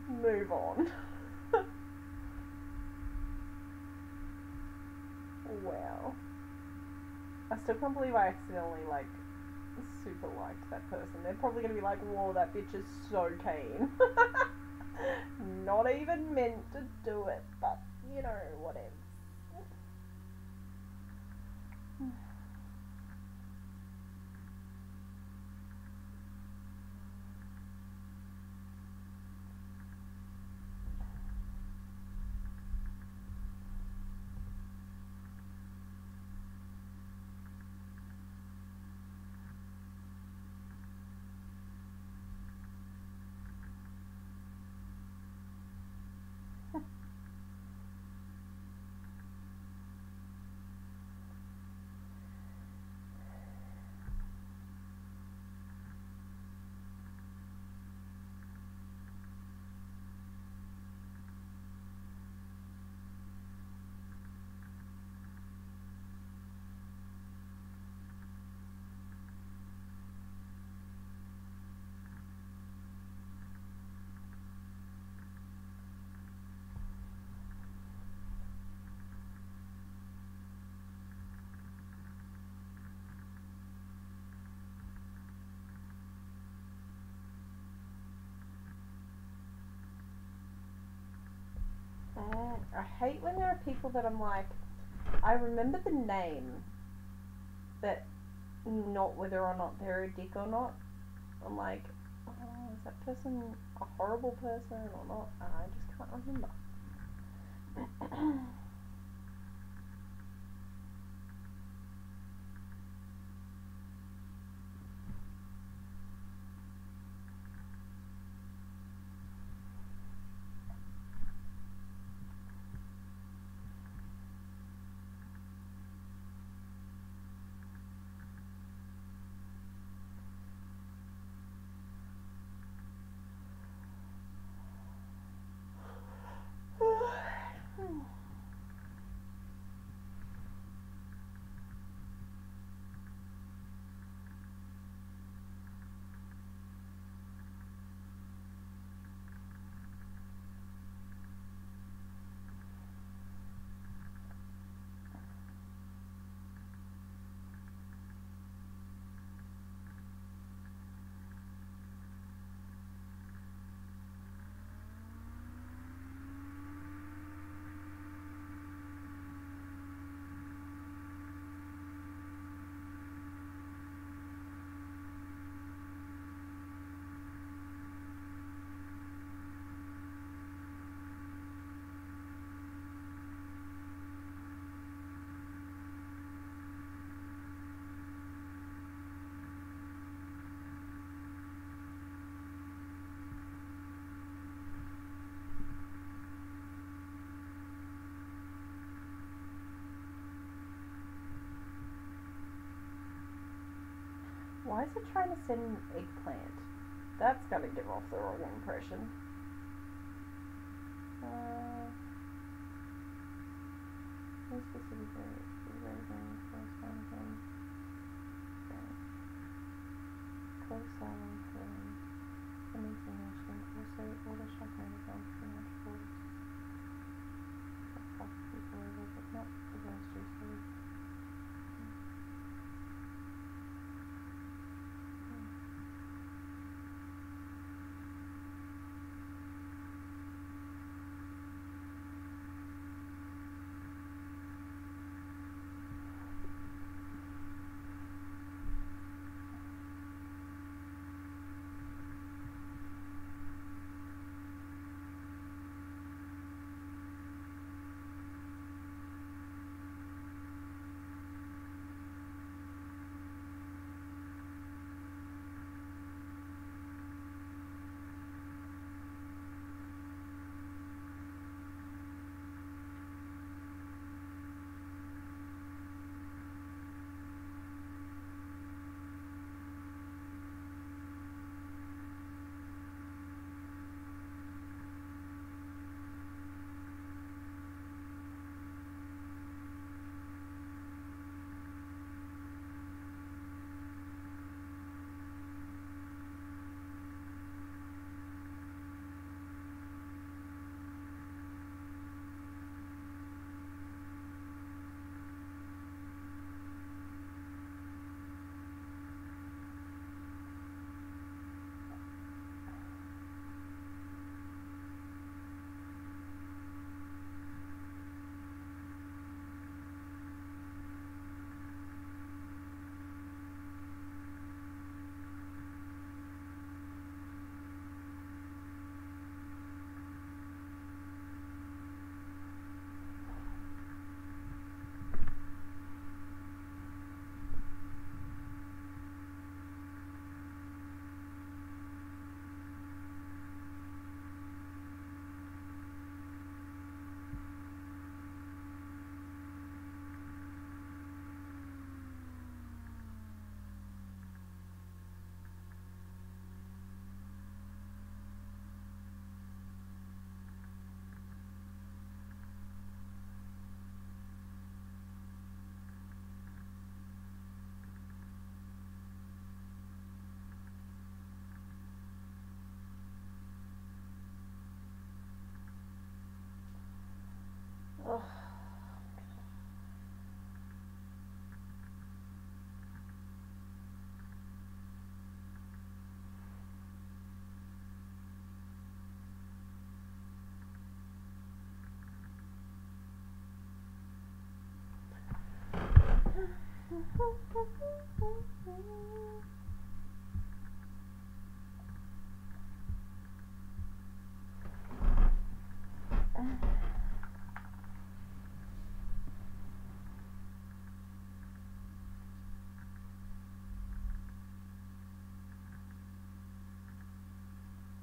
Move on. Wow. I still can't believe I accidentally like super liked that person. They're probably gonna be like, whoa, that bitch is so keen. Not even meant to do it, but you know, whatever. I hate when there are people that I'm like, I remember the name, but not whether or not they're a dick or not. I'm like, oh, is that person a horrible person or not? I just can't remember. Why is it trying to send an eggplant? That's gonna give off the wrong impression. No specific close silence and information. Also, all the shop owners on pretty much full. Fuck people over, but not the grocery store. Ugh.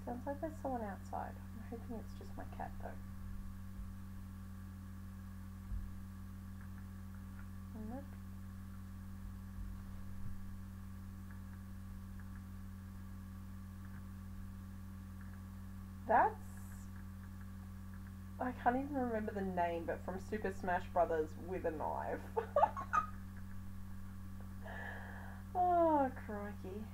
Sounds like there's someone outside. I'm hoping it's just my cat though. Nope. That's... I can't even remember the name, but from Super Smash Brothers with a knife. Oh, crikey.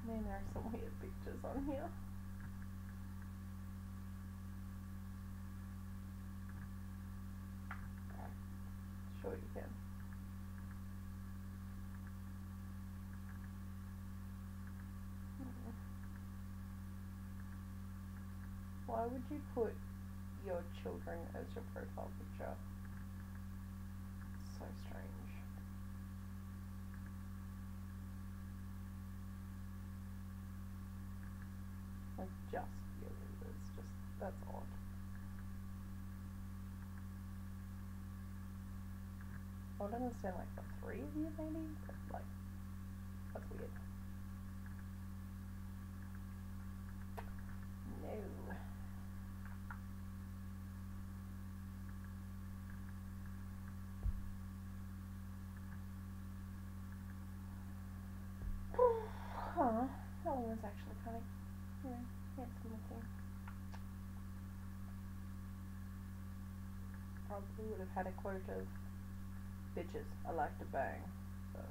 Man, there are some weird pictures on here. Sure you can. Why would you put your children as your profile picture? So strange. Like, just you. It's just, that's odd. I would understand, like, the three of you, maybe? But, like, that's weird. was actually kind of, you know, handsome looking. Probably would have had a quote of, bitches, I like to bang. So.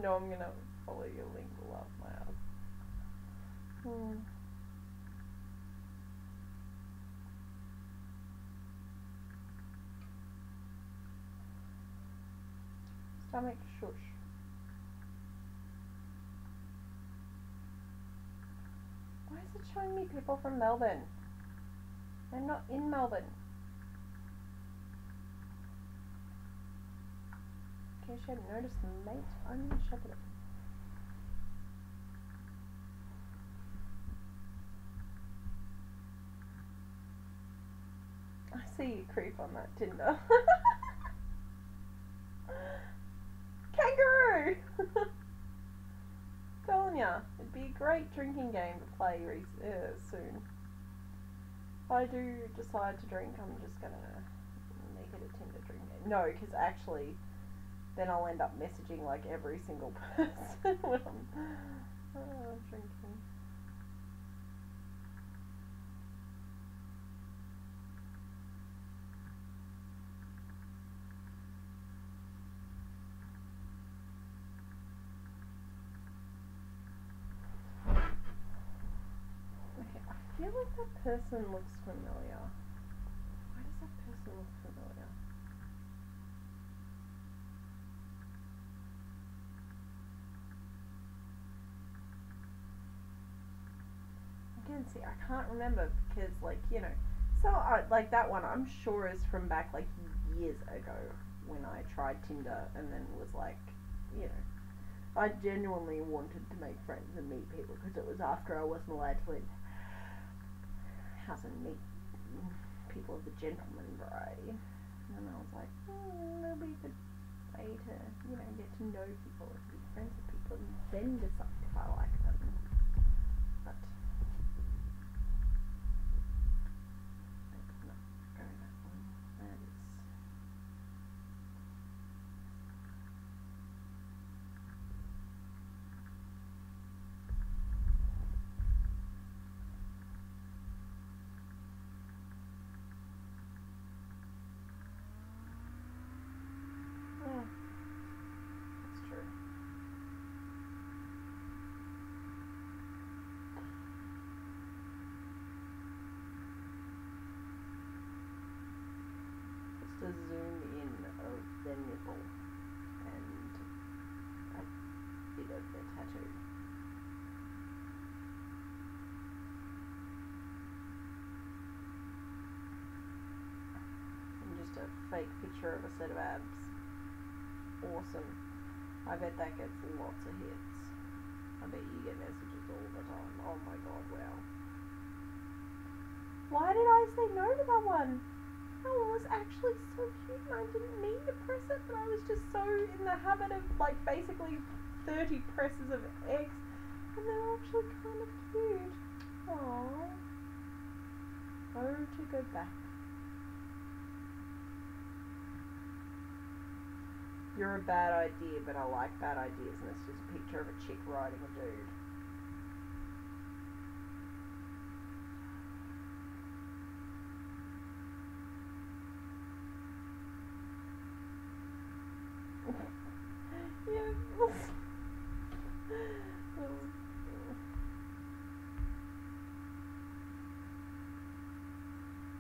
No, I'm gonna follow your link all up my ass. Stomach shush. Why is it showing me people from Melbourne? I'm not in Melbourne. In case you hadn't noticed, mate, I'm in Shepparton. I see you creep on that Tinder. Kangaroo! Telling ya, it'd be a great drinking game to play soon. If I do decide to drink, I'm just gonna make it a Tinder drink game. No, because actually, then I'll end up messaging like every single person when I'm drinking. Okay, I feel like that person looks familiar. Why does that person look familiar? Again, see, I can't remember because, like, you know, so like that one I'm sure is from back like years ago when I tried Tinder and then was like, you know, I genuinely wanted to make friends and meet people because it was after I wasn't allowed to leave house and meet people of the gentleman variety, and I was like, that'll be a good way to, you know, get to know people and be friends with people and then decide if I like them. But a zoom in of their nipple and a bit of their tattoo. And just a fake picture of a set of abs. Awesome. I bet that gets lots of hits. I bet you get messages all the time. Oh my god, wow. Why did I say no to that one? That one was actually so cute and I didn't mean to press it, but I was just so in the habit of like basically 30 presses of X, and they're actually kind of cute. Aww. To go back. You're a bad idea, but I like bad ideas, and it's just a picture of a chick riding a dude.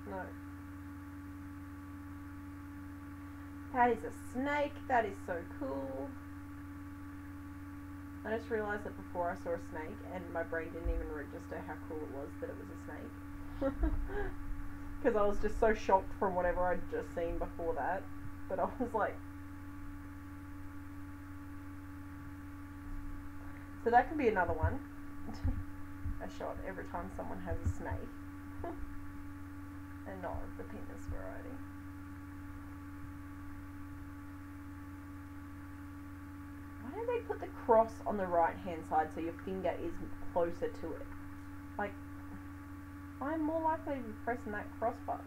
No. That is a snake. That is so cool. I just realised that before I saw a snake and my brain didn't even register how cool it was that it was a snake. Because I was just so shocked from whatever I'd just seen before that. But I was like... So that could be another one. A shot every time someone has a snake. And not of the penis variety. Why don't they put the cross on the right hand side so your finger is closer to it? Like, I'm more likely to be pressing that cross button.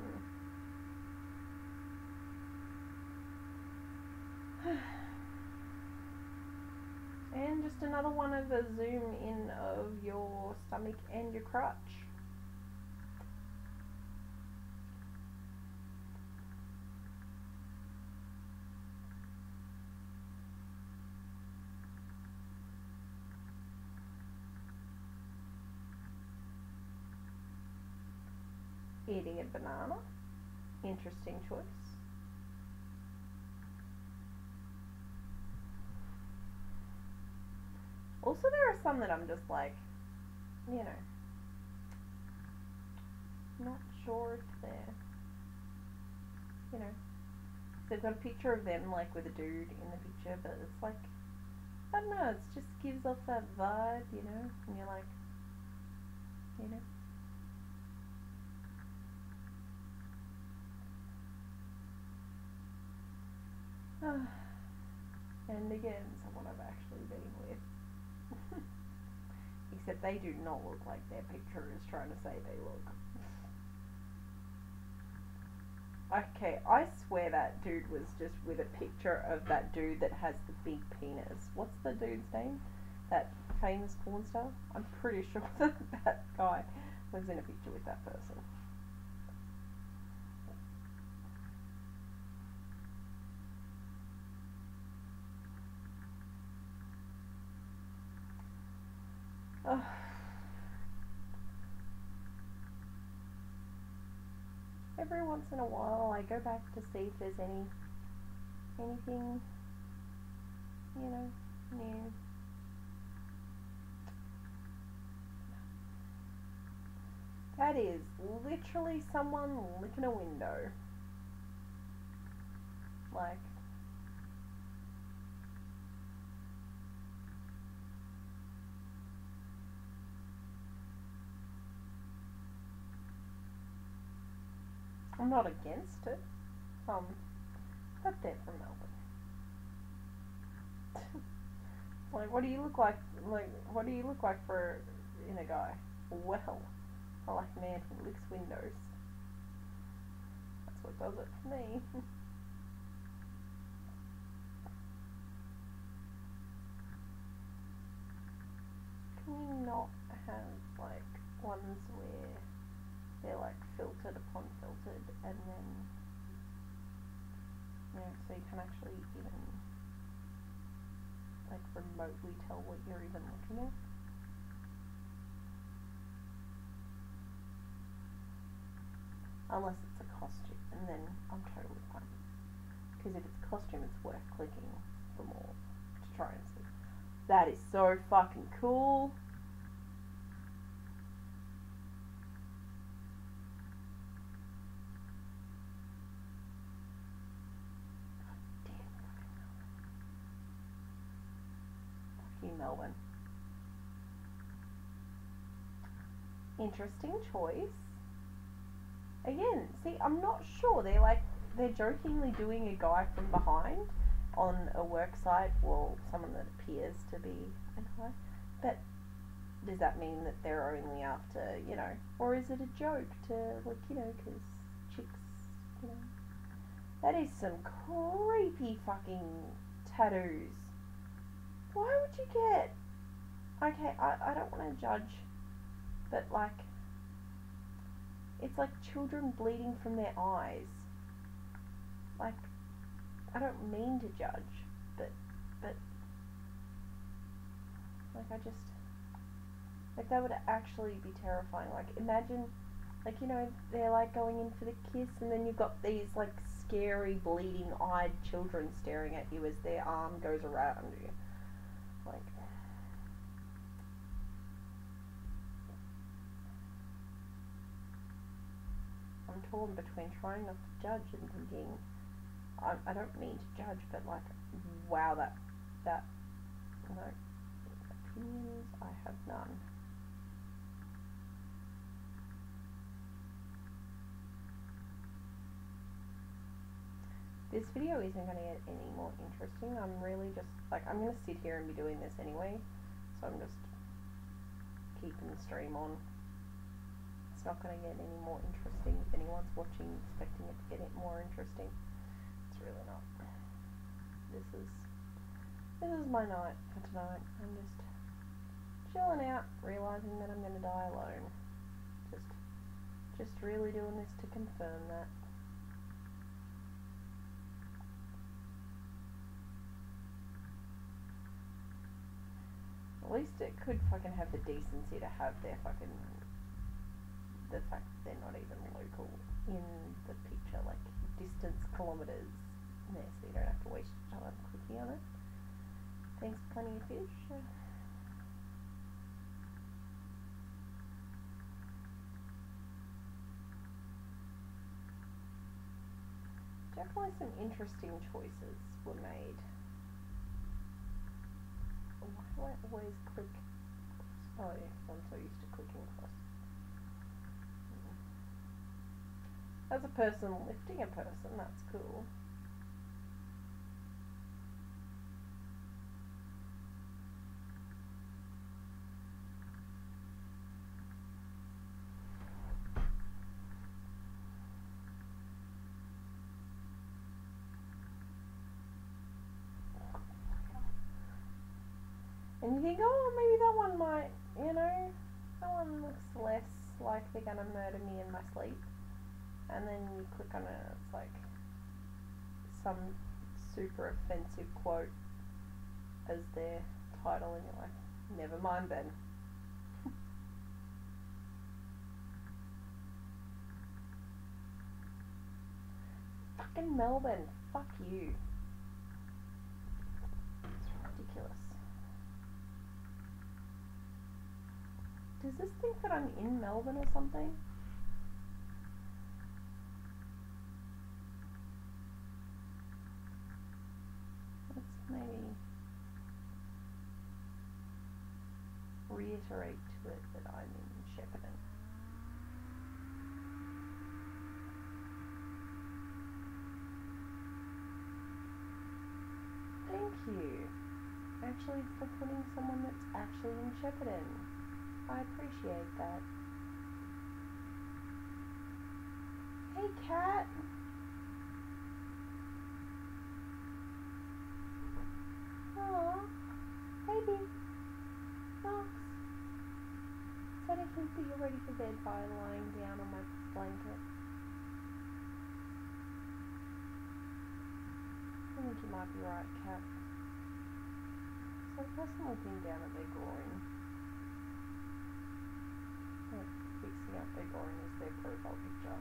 And just another one of the zoom in of your stomach and your crotch. Eating a banana. Interesting choice. Also, there are some that I'm just like, you know, not sure if they're, you know, they've got a picture of them like with a dude in the picture, but it's like, I don't know, it just gives off that vibe, you know, and you're like, you know. And again, someone I've actually been with. Except they do not look like their picture is trying to say they look. Okay, I swear that dude was just with a picture of that dude that has the big penis. What's the dude's name? That famous porn star? I'm pretty sure that that guy was in a picture with that person. Oh. Every once in a while I go back to see if there's anything, you know, new. That is literally someone licking a window. Like, I'm not against it, but they're from Melbourne. Like, what do you look like? Like, what do you look like in a guy? Well, I like a man who licks windows. That's what does it for me. Can we not have like ones where they're like filtered upon filtered, and then, you know, so you can actually even like remotely tell what you're even looking at? Unless it's a costume, and then I'm totally fine. Because if it's a costume, it's worth clicking for more to try and see. That is so fucking cool. Melbourne. Interesting choice. Again, see, I'm not sure. They're jokingly doing a guy from behind on a work site, well, someone that appears to be a guy. But does that mean that they're only after, you know, or is it a joke to, like, you know, because chicks, you know. That is some creepy fucking tattoos. Why would you get... Okay, I don't want to judge, but, like, it's like children bleeding from their eyes. Like, I don't mean to judge, but, like, I just, like, that would actually be terrifying. Like, imagine, like, you know, they're, like, going in for the kiss, and then you've got these, like, scary, bleeding-eyed children staring at you as their arm goes around you. Like, I'm torn between trying not to judge and thinking, I don't mean to judge, but, like, wow, that, no, opinions, I have none. This video isn't going to get any more interesting. I'm really just, like, I'm going to sit here and be doing this anyway, so I'm just keeping the stream on. it's not going to get any more interesting. If anyone's watching expecting it to get it more interesting, it's really not. This is my night for tonight. I'm just chilling out, realising that I'm going to die alone. Just really doing this to confirm that. At least it could fucking have the decency to have their fucking, the fact that they're not even local in the picture, like distance kilometres there, so you don't have to waste your time clicking on it. Thanks, plenty of fish. Definitely some interesting choices were made. Why do I always click? Oh yeah, I'm so used to clicking across. As a person lifting a person, that's cool. And you think, oh, maybe that one might, you know, that one looks less like they're gonna murder me in my sleep. And then you click on it, it's like some super offensive quote as their title, and you're like, never mind then. Fucking Melbourne, fuck you. It's ridiculous. Does this think that I'm in Melbourne or something? Let's maybe reiterate to it that I'm in Shepparton. Thank you, actually, for putting someone that's actually in Shepparton. I appreciate that. Hey, cat. Aww, baby. Fox. Is that a hint that you're ready for bed by lying down on my blanket? I think you might be right, cat. So the person looking down at their groin, fixing up their groin as their profile picture.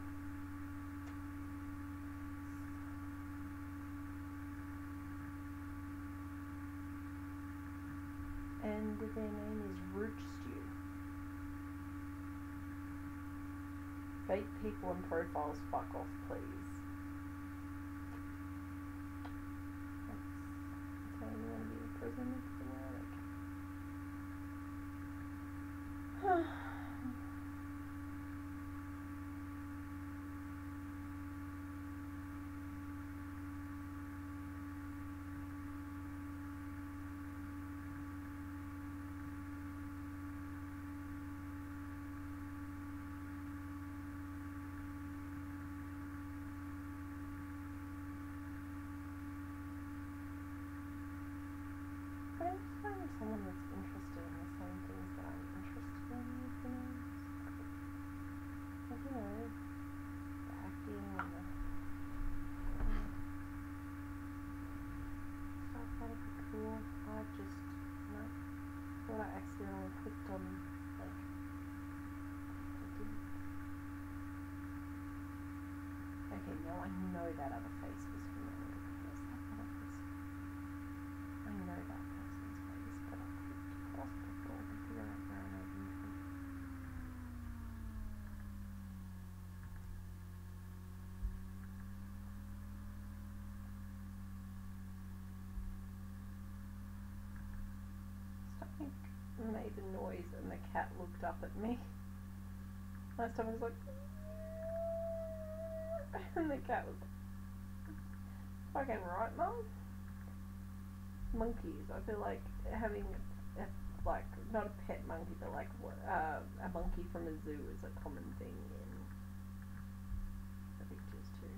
And their name is Root Stew. Fake people and profiles, fuck off, please. That's how you want to be a prison to the world. I just find someone that's interested in the same things that I'm interested in, you know? Like, you know, the acting and the stuff that'd be cool. I just, no, thought I accidentally clicked on, like, I didn't. Okay, now I know that other face was familiar. Where's that other face? I know that person's face, but I clicked across before I could figure out where I'm opening from. Something made a noise and the cat looked up at me. Last time I was like, and the cat was like, fucking right, Mum? Monkeys, I feel like having a like, not a pet monkey, but like a monkey from a zoo is a common thing in the pictures too.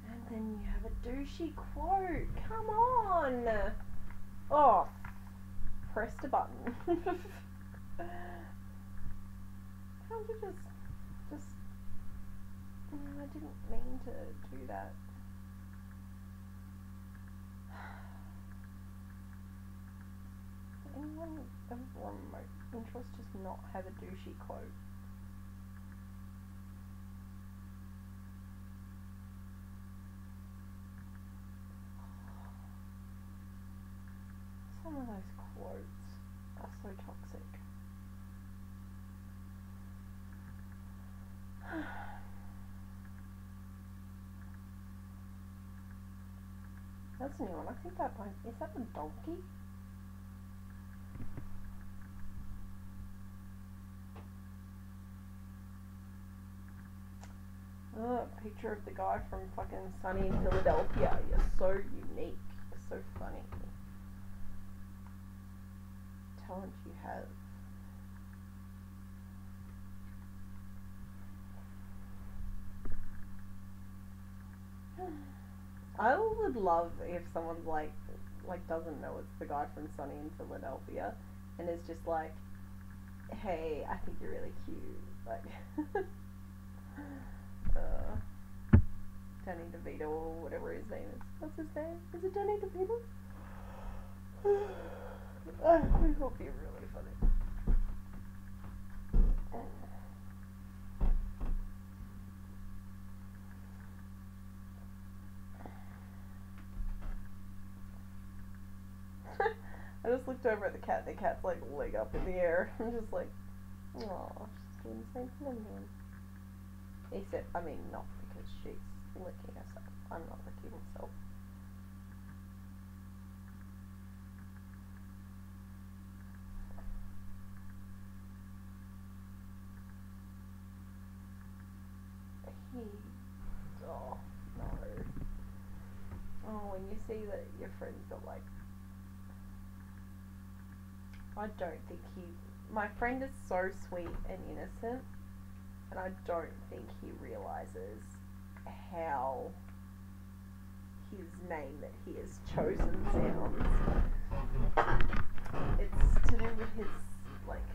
And then you have a douchey quote. Come on! Oh, pressed a button. Can't you just, I didn't mean to do that. Does anyone of remote interest just not have a douchey quote? Some of those quotes are so toxic. That's a new one. I think that one, is that a donkey? Oh, picture of the guy from fucking Sunny in Philadelphia. You're so unique. You're so funny. Talent you have. I would love if someone like doesn't know it's the guy from Sunny in Philadelphia and is just like, hey, I think you're really cute, like Danny DeVito or whatever his name is. What's his name? Is it Danny DeVito? I think it'll be really funny. I just looked over at the cat. The cat's like leg up in the air. I'm just like, oh, she's doing the same thing I'm doing. Except, I mean, not because she's licking herself. I'm not licking myself. Oh, no. Oh, when you see that your friends are like, I don't think my friend is so sweet and innocent, and I don't think he realizes how his name that he has chosen sounds. It's to do with his, like,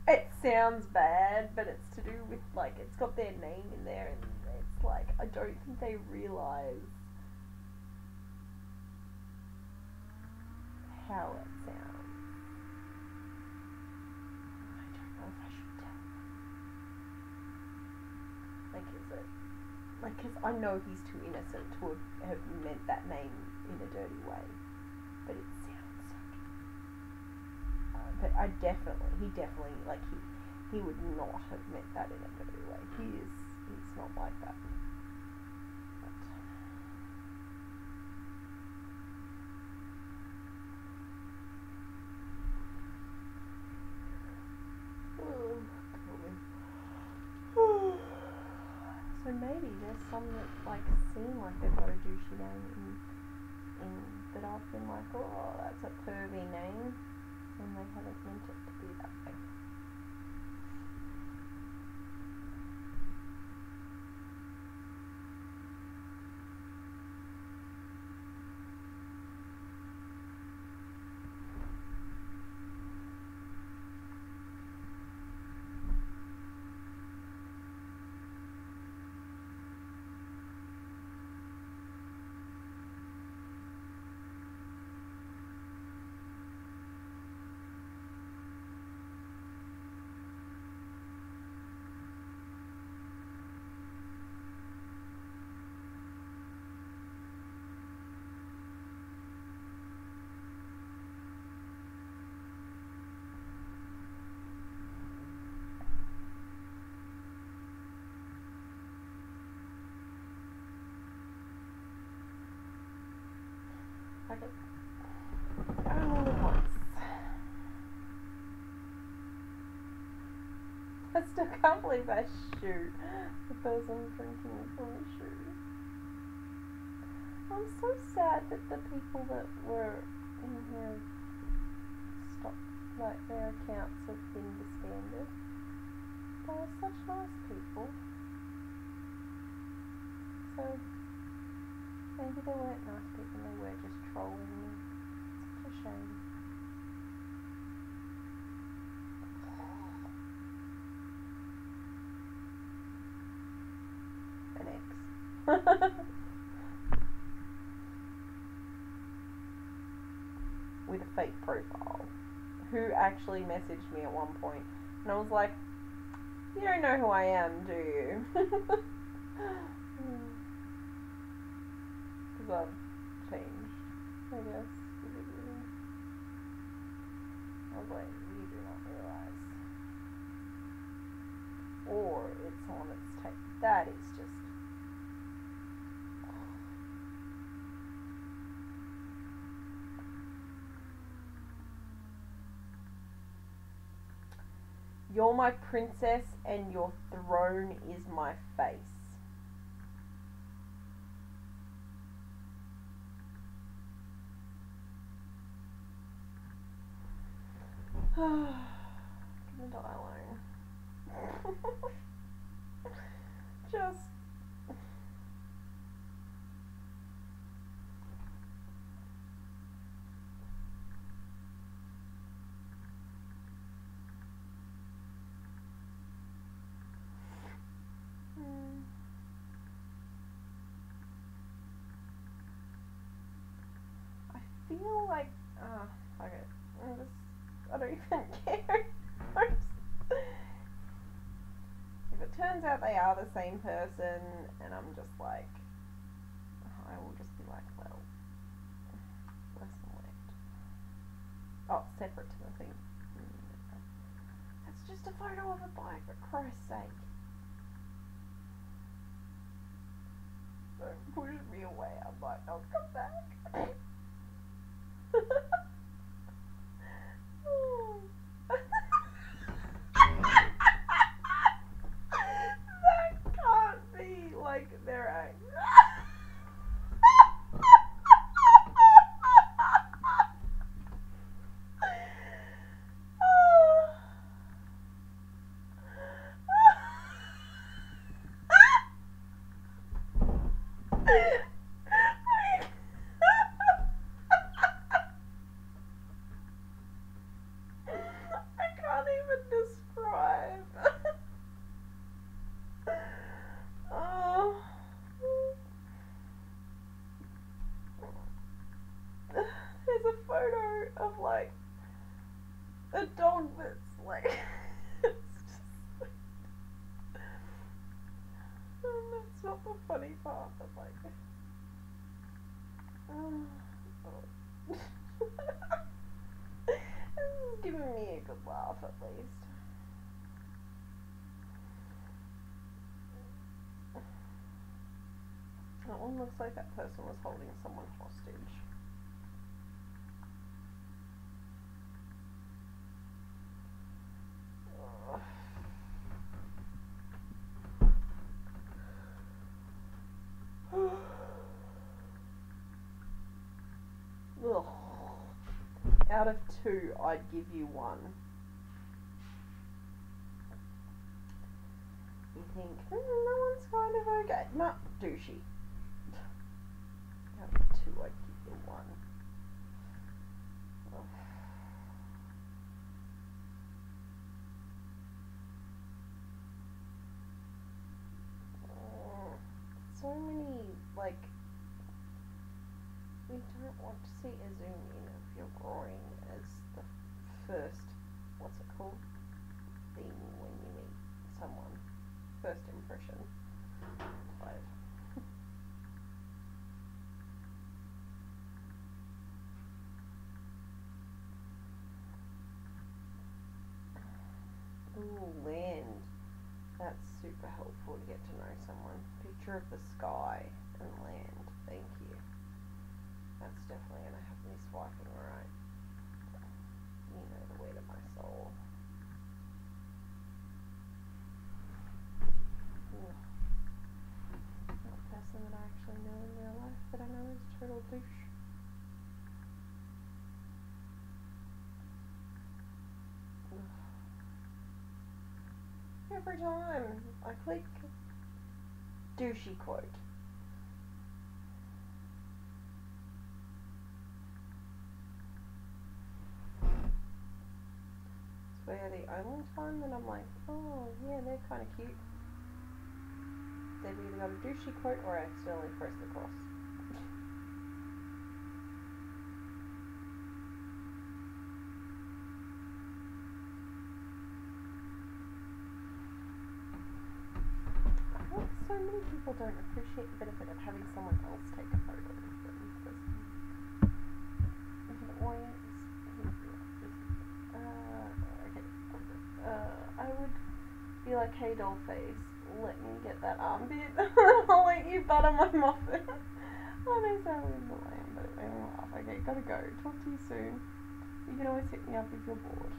it sounds bad, but it's to do with, like, it's got their name in there, and it's like, I don't think they realize how it sounds. I don't know if I should tell. Like, is it, like, because I know he's too innocent to have meant that name in a dirty way, but it sounds so good. But he definitely, like, he would not have meant that in a dirty way. He's not like that. So maybe there's some that like seem like they've got a douchey name in that I've been like, oh, that's a pervy name, and they haven't meant it to be that way. Okay. Only once. I still can't believe that shoe. The person drinking from a shoe. I'm so sad that the people that were in here stopped, like their accounts have been disbanded. They were such nice people. So maybe they weren't nice people, they were just trolling me. Such a shame. An ex. With a fake profile. Who actually messaged me at one point. And I was like, you don't know who I am, do you? Because I've changed, I guess. I was like, you do not realise. Or it's someone that's taken. That is just. You're my princess and your throne is my face. Gonna die alone. Just. I feel like, fuck it. I don't even care. If it turns out they are the same person, and I'm just like, I will just be like, well, lesson learned. Oh, separate to the thing. That's just a photo of a bike, for Christ's sake. Don't push me away, I might not come back. That can't be like their act. A dog that's like, it's just like, that's not the funny part, but like, this is giving me a good laugh at least. That one looks like that person was holding someone hostage. Ugh. Out of 2, I'd give you 1. You think, that one's kind of okay. No, douchey. Out of 2, I'd give you 1. Ugh. So many, like, we don't want to see a zoom in of your groin as the first, what's it called, thing when you meet someone. First impression. Tired. Ooh, land. That's super helpful to get to know someone. Picture of the sky and land. Thank you. That's definitely going to have me swiping right. You know the way to my soul. every time I click douchey quote. Swear the only time that I'm like, oh yeah, they're kind of cute, they've either got a douchey quote or I accidentally press the cross. I think so many people don't appreciate the benefit of having someone else take a photo of them. Okay. I would be like, hey dollface, let me get that armpit. I'll let you butter my muffin. Oh, they sound really lame, but it made me laugh. Okay, gotta go. Talk to you soon. You can always hit me up if you're bored.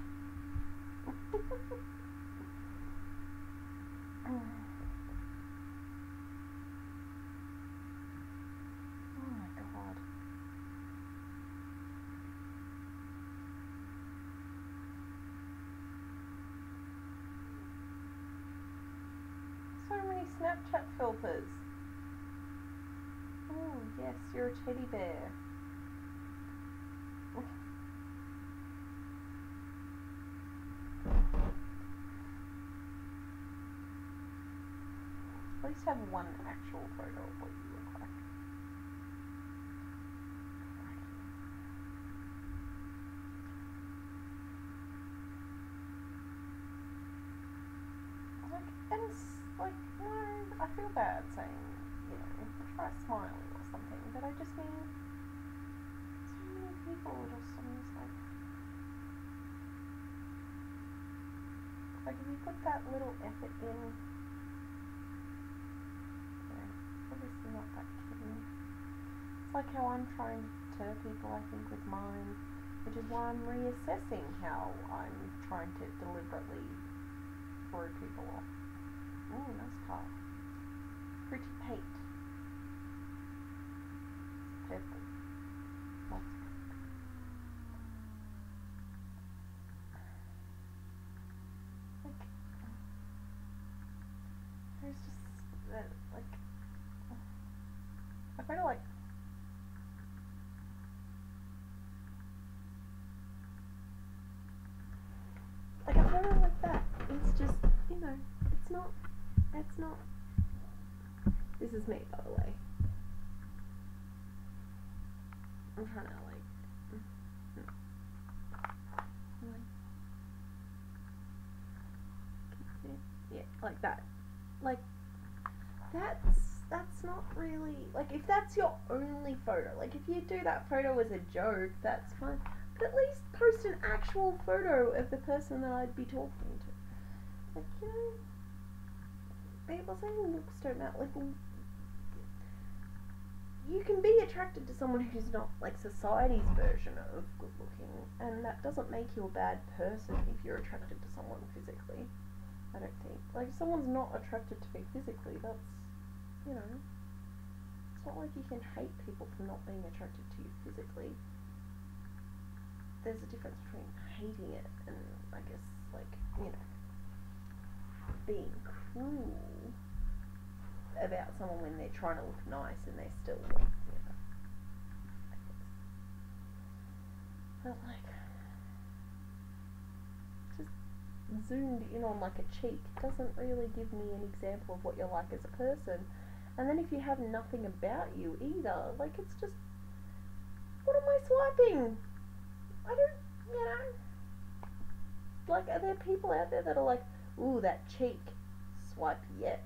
Oh my god. So many Snapchat filters. Oh yes, you're a teddy bear. At least have one actual photo of what you look like. I feel bad saying, try smiling or something, but I just mean, so many people just, I'm just like if you put that little effort in, obviously not that kidding. It's like how I'm trying to deter people, I think, with mine, which is why I'm reassessing how I'm trying to deliberately throw people off. Ooh, nice car. Pretty paint. It's purple. Lots of pink. Like, there's just, I feel like, I feel like that. It's just, it's not, this is me, by the way. I'm trying to, yeah, like that. Like, that's not really, like, if that's your only photo, like, if you do that photo as a joke, that's fine, but at least post an actual photo of the person that I'd be talking to. Like, people saying looks don't matter, like, you can be attracted to someone who's not, like, society's version of good looking, and that doesn't make you a bad person if you're attracted to someone physically, I don't think. Like, if someone's not attracted to me physically, that's, it's not like you can hate people for not being attracted to you physically. There's a difference between hating it and, I guess, like, being cruel about someone when they're trying to look nice and they're still, I guess. But, like, just zoomed in on, like, a cheek doesn't really give me an example of what you're like as a person. And then if you have nothing about you either, like, it's just, what am I swiping? I don't, like, are there people out there that are like, ooh, that cheek, swipe yes.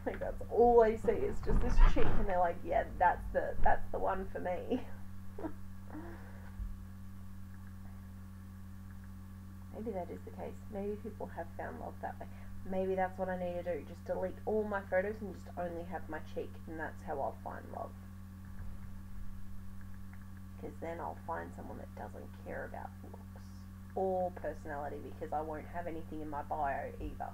Like, that's all I see is just this cheek, and they're like, yeah, that's the one for me. Maybe that is the case. Maybe people have found love that way. Maybe that's what I need to do. Just delete all my photos and just only have my cheek, and that's how I'll find love. Because then I'll find someone that doesn't care about looks or personality, because I won't have anything in my bio either.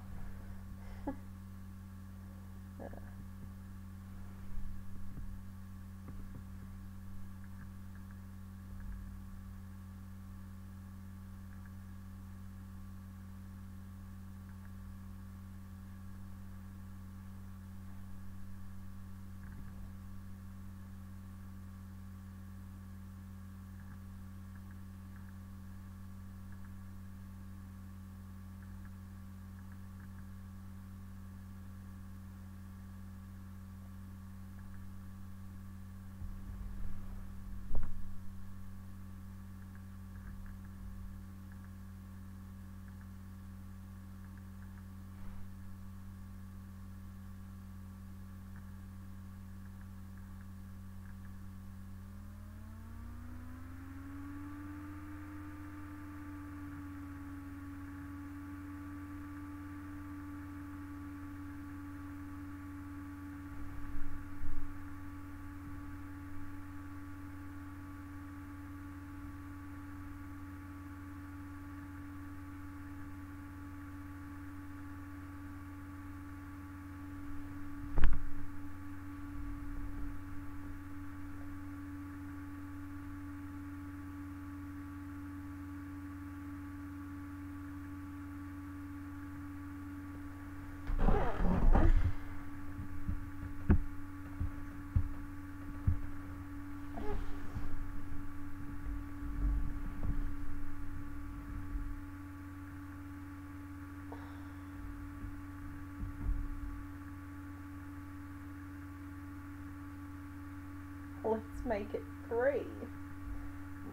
make it 3.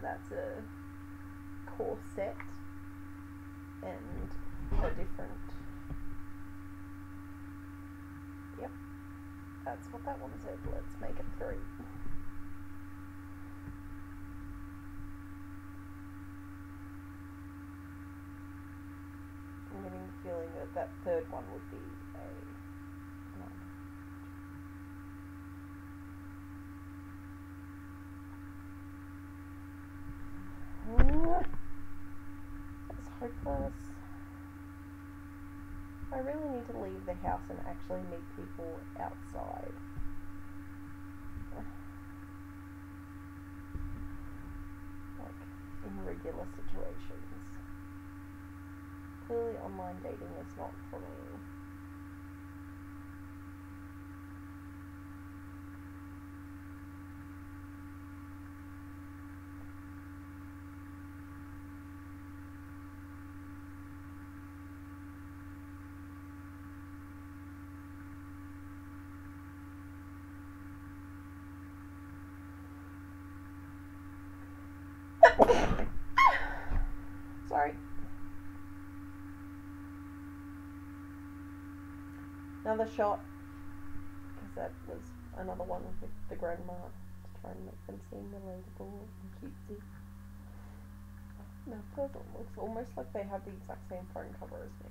That's a corset and a different. Yep, that's what that one said. Let's make it 3. I'm getting the feeling that that third one would be a 9. That's hopeless. I really need to leave the house and actually meet people outside. Like, in regular situations. Clearly online dating is not for me. Sorry. Another shot, because that was another one with the grandma to try and make them seem relatable and cutesy. No, it doesn't. Looks almost like they have the exact same phone cover as me.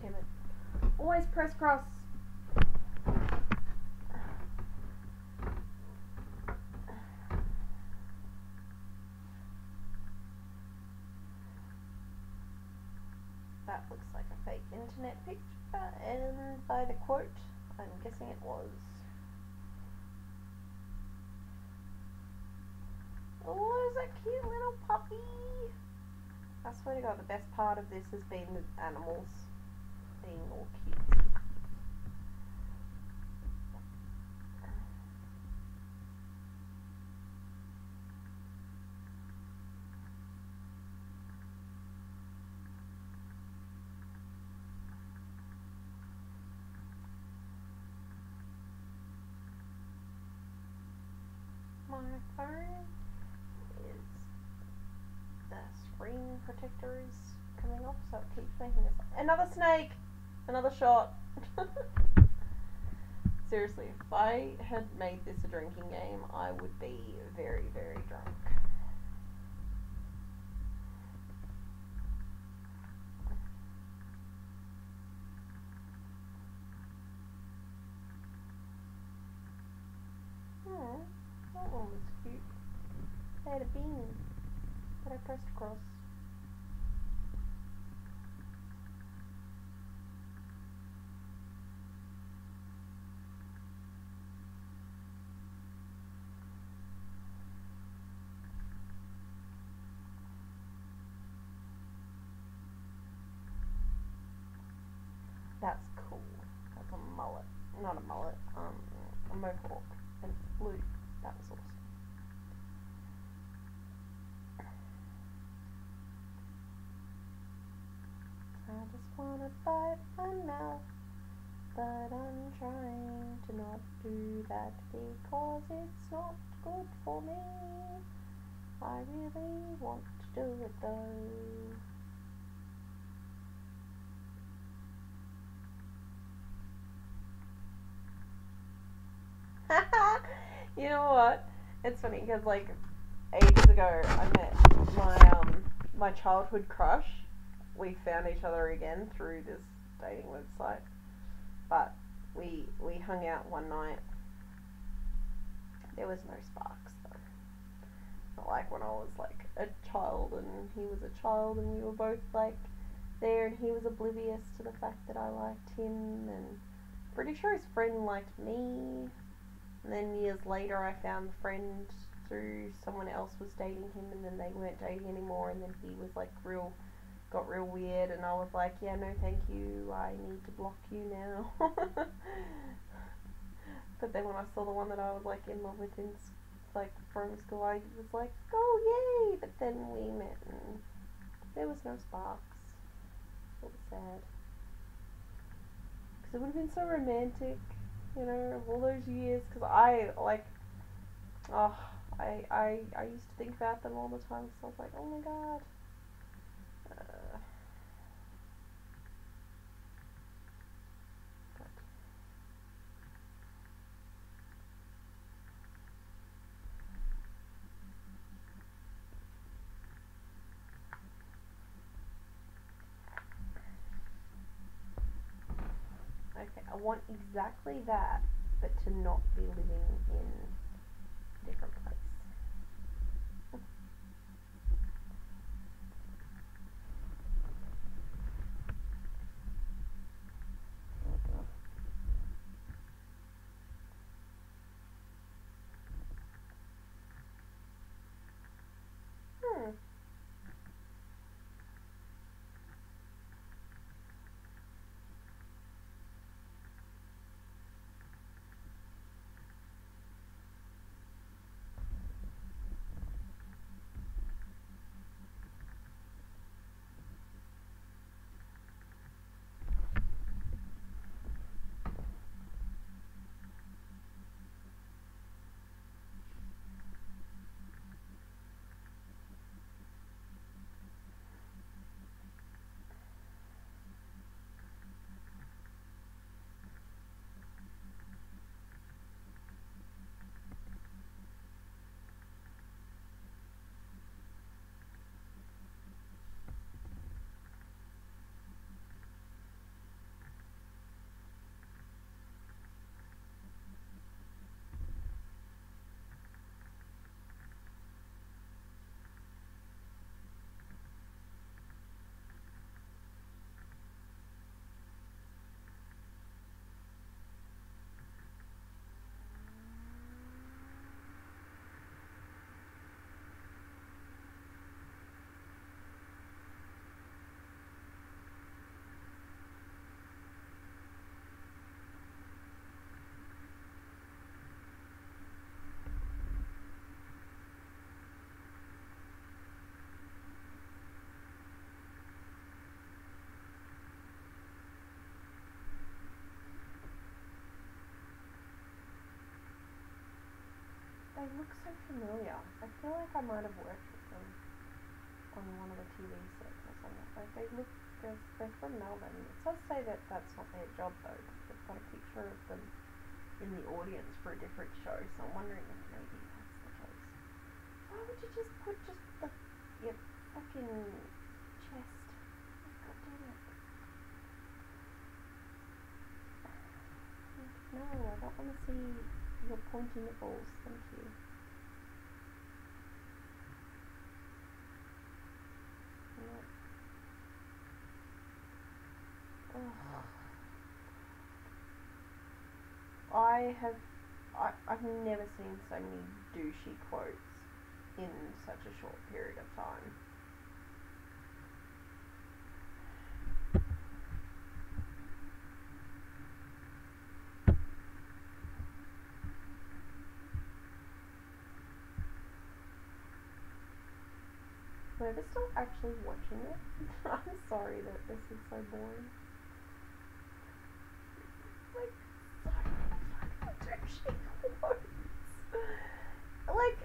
Damn it. Always press cross. That looks like a fake internet picture, and by the quote, I'm guessing it was. Oh, is that cute little puppy? I swear to God, the best part of this has been the animals being all cute. My phone is, the screen protector is coming off, so it keeps making this. Another snake! Another shot! Seriously, if I had made this a drinking game, I would be very, very drunk. That one was cute. They had a bean that I pressed across. That's cool. That's a mullet. Not a mullet, a mohawk. And it's blue. That was awesome. I just wanna bite my mouth, but I'm trying to not do that because it's not good for me. I really want to do it though. You know what? It's funny because like ages ago I met my childhood crush. We found each other again through this dating website, but we hung out one night. There was no sparks though. Not like when I was like a child and he was a child and we were both like there, and he was oblivious to the fact that I liked him, and pretty sure his friend liked me. And then years later I found the friend through someone else was dating him, and then they weren't dating anymore, and then he was like got real weird, and I was like, yeah, no thank you, I need to block you now. But then when I saw the one that I was like in love with like from school, I was like, oh yay, but then we met and there was no sparks. It was sad. Because it would have been so romantic, you know, all those years, because I used to think about them all the time, so I was like, oh my god. Okay, I want exactly that, but to not be living in a different place. They look so familiar. I feel like I might have worked with them on one of the TV sets or something. Like they're from Melbourne. It does say that that's not their job though. They've got a picture of them in the audience for a different show, so I'm wondering if maybe that's the case. Why would you just put your fucking chest? God damn it. No, I don't want to see your pointy nipples, thank you. I've never seen so many douchey quotes in such a short period of time. Whoever's still actually watching it, I'm sorry that this is so boring. Like, so fucking douchey quotes. Like,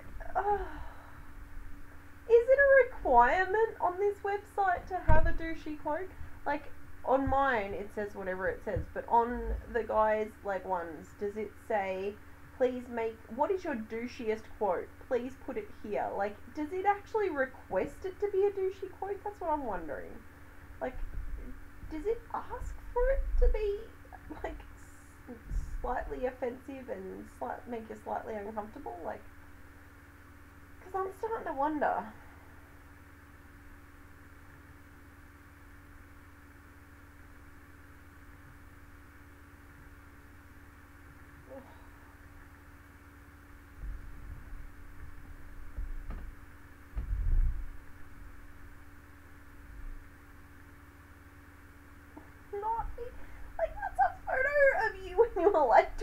is it a requirement on this website to have a douchey quote? Like, on mine it says whatever it says, but on the guys' like ones, does it say, please make, what is your douchiest quote? Please put it here. Like, does it actually request it to be a douchey quote? That's what I'm wondering. Like, does it ask for it to be, like, slightly offensive and make you slightly uncomfortable? Like, because I'm starting to wonder.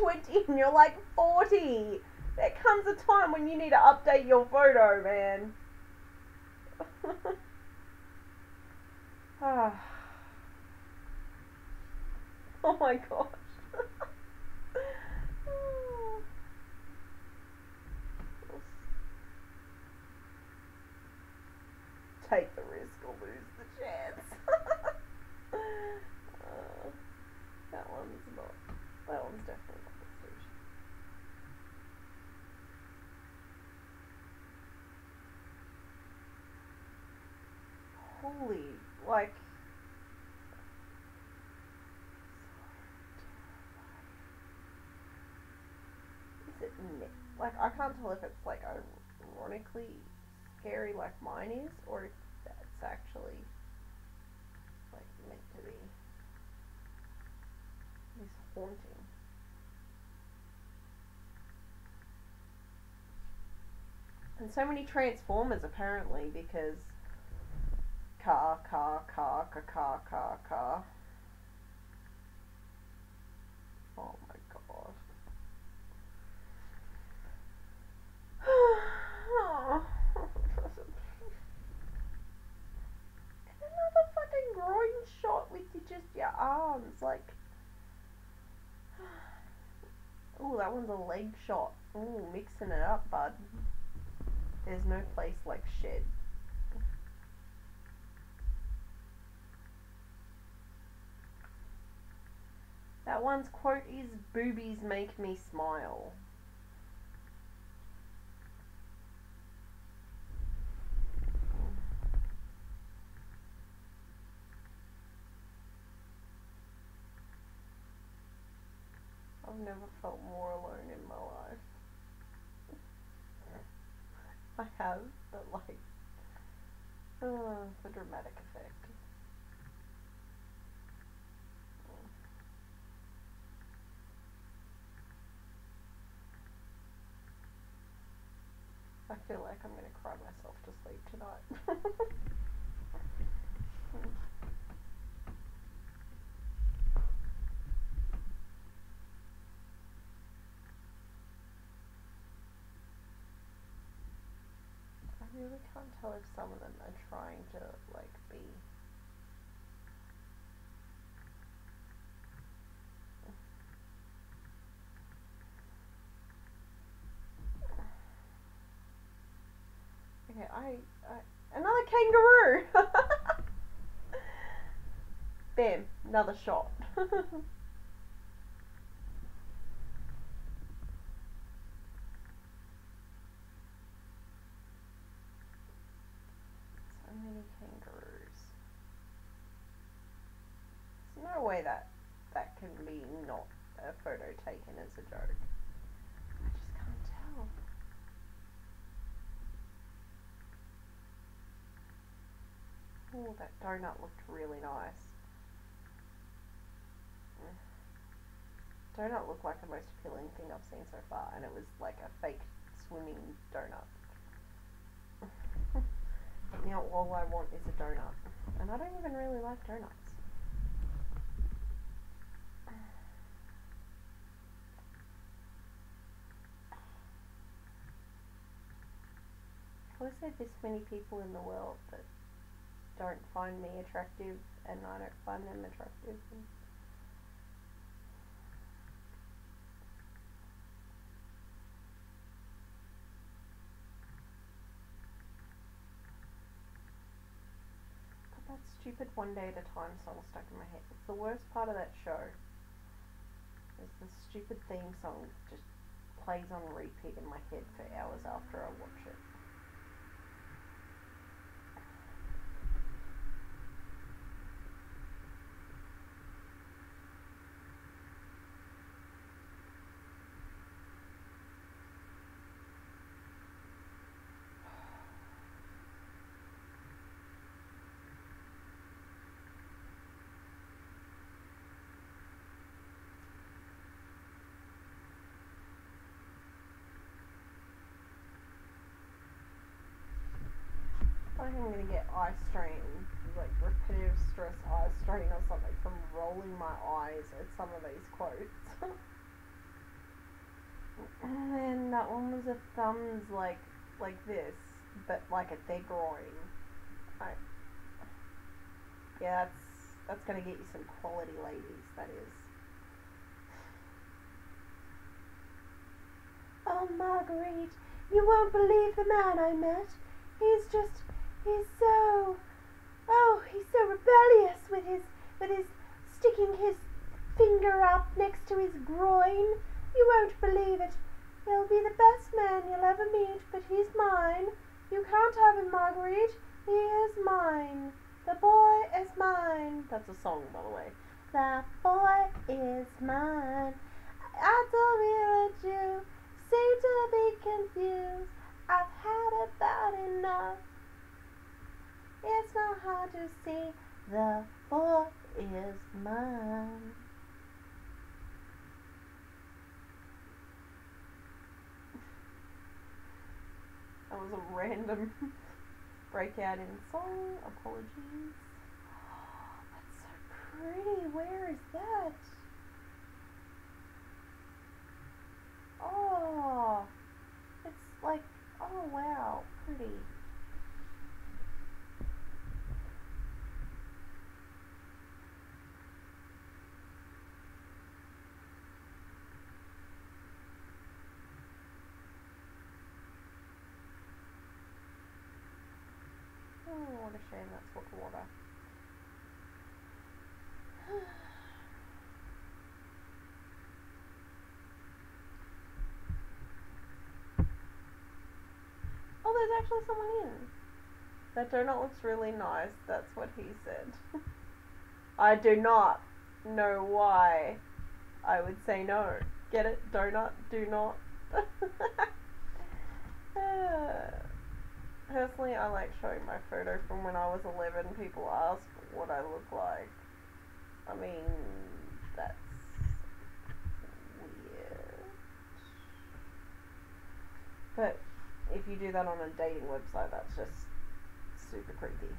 like 20 and you're like 40. There comes a time when you need to update your photo, man. Oh my gosh. Take the risk or lose the chance. That one's definitely not the solution. Holy, like, is it like, I can't tell if it's like ironically scary like mine is, or if that's actually like meant to be this haunting. And so many Transformers apparently, because car. Oh my god. Another fucking groin shot with just your arms, like. Ooh, that one's a leg shot. Ooh, mixing it up, bud. There's no place like shed. That one's quote is, "Boobies make me smile." I've never felt more alone in my life. I have, but like, for dramatic effect. I feel like I'm gonna cry myself to sleep tonight. I really can't tell if some of them are trying to like be okay, another kangaroo. Bam, another shot. So many kangaroos. There's no way that can be not a photo taken as a joke. I just can't tell. Oh, that donut looked really nice. Donut looked like the most appealing thing I've seen so far, and it was like a fake swimming donut. Now all I want is a donut, and I don't even really like donuts. How is there this many people in the world that don't find me attractive, and I don't find them attractive? That stupid One Day at a Time song stuck in my head. It's the worst part of that show. Is the stupid theme song just plays on repeat in my head for hours after I watch it. I think I'm gonna get eye strain, like repetitive stress eye strain or something from rolling my eyes at some of these quotes. And then that one was a thumbs like this, but like at their groin. Yeah, that's gonna get you some quality ladies, that is. Oh, Marguerite, you won't believe the man I met. He's so rebellious with his sticking his finger up next to his groin. You won't believe it. He'll be the best man you'll ever meet, but he's mine. You can't have him, Marguerite. He is mine. The boy is mine. That's a song, by the way. The boy is mine. I don't really let you seem to be confused. I've had about enough. It's not hard to see. The boy is mine. That was a random breakout in song. Apologies. That's so pretty. Where is that? Oh, it's like, oh wow, pretty. Oh, what a shame that's hot water. Oh, there's actually someone in. That donut looks really nice. That's what he said. I do not know why I would say no. Get it? Donut, do not. Personally, I like showing my photo from when I was 11. People ask what I look like. I mean, that's weird. But if you do that on a dating website, that's just super creepy.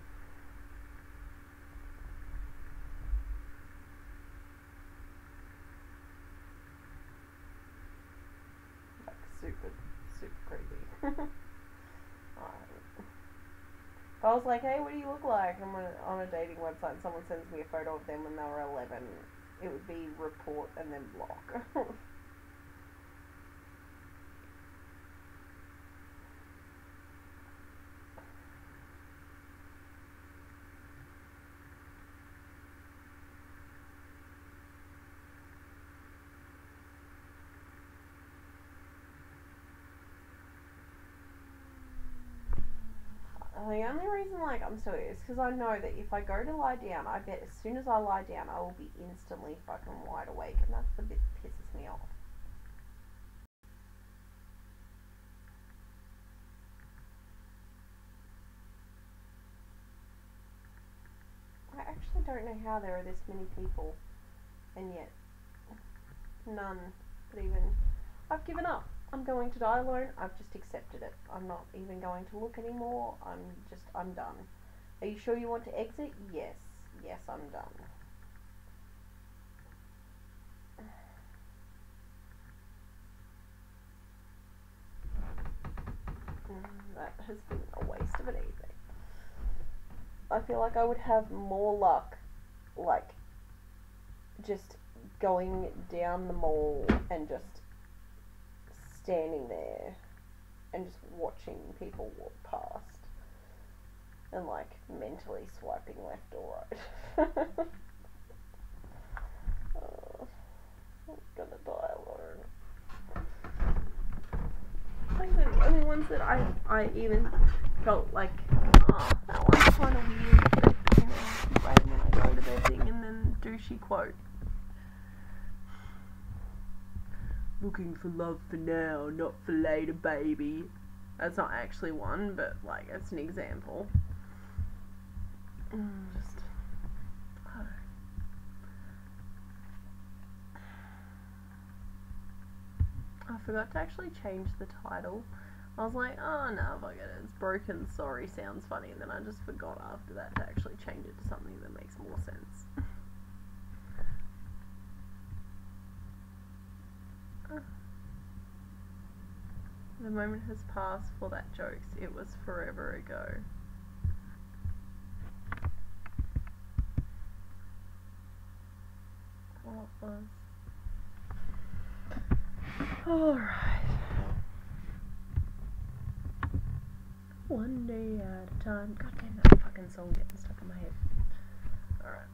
Like super creepy. If I was like, hey, what do you look like? I'm on a dating website and someone sends me a photo of them when they were 11, it would be report and then block. The only reason I'm still here is because I know that if I go to lie down, I bet as soon as I lie down, I will be instantly fucking wide awake, and that's the bit that pisses me off. I actually don't know how there are this many people, and yet none that even... I've given up. I'm going to die alone. I've just accepted it. I'm not even going to look anymore. I'm done. Are you sure you want to exit? Yes. Yes, I'm done. That has been a waste of an evening. I feel like I would have more luck, just going down the mall and just standing there and just watching people walk past and mentally swiping left or right. Oh, I'm gonna die alone. I think the only ones that I even felt like, oh, that one's kind of weird, but right when I go to their thing and then douchey quote. Looking for love for now, not for later, baby. That's not actually one, but it's an example. Just, I don't know. I forgot to actually change the title. I was like, oh no, fuck it, it's broken, sorry, sounds funny, and then I just forgot after that to actually change it to something that makes more sense. The moment has passed for that jokes. It was forever ago. What was? Alright. One day at a time. God damn, that fucking song getting stuck in my head. Alright.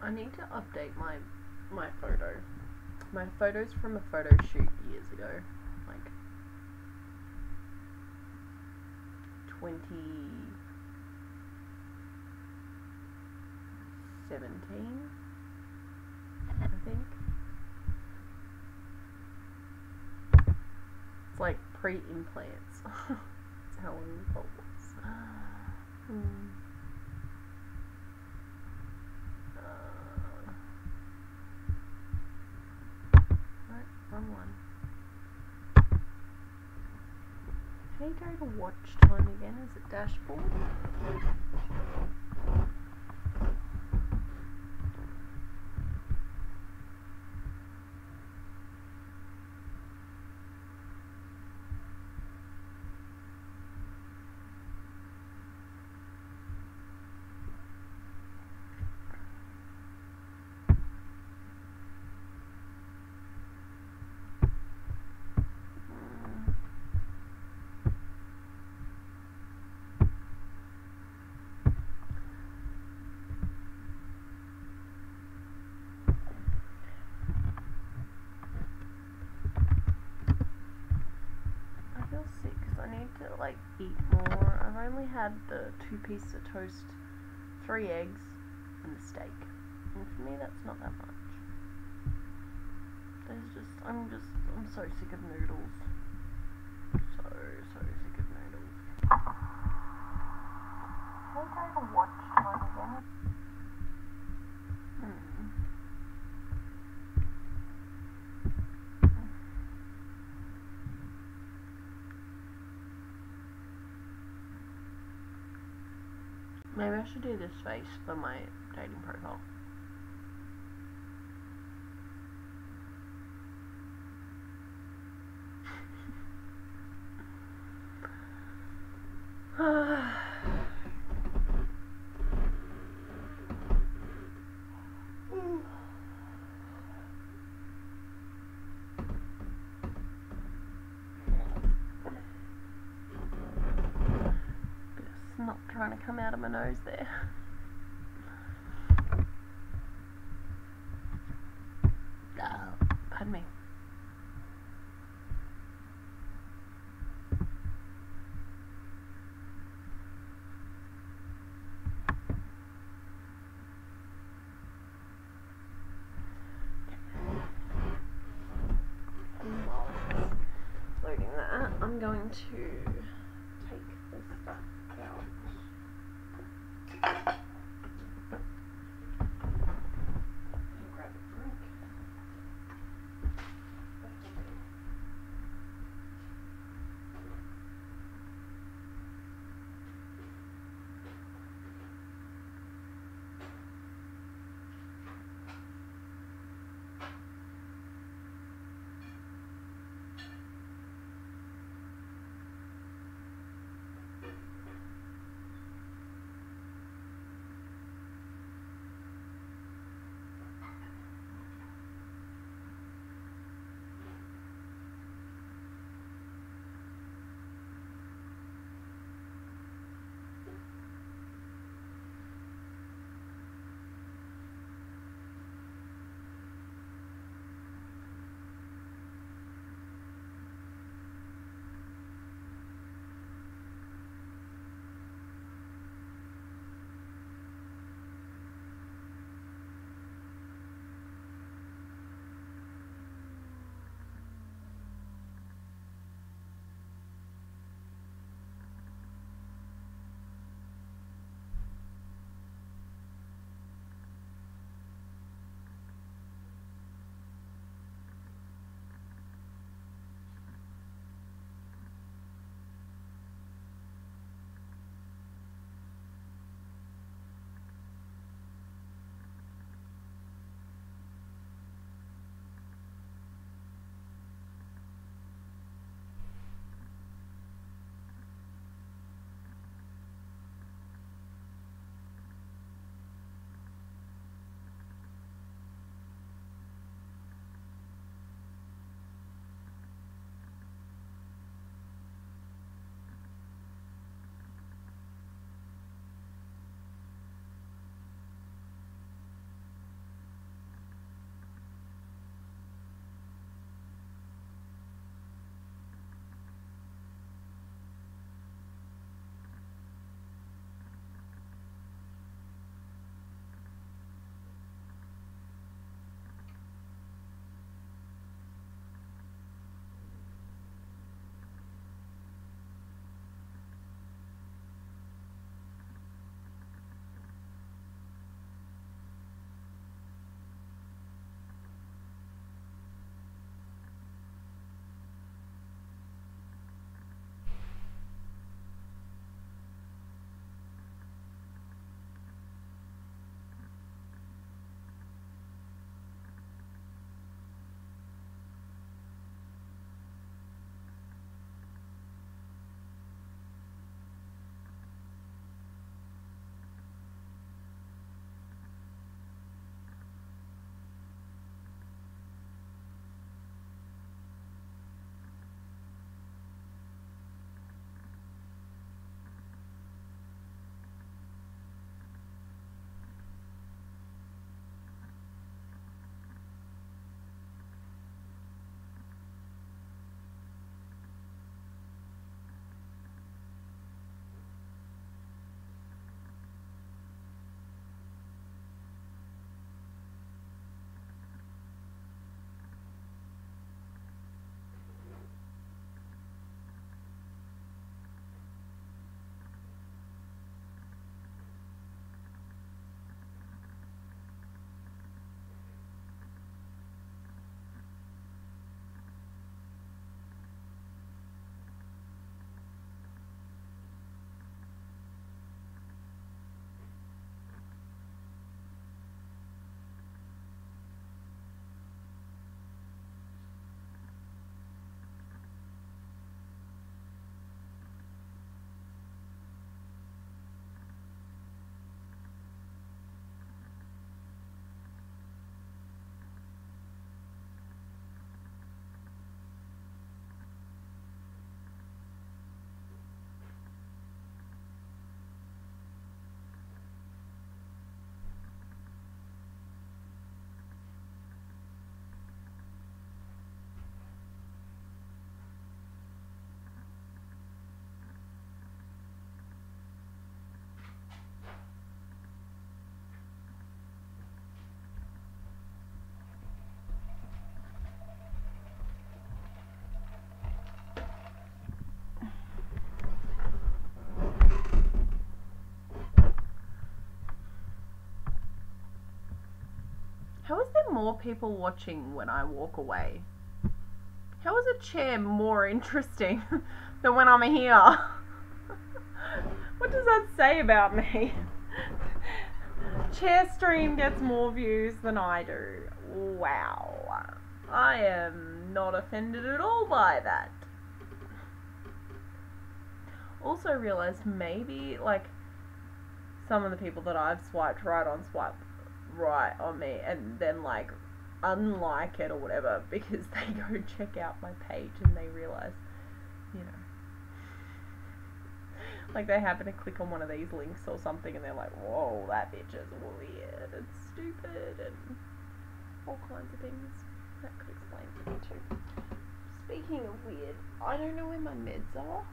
I need to update my photo. My photos from a photo shoot years ago, like 2017, I think. It's like pre-implants. That's how long it was. Wrong one. How do you go to watch time again? Is it dashboard? Like eat more. I've only had the 2 pieces of toast, 3 eggs, and a steak. And for me that's not that much. I'm so sick of noodles. So sick of noodles. Can I go to watch time again? Maybe I should do this face for my dating profile. Not trying to come out of my nose there. Pardon me. While it's loading that, I'm going to take this stuff out. Grab a drink. more people watching when I walk away? How is a chair more interesting than when I'm here? What does that say about me? Chair stream gets more views than I do. Wow. I am not offended at all by that. Also realised maybe like some of the people that I've swiped right on me and then like unlike it or whatever because they go check out my page and they realise, you know, like they happen to click on one of these links or something and they're like, whoa, that bitch is weird and stupid and all kinds of things. That could explain it too. Speaking of weird, I don't know where my meds are.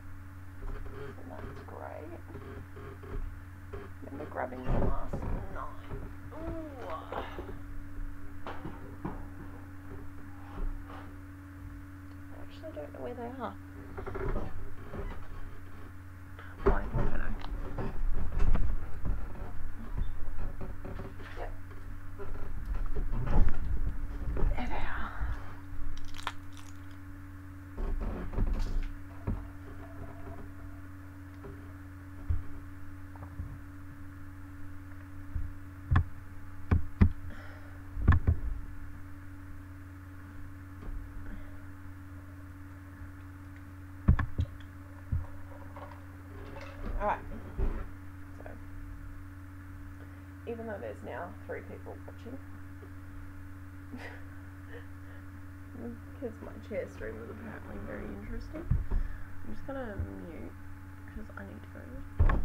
And that's great. Remember grabbing the last 9. Ooh. Actually, I don't know where they are. Oh, I don't know. Yep. There they are. Alright, so even though there's now 3 people watching, because my chair stream was apparently very interesting, I'm just gonna mute because I need to go.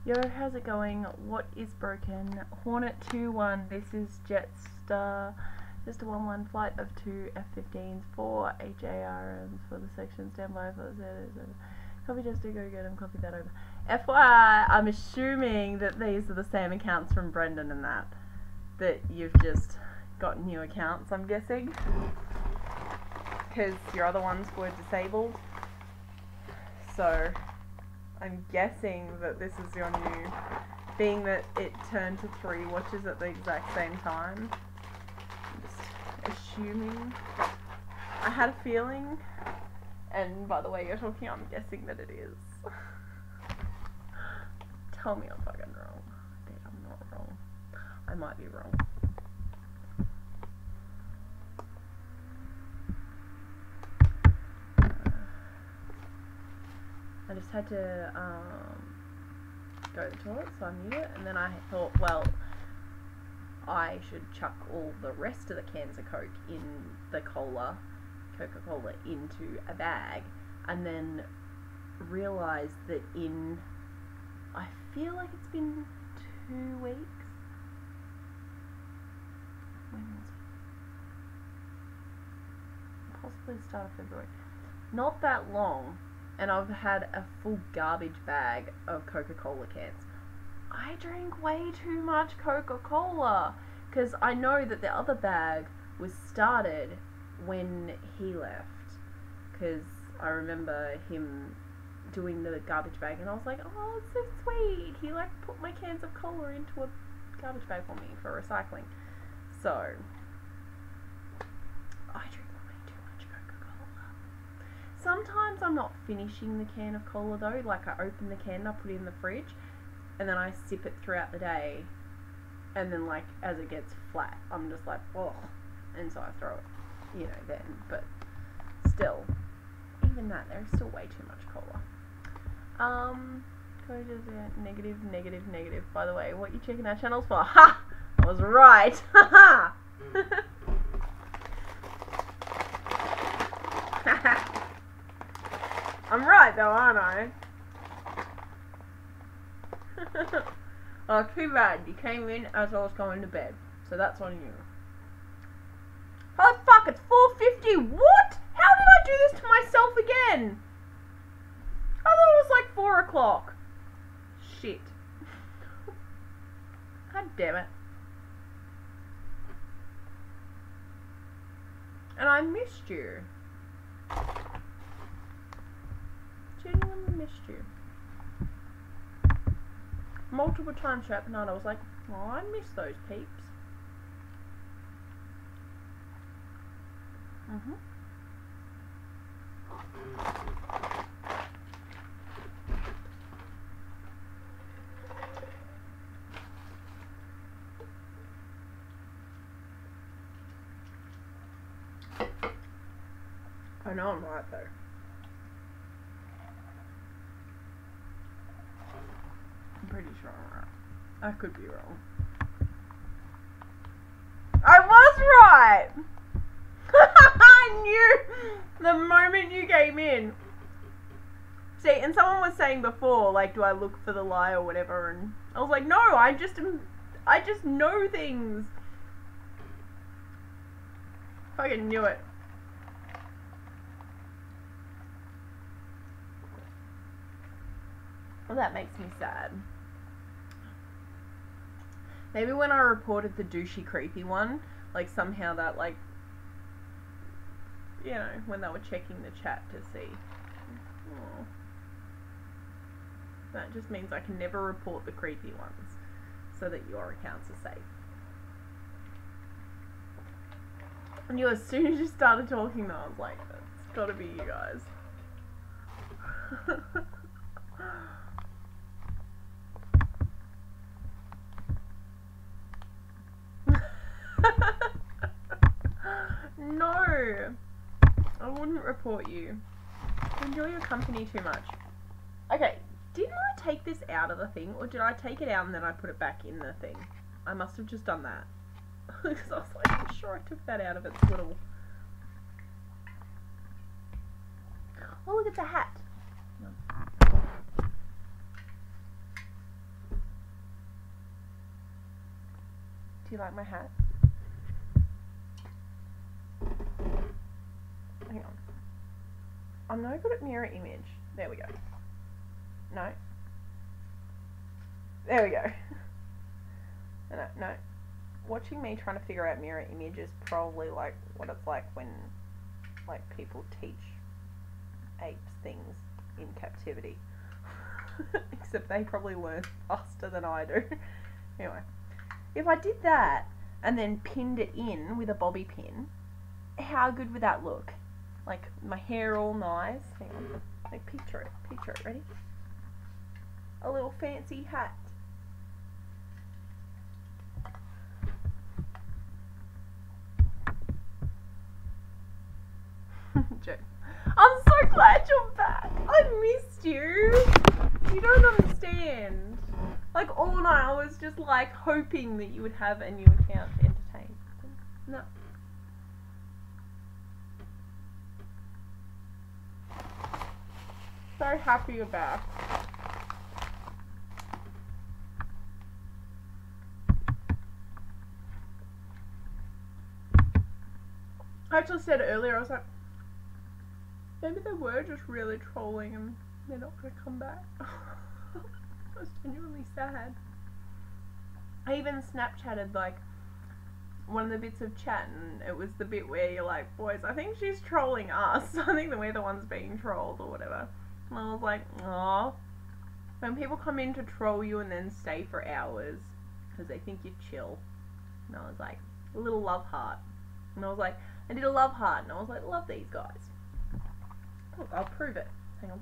Yo, how's it going? What is broken? Hornet 2-1. This is Jetstar. Just a 1-1 flight of 2 F-15s, 4 HARMs for the section. Stand by for the copy, just to go get them. Copy that over. FYI, I'm assuming that these are the same accounts from Brendan and that you've just got new accounts, I'm guessing. Because your other ones were disabled. So I'm guessing that this is your new, being that it turned to 3 watches at the exact same time. I'm just assuming. I had a feeling, and by the way you're talking, I'm guessing that it is. Tell me I'm fucking wrong. I bet I'm not wrong. I might be wrong. I just had to go to the toilet, so I muted it, and then I thought, well, I should chuck all the rest of the cans of Coke in the Coca-Cola into a bag, and then realised that I feel like it's been 2 weeks. When was it? Possibly the start of February. Not that long. And I've had a full garbage bag of Coca-Cola cans. I drink way too much Coca-Cola, because I know that the other bag was started when he left, because I remember him doing the garbage bag, and I was like, oh, it's so sweet. He like put my cans of cola into a garbage bag for me for recycling. So I drink way too much Coca-Cola. Sometimes I'm not finishing the can of cola though, like I open the can, I put it in the fridge, and then I sip it throughout the day, and then like as it gets flat, I'm just like, oh, and so I throw it, you know, then, but still, even that, there's still way too much cola. Negative. By the way, what you checking our channels for? Ha! I was right! Ha ha! I'm right though, aren't I? Oh, too bad. You came in as I was going to bed. So that's on you. Oh fuck, it's 4:50. What? How did I do this to myself again? I thought it was like 4 o'clock. Shit. God damn it. And I missed you. Genuinely missed you. Multiple times throughout the night I was like, oh, I miss those peeps. I know I'm right though. I'm pretty sure I'm right. I could be wrong. I was right! I knew the moment you came in. See, and someone was saying before, like, do I look for the lie or whatever, and I was like, no, I just know things. Fucking knew it. Well, that makes me sad. Maybe when I reported the douchey creepy one, like somehow that like, you know, when they were checking the chat to see. Oh. That just means I can never report the creepy ones, so that your accounts are safe. And you, as soon as you started talking though, I was like, it's gotta be you guys. No, I wouldn't report you. I enjoy your company too much. Okay, didn't I take this out of the thing, or did I take it out and then I put it back in the thing? I must have just done that. Because I was like, I'm sure I took that out of its little... Oh, look, it's a hat. Do you like my hat? Hang on. I'm no good at mirror image. There we go. No. There we go. No. Watching me trying to figure out mirror image is probably like what it's like when like people teach apes things in captivity. Except they probably learn faster than I do. Anyway, if I did that and then pinned it in with a bobby pin, how good would that look? Like my hair all nice. Hang on. Like picture it, ready? A little fancy hat. Joke. I'm so glad you're back. I missed you. You don't understand. Like all night I was just like hoping that you would have a new account to entertain. No. So happy you're back. I actually said earlier, I was like, maybe they were just really trolling and they're not going to come back. I was genuinely sad. I even Snapchatted like one of the bits of chat, and it was the bit where you're like, boys, I think she's trolling us. I think that we're the ones being trolled or whatever. And I was like, aw. When people come in to troll you and then stay for hours because they think you're chill. And I was like, a little love heart. And I was like, I did a love heart, and I was like, love these guys. Look, I'll prove it. Hang on.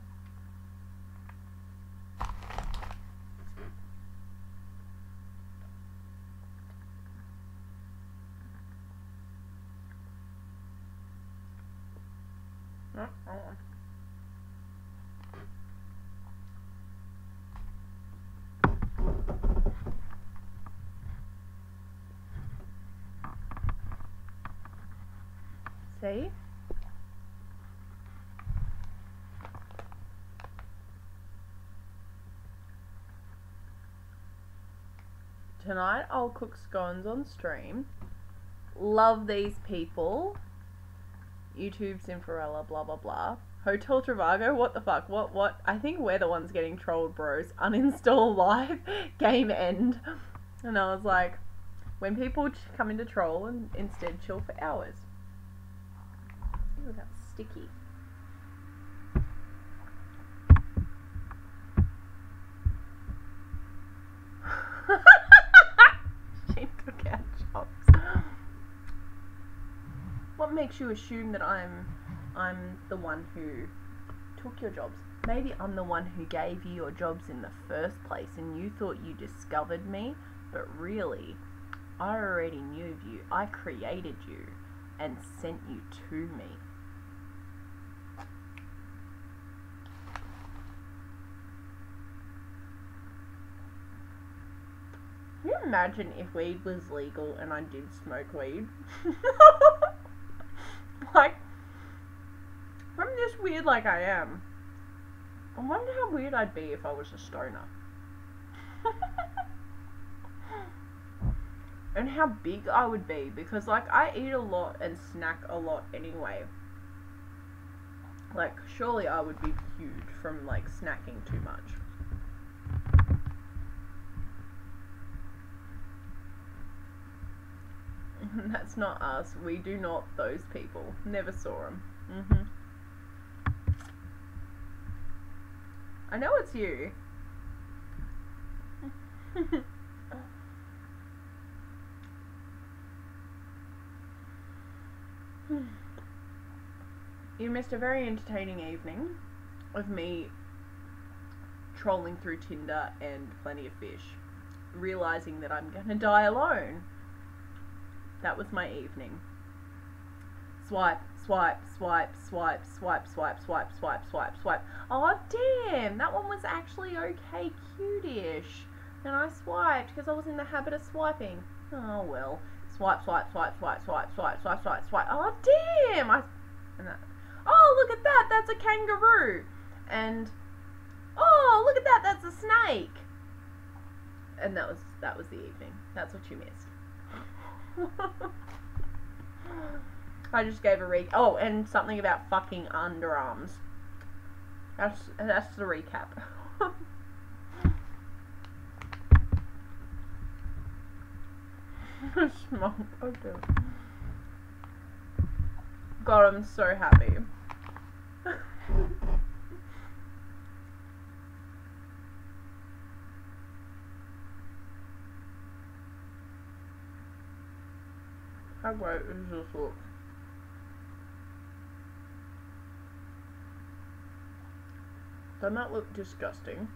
No, hold on. See? Tonight I'll cook scones on stream. Love these people. YouTube Simferella, blah blah blah. Hotel Trivago, what the fuck? What? I think we're the ones getting trolled, bros. Uninstall live, game end. And I was like, when people come in to troll and instead chill for hours. Ooh, that's sticky. She took our jobs. What makes you assume that I'm the one who took your jobs? Maybe I'm the one who gave you your jobs in the first place and you thought you discovered me, but really, I already knew of you. I created you and sent you to me. Can you imagine if weed was legal and I did smoke weed? Like, I'm this weird like I am. I wonder how weird I'd be if I was a stoner. And how big I would be, because like I eat a lot and snack a lot anyway. Like surely I would be huge from like snacking too much. That's not us. We do not those people. Never saw them. I know it's you. You missed a very entertaining evening of me trolling through Tinder and Plenty of Fish, realizing that I'm gonna die alone. That was my evening. Swipe, swipe, swipe, swipe, swipe, swipe, swipe, swipe, swipe, swipe. Oh damn, that one was actually okay, cute-ish. And I swiped because I was in the habit of swiping. Oh well. Swipe, swipe, swipe, swipe, swipe, swipe, swipe, swipe, swipe. Oh damn! Oh look at that, that's a kangaroo. And oh look at that, that's a snake. And that was the evening. That's what you missed. I just gave a oh, and something about fucking underarms. That's the recap. Smoke. Okay. God, I'm so happy. How great is this look? Doesn't that look disgusting?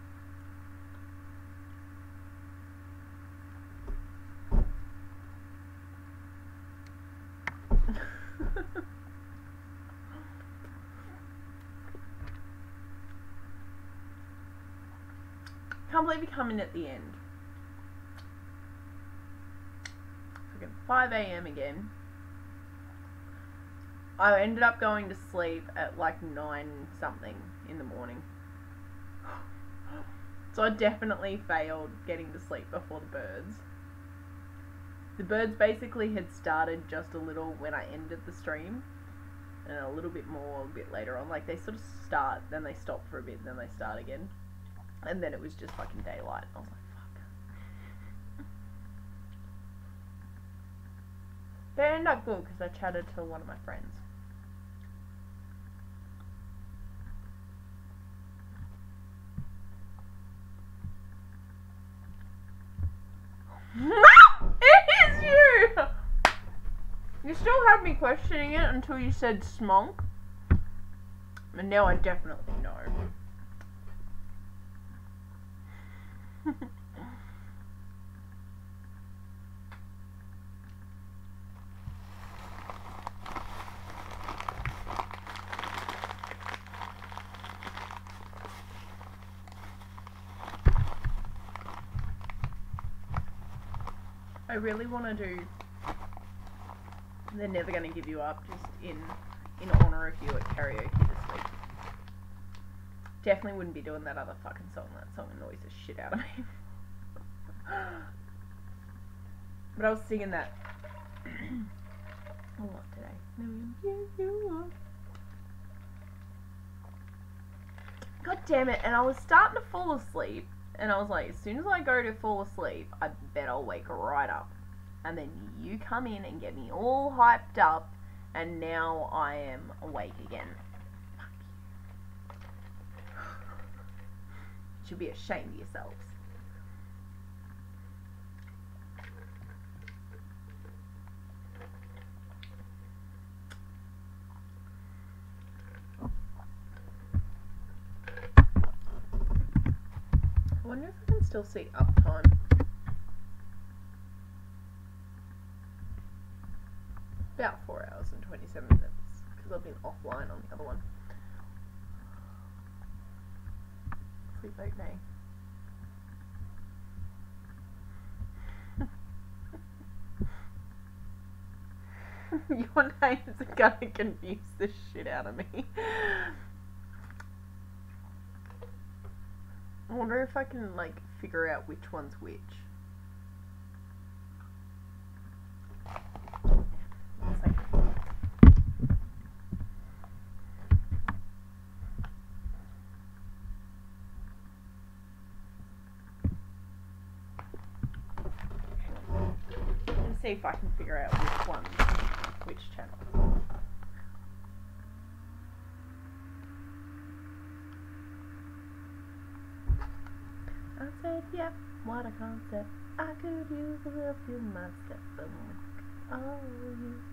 Can't believe you come in at the end. Freaking 5 AM again. I ended up going to sleep at like 9 something in the morning. So I definitely failed getting to sleep before the birds. The birds basically had started just a little when I ended the stream, and a little bit more a bit later on. Like they sort of start, then they stop for a bit, then they start again. And then it was just fucking daylight. I was like, fuck. They ended up good because I chatted to one of my friends. It is you! You still had me questioning it until you said smonk. And now I definitely know. I really want to do They're Never Gonna Give You Up just in honor of you at karaoke this week. Definitely wouldn't be doing that other fucking song. That song annoys the shit out of me. But I was singing that a lot today. Never gonna give you up. God damn it, and I was starting to fall asleep, and I was like, as soon as I go to fall asleep, I bet I'll wake right up. And then you come in and get me all hyped up, and now I am awake again. You should be ashamed of yourselves. I wonder if I can still see uptime. About 4 hours and 27 minutes, because I've been offline on the other one. Sleep okay. Your names are gonna confuse the shit out of me. I wonder if I can, like, figure out which one's which. One second. Let's see if I can figure out which one's which channel. I said, yep, what a concept. I could use a little few my step. Oh, you.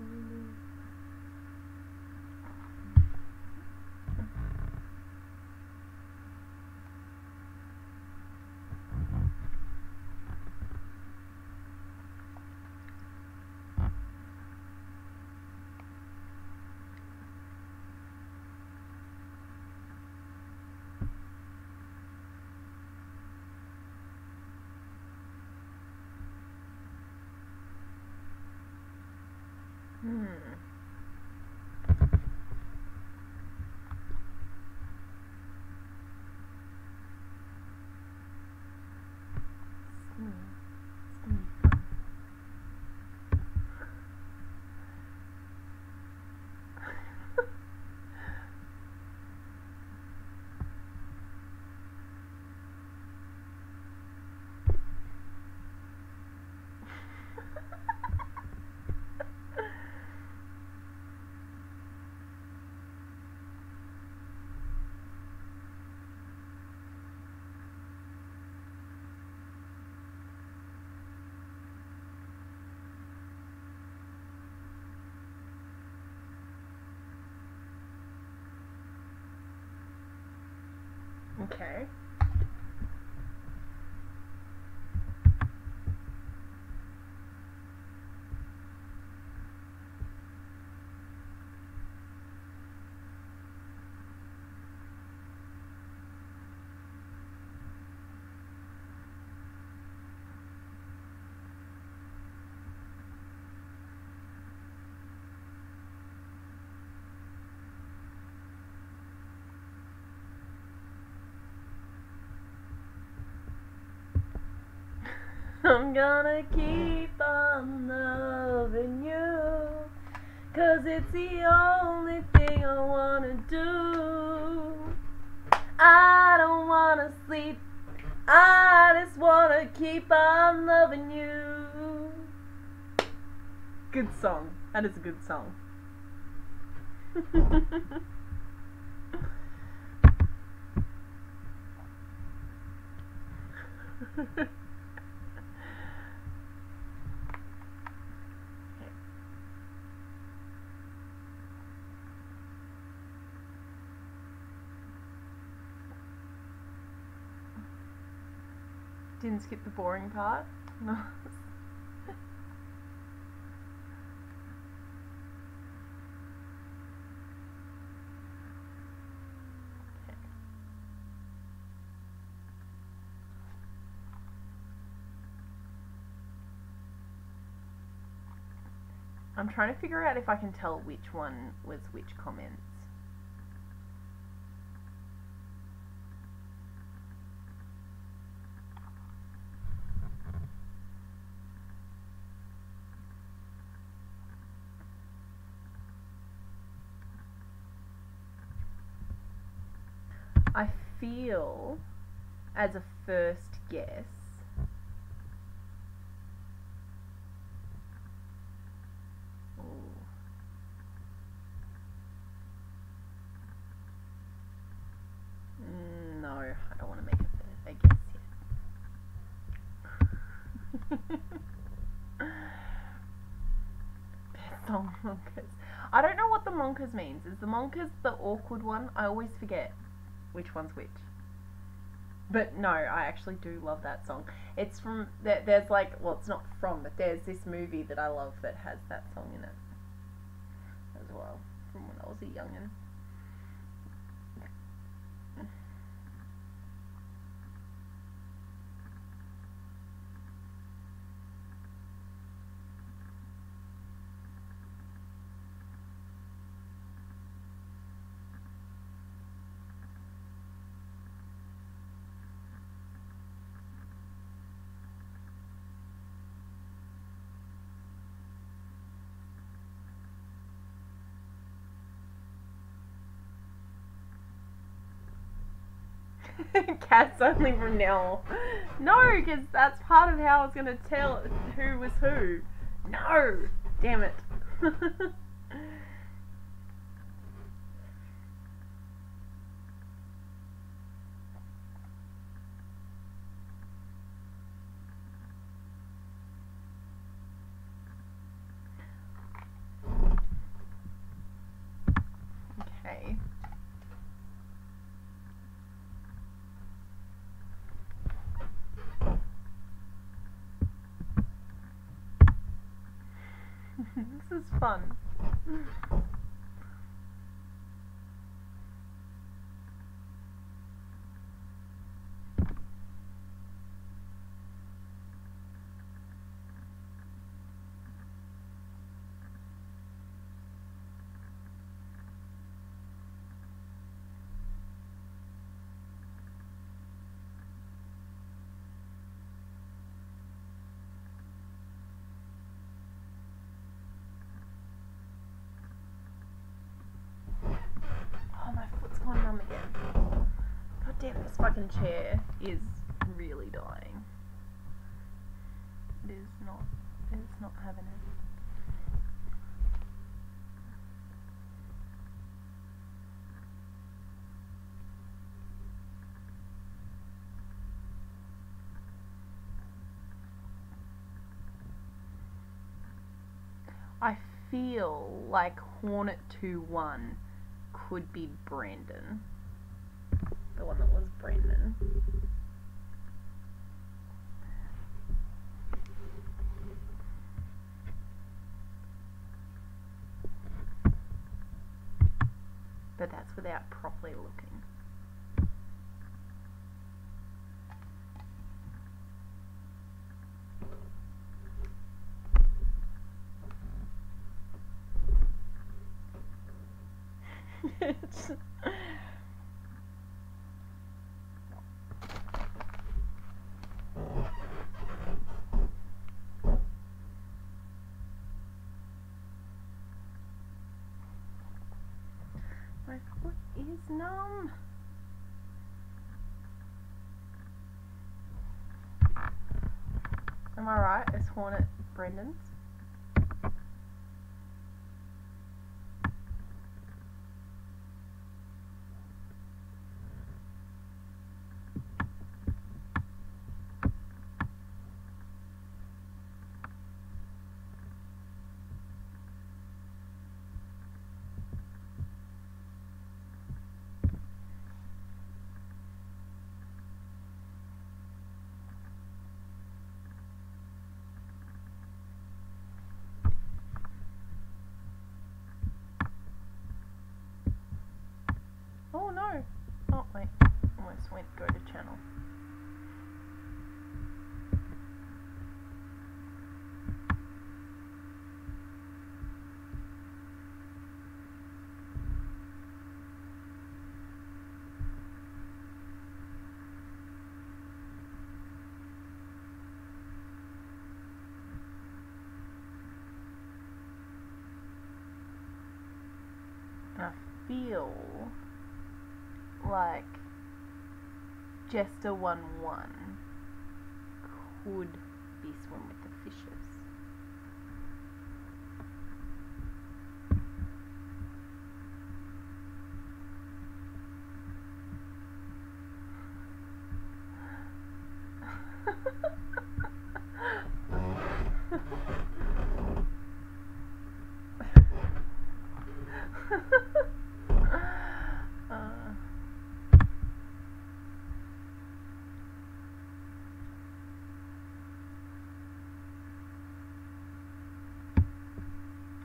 Okay. I'm gonna keep on loving you, 'cause it's the only thing I wanna do. I don't wanna sleep, I just wanna keep on loving you. Good song. That is a good song. Didn't skip the boring part. No. I'm trying to figure out if I can tell which one was which comments. I feel, as a first guess, no, I don't want to make a guess yet. Best song Monkers. I don't know what the Monkers means. Is the Monkers the awkward one? I always forget which one's which. But no, I actually do love that song. It's from, there's like, well, it's not from, but there's this movie that I love that has that song in it as well, from when I was a youngin'. Cats only from now. No, because that's part of how I was going to tell who was who. No! Damn it. Okay. This is fun. Oh, my foot's gone numb again. God damn, this fucking chair is really dying. It is not having it. I feel like Hornet 2-1 could be Brandon, the one that was Brendan. But that's without properly looking. My foot is numb. Am I right? It's Hornet Brendan's. Oh no! Oh wait, almost went go to channel. I feel like Jester 1-1 could be Swim with the Fishes.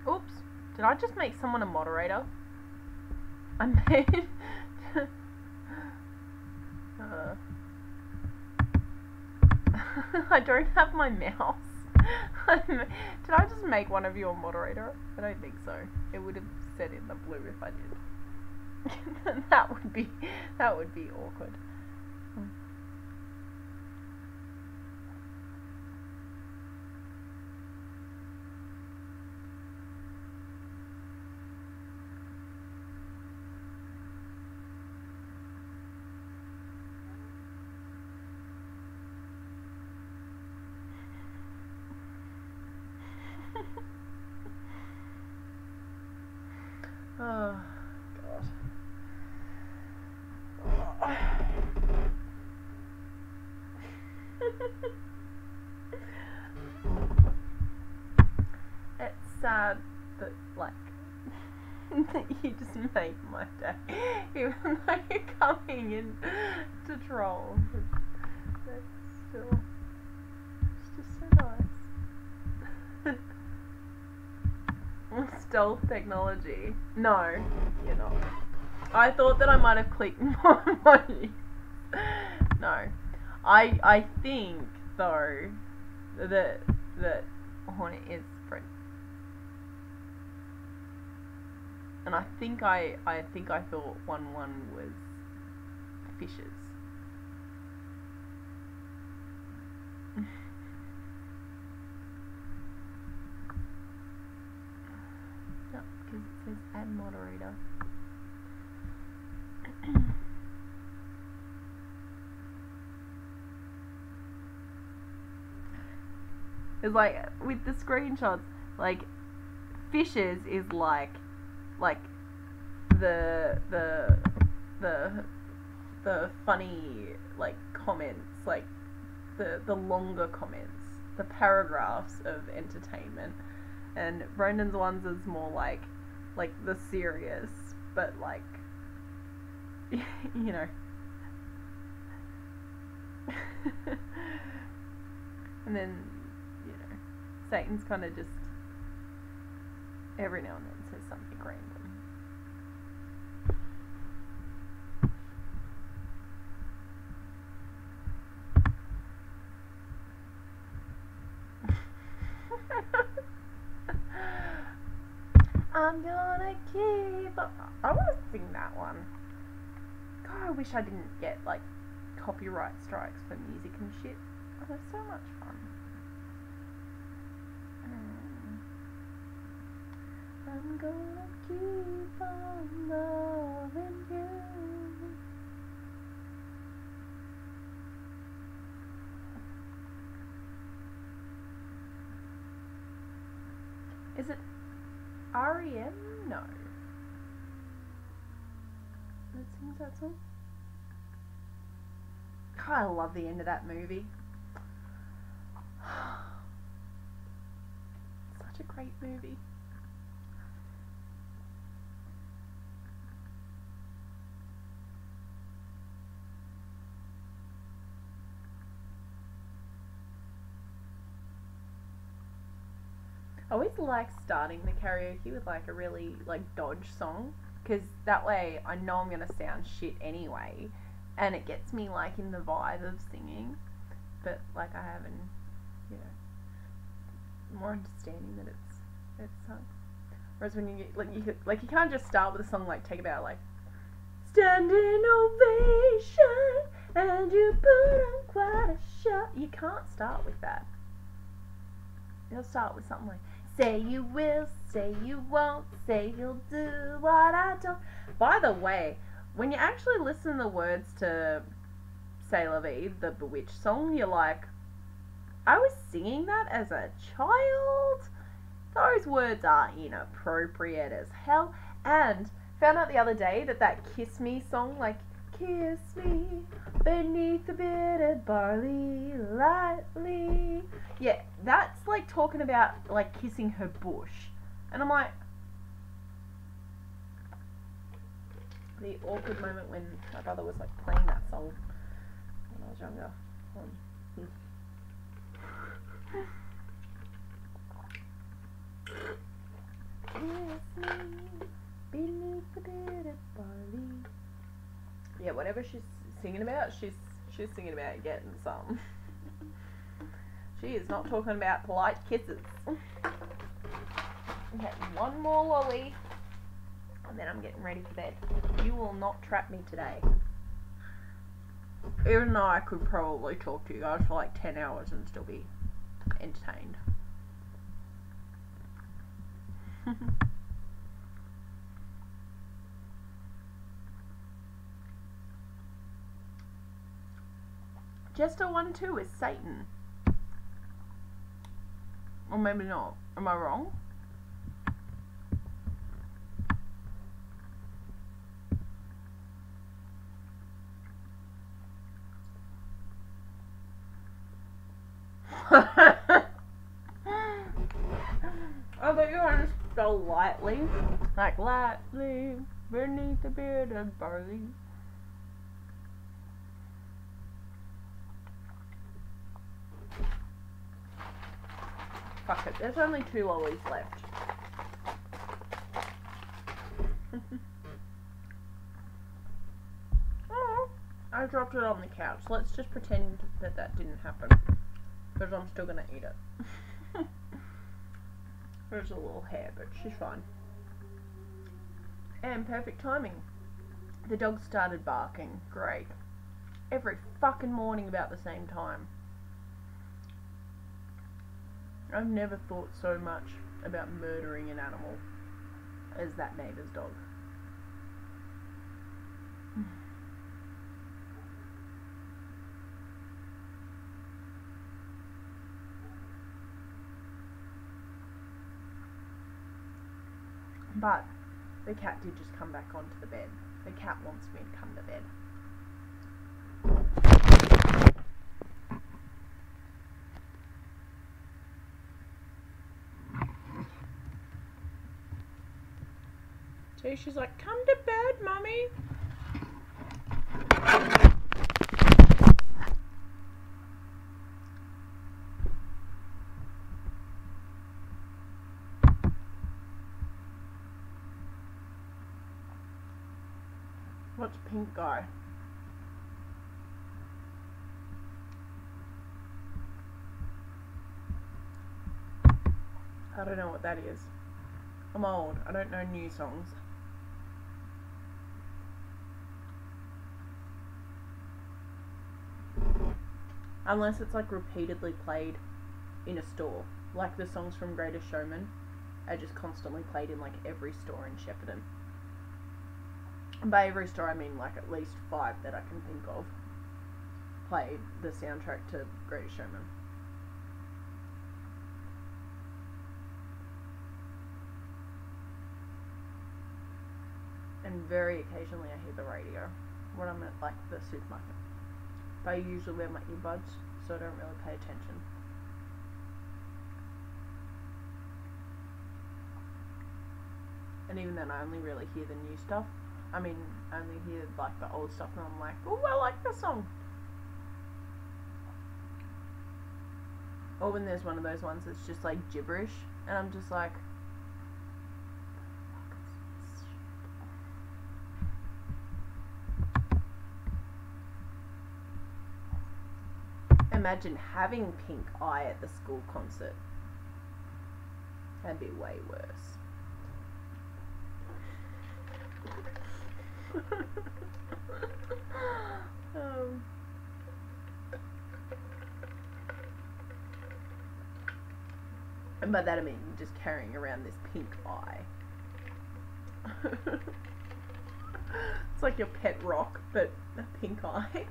Oops, did I just make someone a moderator? I made... I don't have my mouse. Did I just make one of you a moderator? I don't think so. It would have said in the blue if I did. that would be awkward. Oh, God. It's sad that, like, that you just make my day, even though you're coming in to troll. It's still, it's just so nice. Stealth technology. No, you're not. I thought that I might have clicked more emojis. No. I think though that Hornet is French. And I think I thought 1-1 was fishes. Because it says add moderator. It's like with the screenshots, like fishes is like the funny like comments, like the longer comments, the paragraphs of entertainment. And Brendan's ones is more like the serious, but like, you know, And then, you know, Satan's kind of just every now and then says something random. I'm gonna keep up. I want to sing that one. God, I wish I didn't get like copyright strikes for music and shit. Oh, they're so much fun. I'm gonna keep on loving you. Is it R.E.M.? No. That sings that song? God, I love the end of that movie. Such a great movie. I always like starting the karaoke with like a really like dodge song, because that way I know I'm gonna sound shit anyway, and it gets me like in the vibe of singing. But like I have an, you know, more understanding that it's sung. Whereas when you get like you can't just start with a song like Take It Out, like standing ovation and you put on quite a show. You can't start with that. You'll start with something like say you will, say you won't, say you'll do what I don't. By the way, when you actually listen to the words to C'est La Vie, the Bewitched song, you're like, I was singing that as a child? Those words are inappropriate as hell. And found out the other day that Kiss Me song, like, kiss me beneath the bitter barley lightly. Yeah, that's like talking about like kissing her bush. And I'm like, the awkward moment when my brother was like playing that song when I was younger. Kiss me beneath the bitter barley. Yeah, whatever she's singing about, she's singing about getting some. She is not talking about polite kisses. Okay, one more lolly, and then I'm getting ready for bed. You will not trap me today. Even though I could probably talk to you guys for like 10 hours and still be entertained. Jester 1-2 is Satan. Or maybe not. Am I wrong? I thought you were to spell lightly. Like lightly beneath the beard of barley. Fuck it, there's only 2 lollies left. Oh, I dropped it on the couch. Let's just pretend that didn't happen. Because I'm still gonna eat it. There's a little hair, but she's fine. And perfect timing. The dog started barking. Great. Every fucking morning about the same time. I've never thought so much about murdering an animal as that neighbour's dog. But the cat did just come back onto the bed. The cat wants me to come to bed. So she's like, come to bed, Mummy. What's pink guy? I don't know what that is. I'm old. I don't know new songs. Unless it's like repeatedly played in a store. Like the songs from Greatest Showman are just constantly played in like every store in Shepparton. And by every store I mean like at least 5 that I can think of played the soundtrack to Greatest Showman. And very occasionally I hear the radio when I'm at like the supermarket. But I usually wear my earbuds, so I don't really pay attention. And even then I only really hear the new stuff. I mean, I only hear like the old stuff and I'm like, oh, I like this song. Or when there's one of those ones that's just like gibberish and I'm just like, imagine having pink eye at the school concert. That'd be way worse. And by that I mean just carrying around this pink eye. It's like your pet rock, but a pink eye.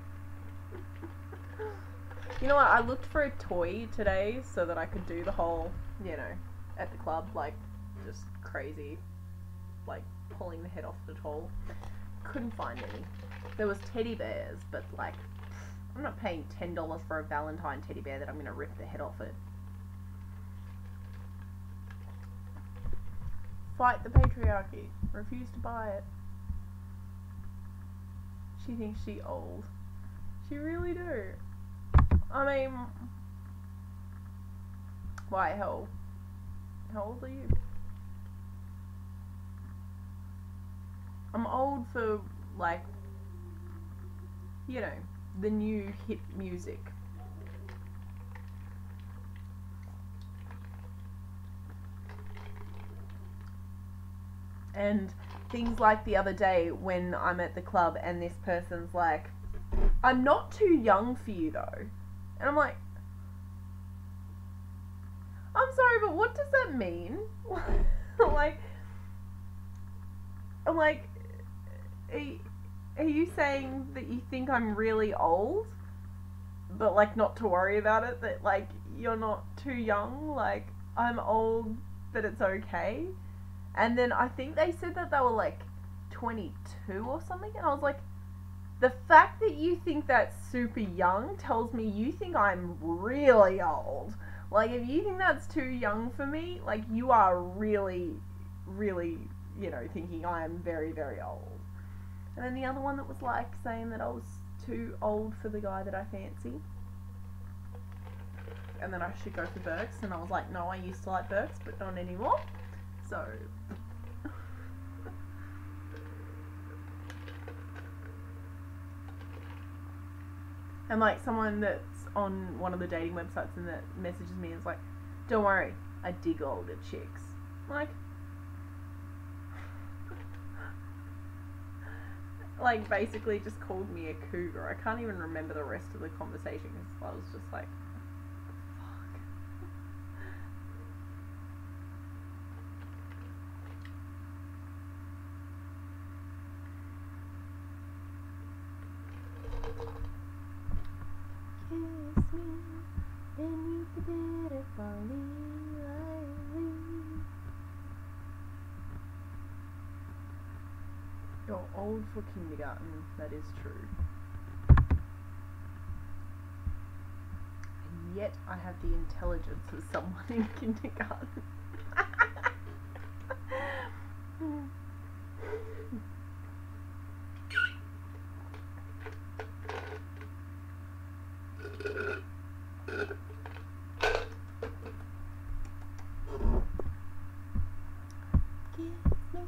You know what, I looked for a toy today so that I could do the whole, you know, at the club, like, just crazy, like, pulling the head off the doll. Couldn't find any. There was teddy bears, but, like, I'm not paying $10 for a Valentine teddy bear that I'm going to rip the head off it. Fight the patriarchy. Refuse to buy it. She thinks she old. She really do. I mean, why, how old are you? I'm old for, like, you know, the new hip music. And things like the other day when I'm at the club and this person's like, I'm not too young for you though. And I'm like, I'm sorry, but what does that mean? like, I'm like, are you saying that you think I'm really old, but like not to worry about it, that like you're not too young, like I'm old, but it's okay? And then I think they said that they were like 22 or something, and I was like, the fact that you think that's super young tells me you think I'm really old. Like, if you think that's too young for me, like, you are really, really, you know, thinking I am very, very old. And then the other one that was, like, saying that I was too old for the guy that I fancy. And then I should go for Burks, and I was like, no, I used to like Burks, but not anymore. So... And like someone that's on one of the dating websites and that messages me and is like, don't worry, I dig older chicks. Like basically just called me a cougar. I can't even remember the rest of the conversation because I was just like, fuck. Kiss me, and you did it for me, lightly. You're old for kindergarten, that is true. And yet I have the intelligence of someone in kindergarten. Kiss me,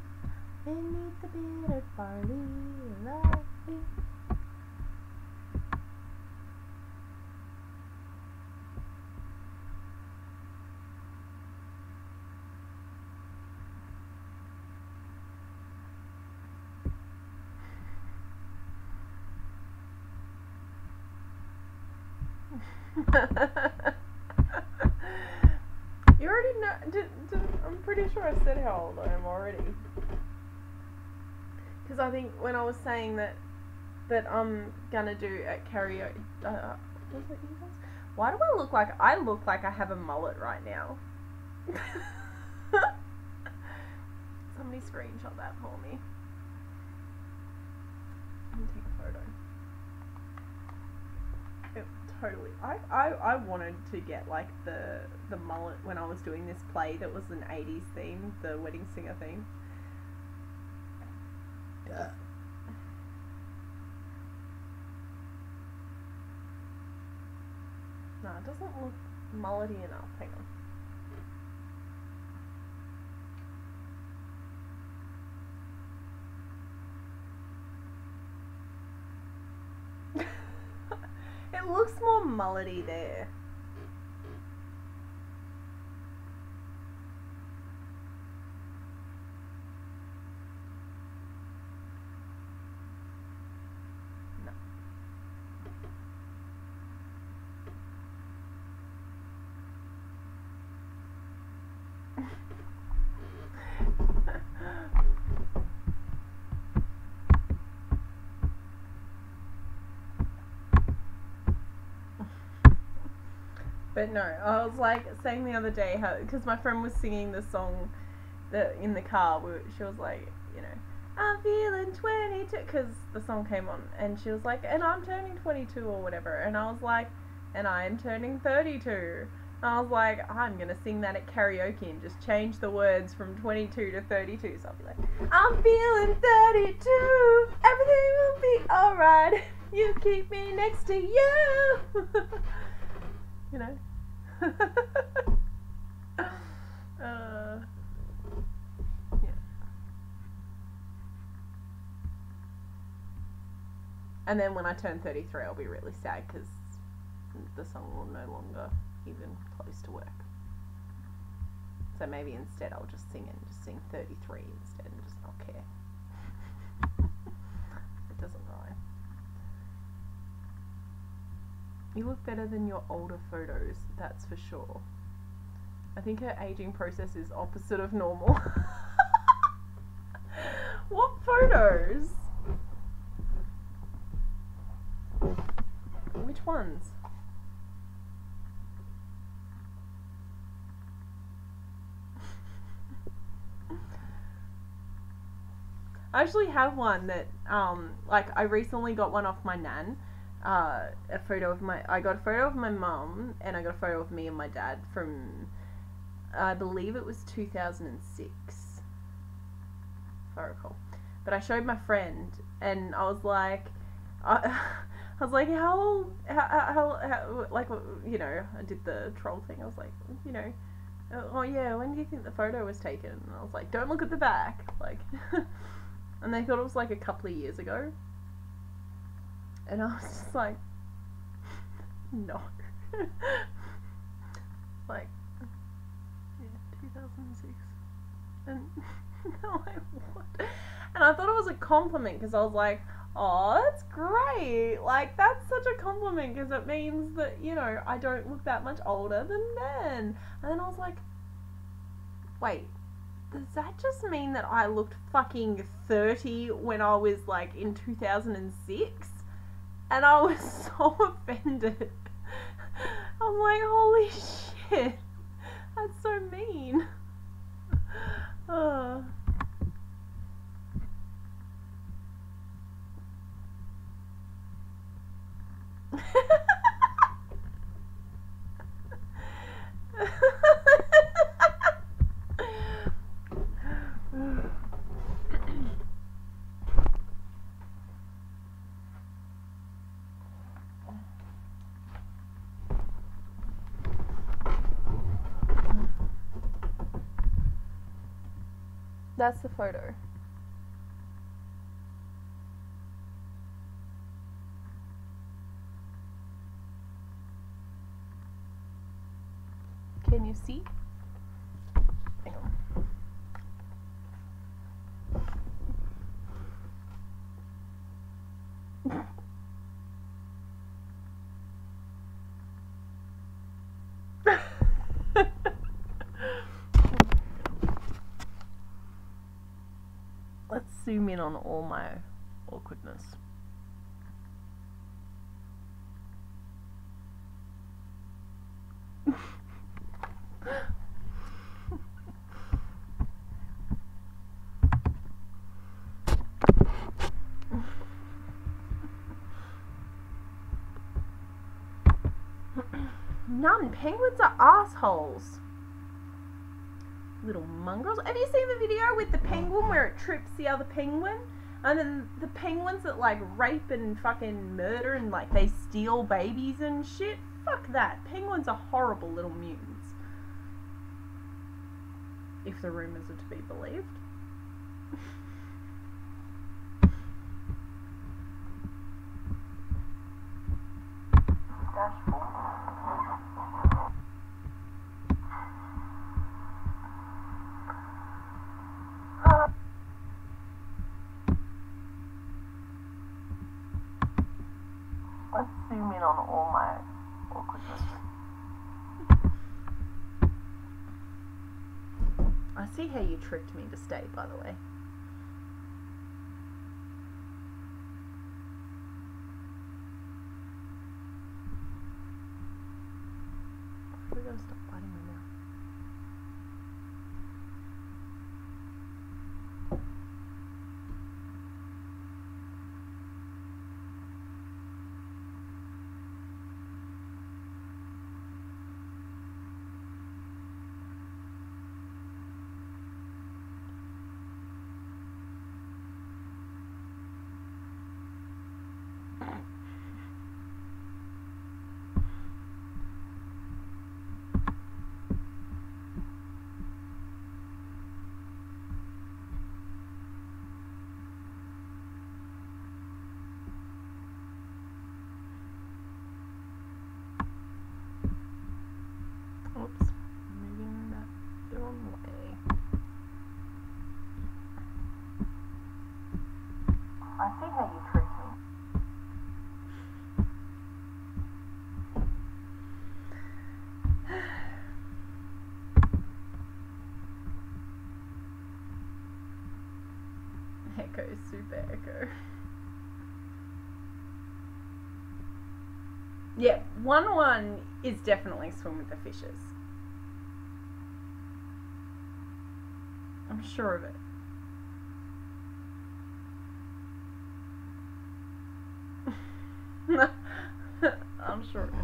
and eat the bitter barley. Riley. You already know. I'm pretty sure I said how old I am already. Because I think when I was saying that I'm gonna do at karaoke, was it you guys? Why do I look like I have a mullet right now? Somebody screenshot that for me. Let me take a photo. Totally. I wanted to get like the mullet when I was doing this play that was an 80s theme, the wedding singer theme. Yeah. No, it doesn't look mullety enough. Hang on. It looks more mullety there. No. But no, I was like saying the other day how, because my friend was singing the song that in the car, she was like, you know, I'm feeling 22, because the song came on, and she was like, and I'm turning 22 or whatever, and I was like, and I'm turning 32. And I was like, I'm gonna sing that at karaoke and just change the words from 22 to 32. So I'll be like, I'm feeling 32, everything will be alright. You keep me next to you. You know. Yeah. And then when I turn 33, I'll be really sad because the song will no longer even close to work. So maybe instead I'll just sing it and just sing 33 instead and just not care. It doesn't rhyme. You look better than your older photos, that's for sure. I think her aging process is opposite of normal. What photos? Which ones? I actually have one that, like, I recently got one off my nan. I got a photo of my mum, and I got a photo of me and my dad from, I believe it was 2006, if I recall. But I showed my friend, and I was like, how, like, you know, I did the troll thing. I was like, you know, oh yeah, when do you think the photo was taken? And I was like, don't look at the back, like, and they thought it was like a couple of years ago. And I was just like, no. Like, yeah, 2006. And they're like, what? And I thought it was a compliment because I was like, oh, that's great. Like, that's such a compliment because it means that, you know, I don't look that much older than then. And then I was like, wait, does that just mean that I looked fucking 30 when I was like in 2006? And I was so offended. I'm like, holy shit. That's so mean. That's the photo. Can you see? Hang on. Let's zoom in on all my awkwardness. None. Penguins are assholes. Little mongrels. Have you seen the video with the penguin where it trips the other penguin? And then the penguins that like rape and fucking murder and like they steal babies and shit? Fuck that. Penguins are horrible little mutants. If the rumours are to be believed. Let's zoom in on all my awkwardness. I see how you tricked me to stay, by the way. We gotta stop biting my mouth. Oops, moving that the wrong way. I see how you tricked me. Echo, super echo. Yeah, 1-1 is definitely swim with the fishes. I'm sure of it. I'm sure of it.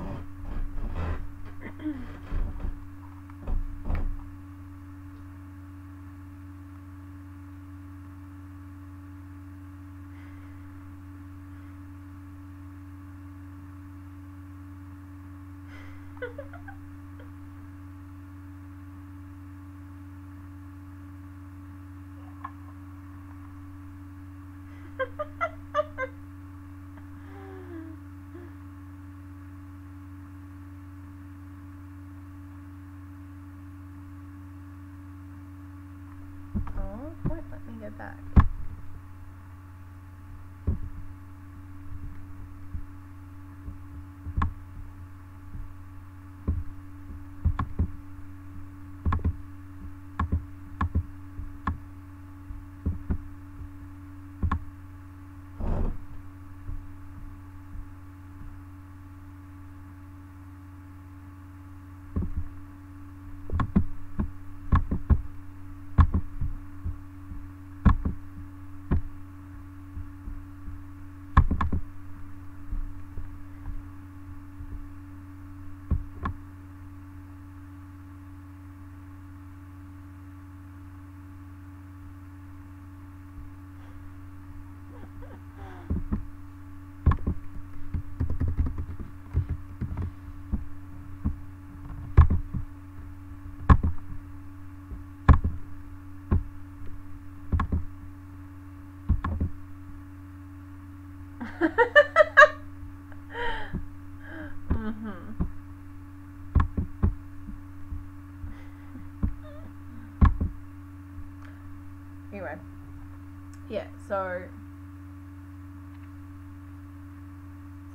Oh, wait, let me go back. So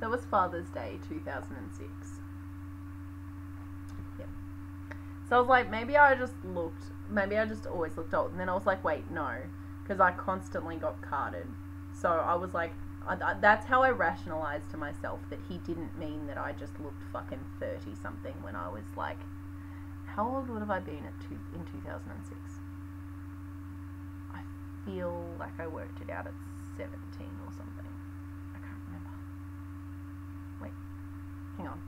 it was Father's Day 2006. Yep. So I was like, maybe I just always looked old. And then I was like, wait, no, because I constantly got carded. So I was like, that's how I rationalized to myself that he didn't mean that I just looked fucking 30 something when I was like, how old would have I been in 2006? I feel like I worked it out at 17 or something. I can't remember. Wait, hang on.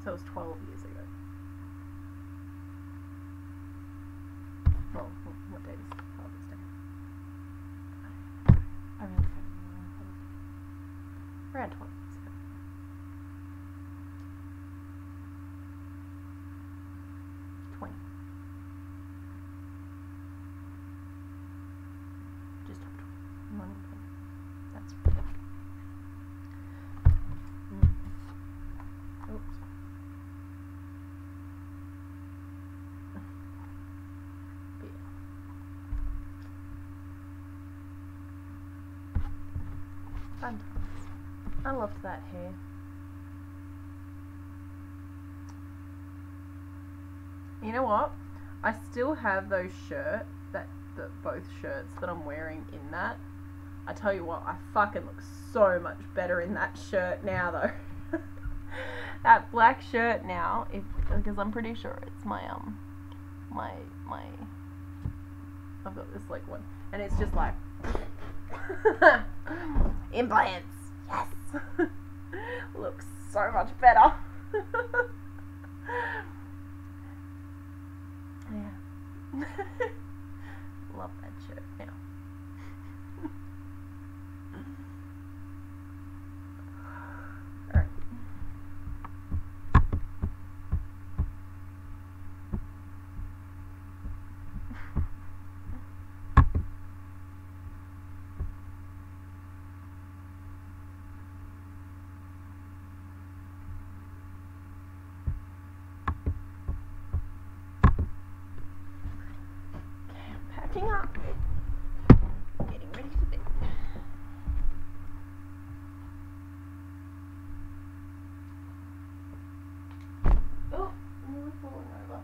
So it was 12 years ago. Well, what date is Father's Day? I really can't remember when Father's Day. Around 12 years ago. 20. Just up 20. Not even 20. That's right. Oops. Fun times. I loved that hair. You know what? I still have those shirts, both shirts that I'm wearing in that. I tell you what, I fucking look so much better in that shirt now though. That black shirt now, because I'm pretty sure it's my I've got this like one, and it's just like implants. Yes. Looks so much better. Yeah. Love that shirt now. Alright. Packing up, getting ready for bed. Oh, nearly falling over.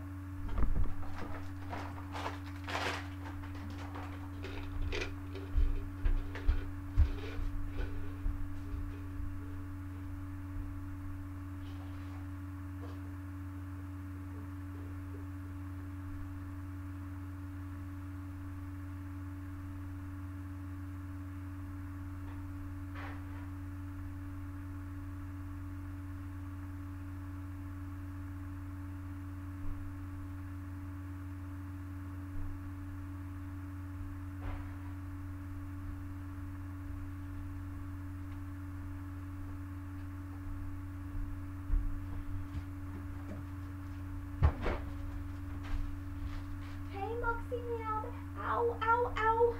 Ow, ow, ow.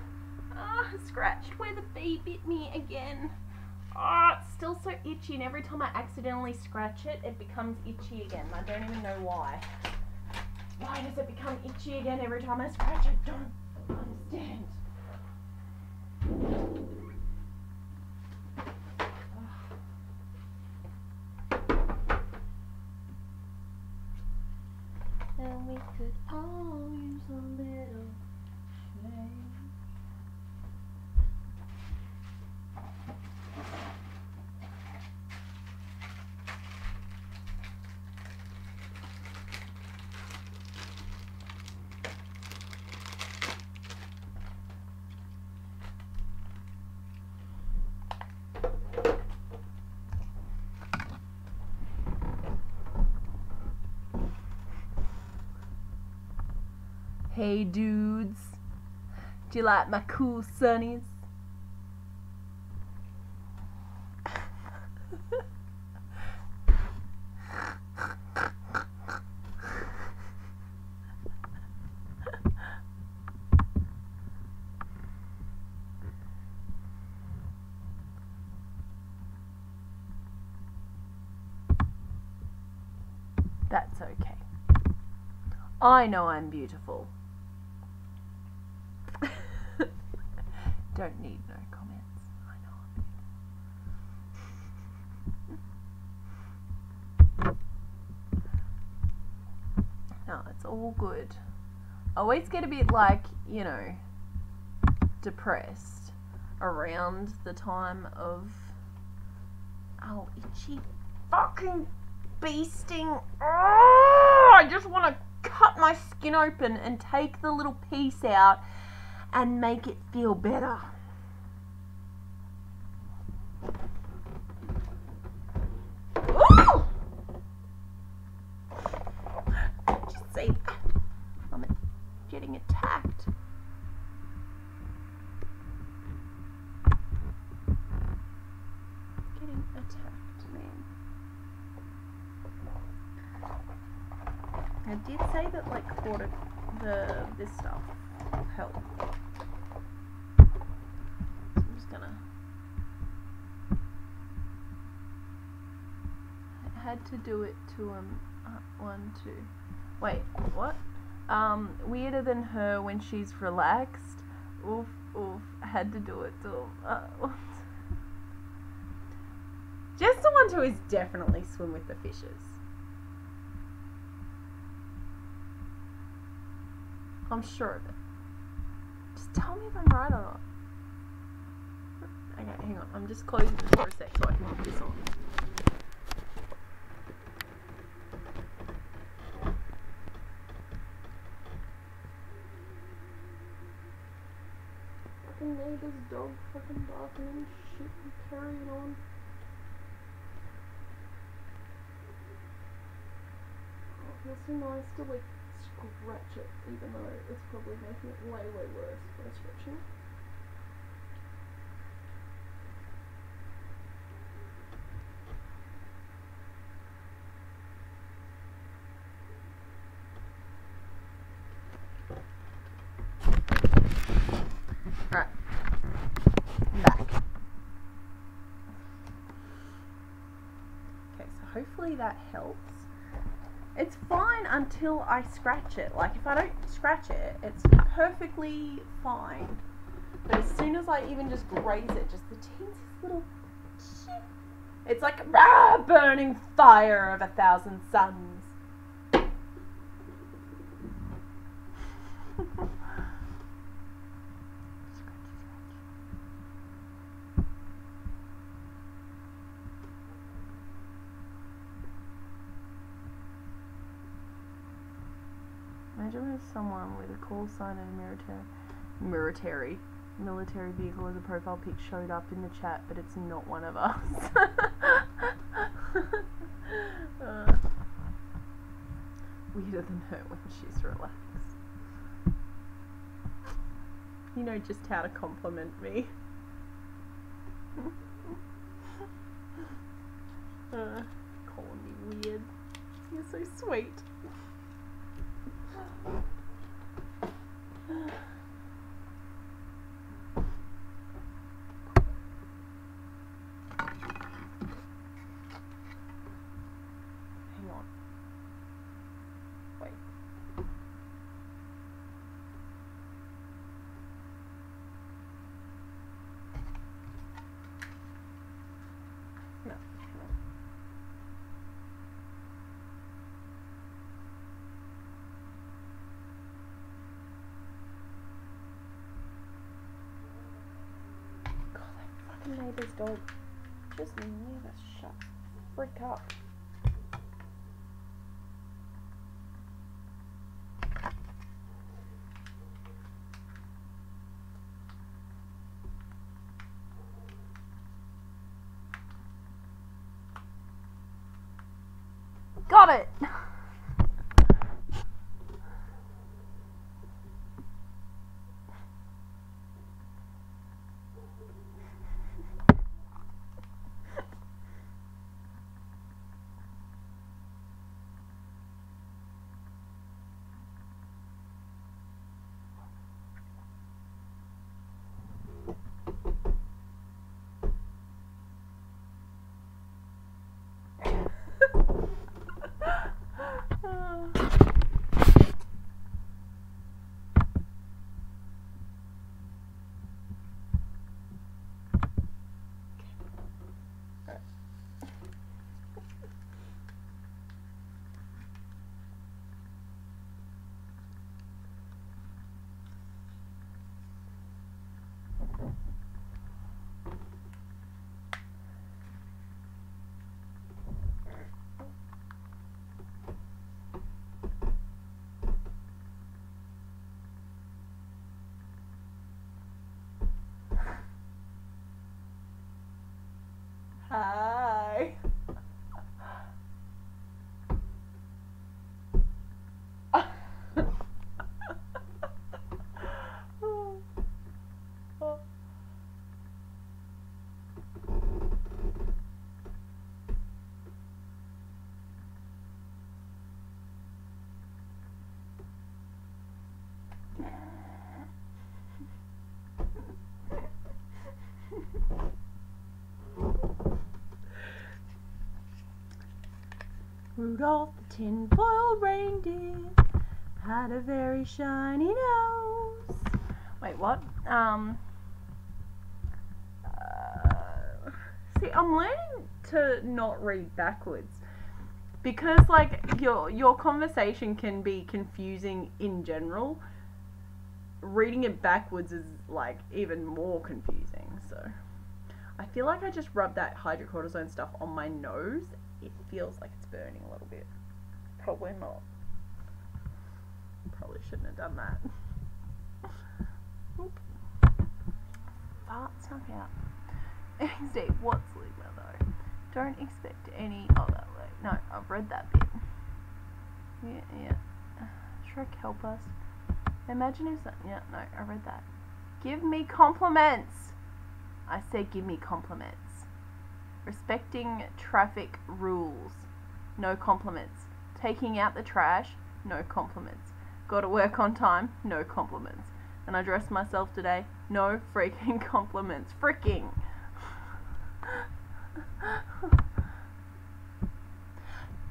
Ah, scratched where the bee bit me again. Ah, it's still so itchy, and every time I accidentally scratch it, it becomes itchy again. I don't even know why. Why does it become itchy again every time I scratch it? I don't understand. And we could all use a little change. Hey dudes, do you like my cool sunnies? I know I'm beautiful. Don't need no comments. I know I'm beautiful. No, it's all good. I always get a bit like, you know, depressed around the time of, oh, itchy fucking bee sting. Oh, I just want to cut my skin open and take the little piece out and make it feel better. Ooh! Did you see that? I'm getting attacked. Getting attacked, man. I did say that like this stuff will help. So I'm just gonna. I had to do it to 1, 2. Wait, what? Weirder than her when she's relaxed. Oof, oof. I had to do it to. Just the one who is definitely swim with the fishes. I'm sure of it. Just tell me if I'm right or not. Okay, hang on. I'm just closing this for a sec so I can put this on. Fucking neighbor's dog fucking barking and shit and carrying on. Oh, it feels so nice to like scratch it, even though it's probably making it way, way worse by stretching. Alright. I'm back. Okay, so hopefully that helps. It's fine until I scratch it. Like, if I don't scratch it, it's perfectly fine. But as soon as I even just graze it, just the teeniest little shit, it's like a burning fire of 1,000 suns. Imagine if someone with a call sign and a military vehicle as a profile pic showed up in the chat, but it's not one of us. Weirder than her when she's relaxed. You know just how to compliment me. Calling me weird. You're so sweet. Hang on. Wait. No. Neighbor's dog just never shut freak up. Got it! Hi. Rudolph the tin-foiled reindeer had a very shiny nose. Wait, what? See, I'm learning to not read backwards because, like, your conversation can be confusing in general. Reading it backwards is, like, even more confusing. So, I feel like I just rubbed that hydrocortisone stuff on my nose. It feels like it's burning a little bit. Probably not. Probably shouldn't have done that. Oop. Fart snuck out. XD, what's Ligma though? Don't expect any. Oh, that way. No, I've read that bit. Yeah. Shrek, help us. Imagine if that. Yeah, no, I read that. Give me compliments. I said give me compliments. Respecting traffic rules. No compliments. Taking out the trash. No compliments. Gotta work on time. No compliments. And I dressed myself today. No freaking compliments. Freaking.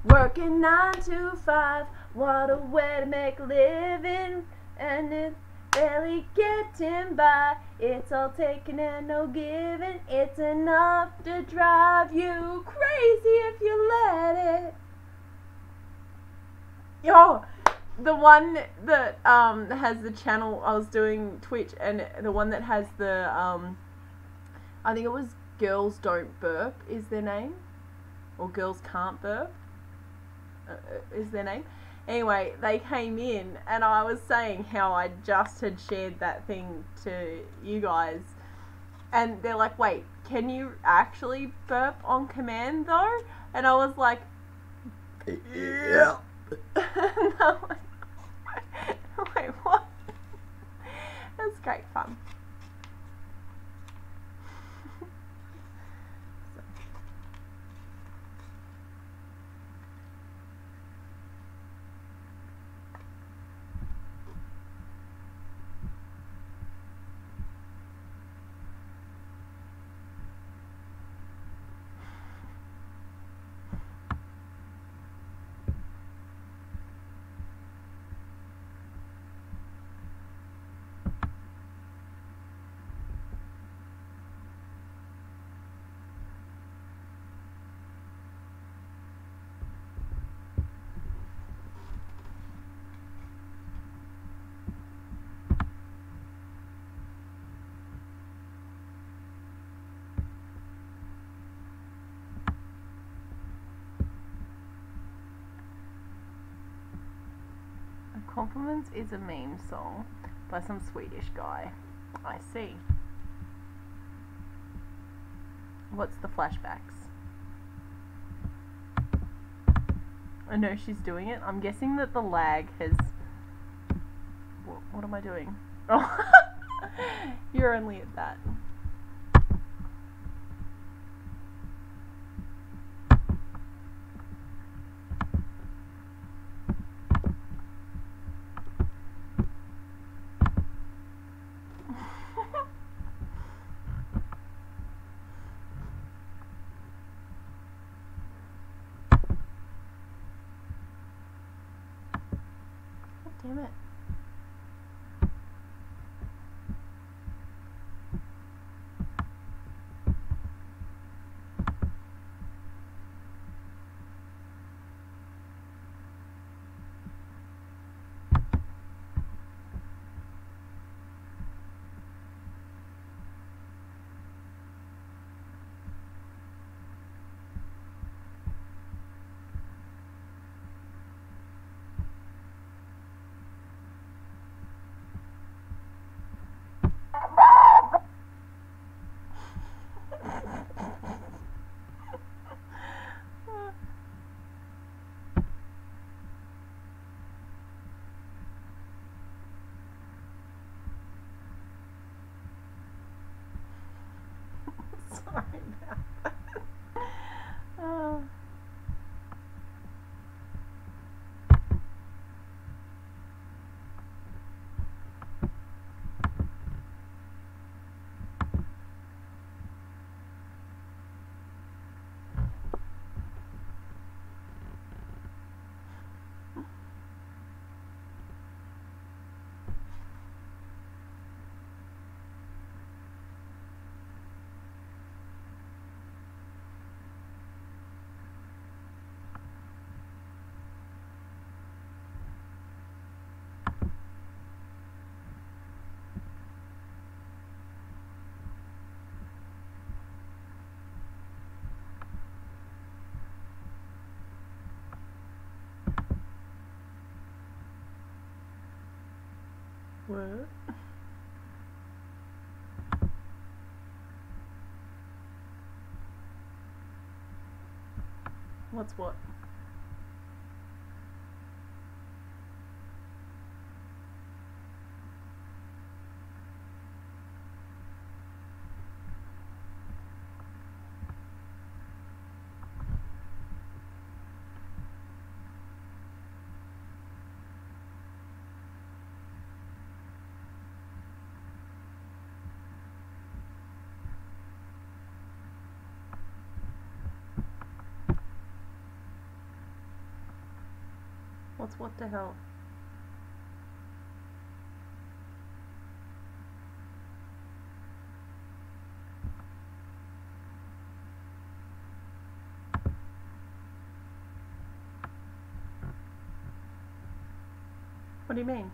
Working 9 to 5. What a way to make a living. And it's barely getting by. It's all taken and no giving. It's enough to drive you crazy if you let it. Yo, the one that has the channel, I was doing Twitch, and the one that has the I think it was Girls Don't Burp is their name, or Girls Can't Burp is their name. Anyway, they came in and I was saying how I just had shared that thing to you guys, and they're like, wait, can you actually burp on command though? And I was like, yeah. No, wait, what? It was great fun. Compliments is a meme song by some Swedish guy. I see. What's the flashbacks? I know she's doing it. I'm guessing that the lag has... What am I doing? Oh, you're only at that. Damn it. Oh. What? What's what? What the hell? What do you mean?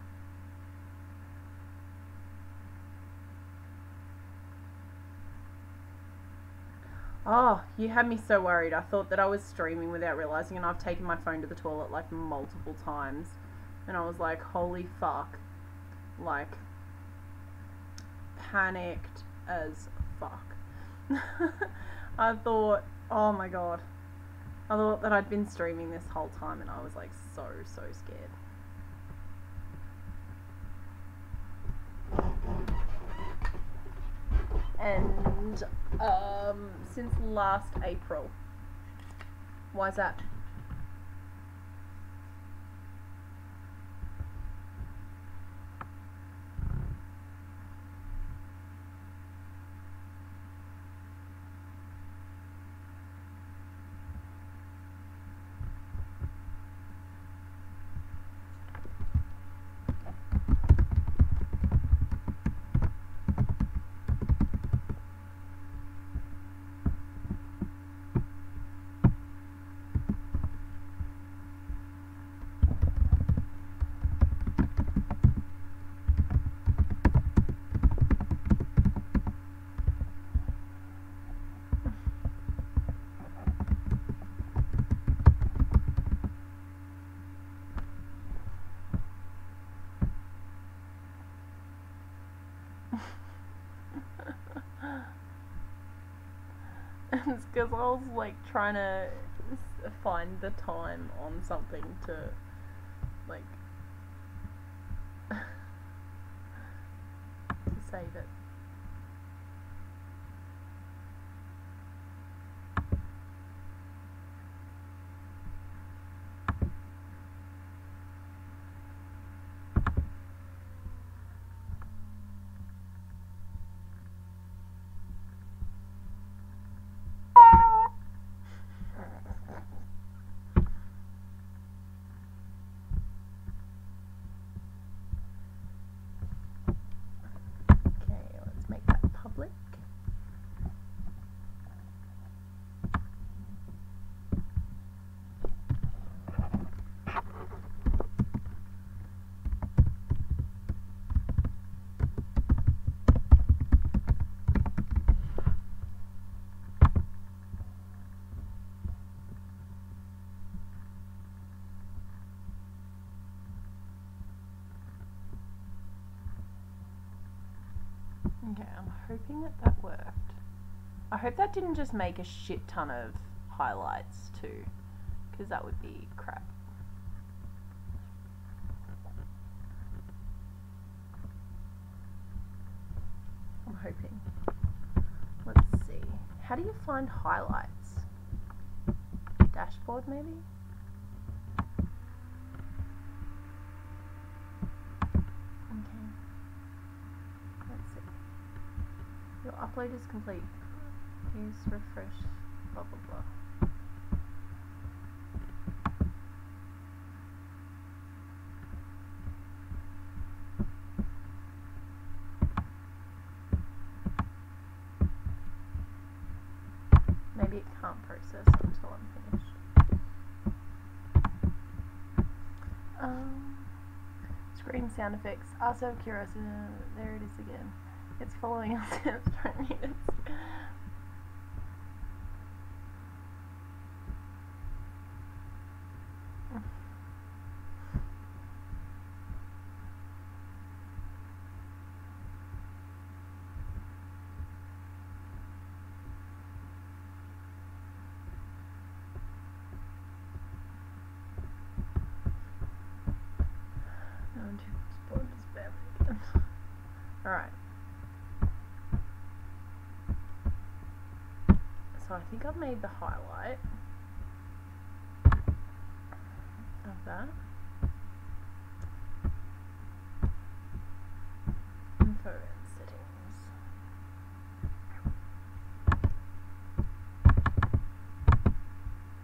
Oh, you had me so worried. I thought that I was streaming without realizing, and I've taken my phone to the toilet like multiple times. And I was like, holy fuck. Like, panicked as fuck. I thought, oh my god. I thought that I'd been streaming this whole time, and I was like so scared. And since last April. Why's that? It's because I was like trying to find the time on something to like to save it. Okay, I'm hoping that that worked. I hope that didn't just make a shit ton of highlights too, because that would be crap. I'm hoping. Let's see How do you find highlights? Dashboard maybe? Okay. Let's see. Your upload is complete. Please refresh. Blah blah blah. Maybe it can't process until I'm finished. Screen sound effects. Also curious. There it is again. It's following us in 5 minutes. Alright. So I think I've made the highlight of that. Info and settings.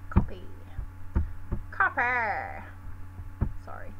Copy. Copy! Sorry.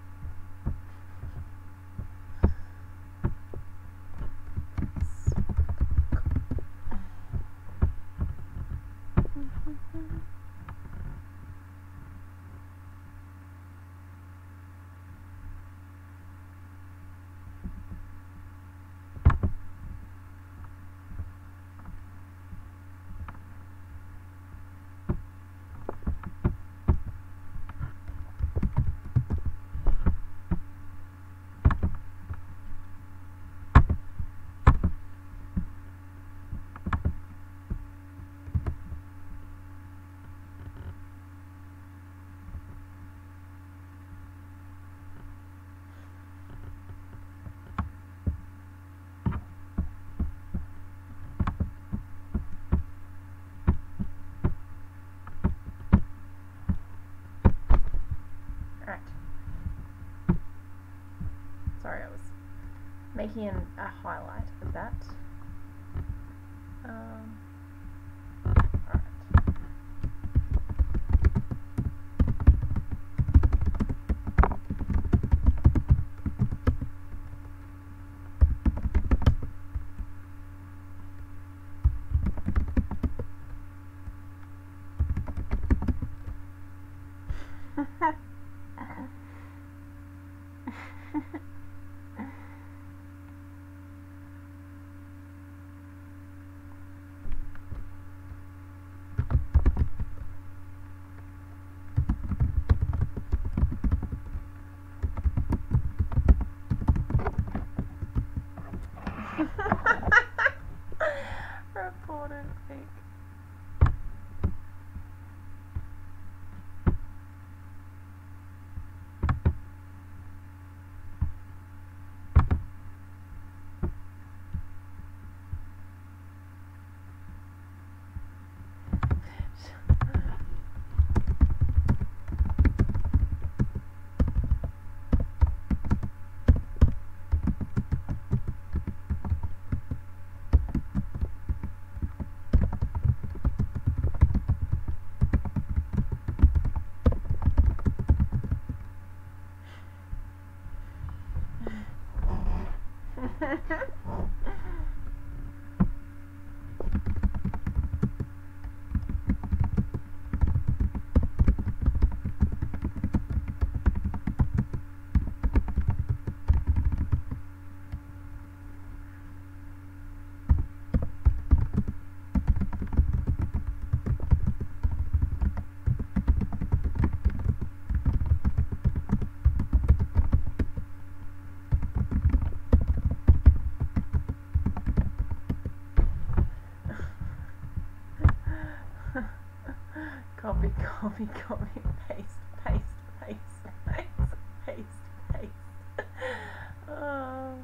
Sorry, I was making a highlight of that. Alright. Reported fake. Copy, copy, copy, paste, paste, paste, paste, paste, paste. Oh.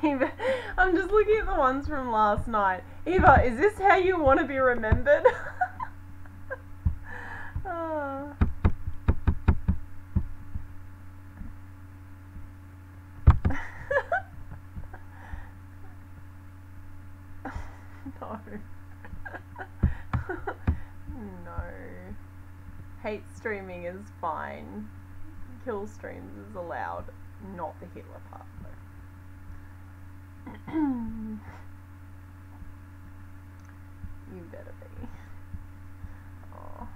Eva, I'm just looking at the ones from last night. Eva, is this how you want to be remembered? Oh. No. No. Hate streaming is fine. Kill streams is allowed. Not the Hitler part though. You better be. Oh.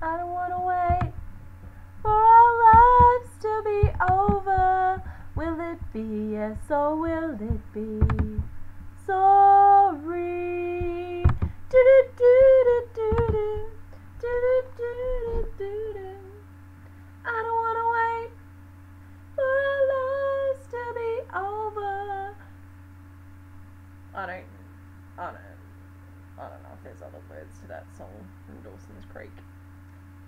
I don't want to wait for our lives to be over. Will it be? Yes, or will it be? Sorry. Do-do-do-do-do-do. Do-do-do-do-do-do. I don't want to wait for our lives to be over. I don't know if there's other words to that song from Dawson's Creek.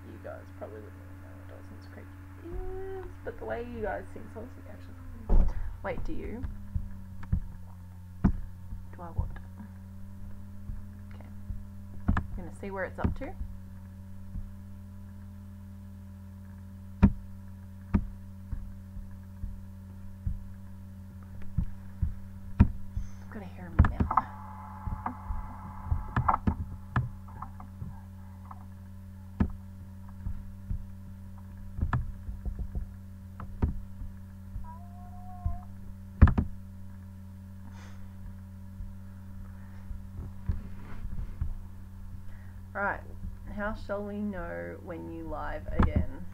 You guys probably wouldn't even know what Dawson's Creek is, but the way you guys sing songs, you actually. Wait, do you? Do I what? Okay. I'm gonna see where it's up to. I've got a hair in my mouth. Right, how shall we know when you live again?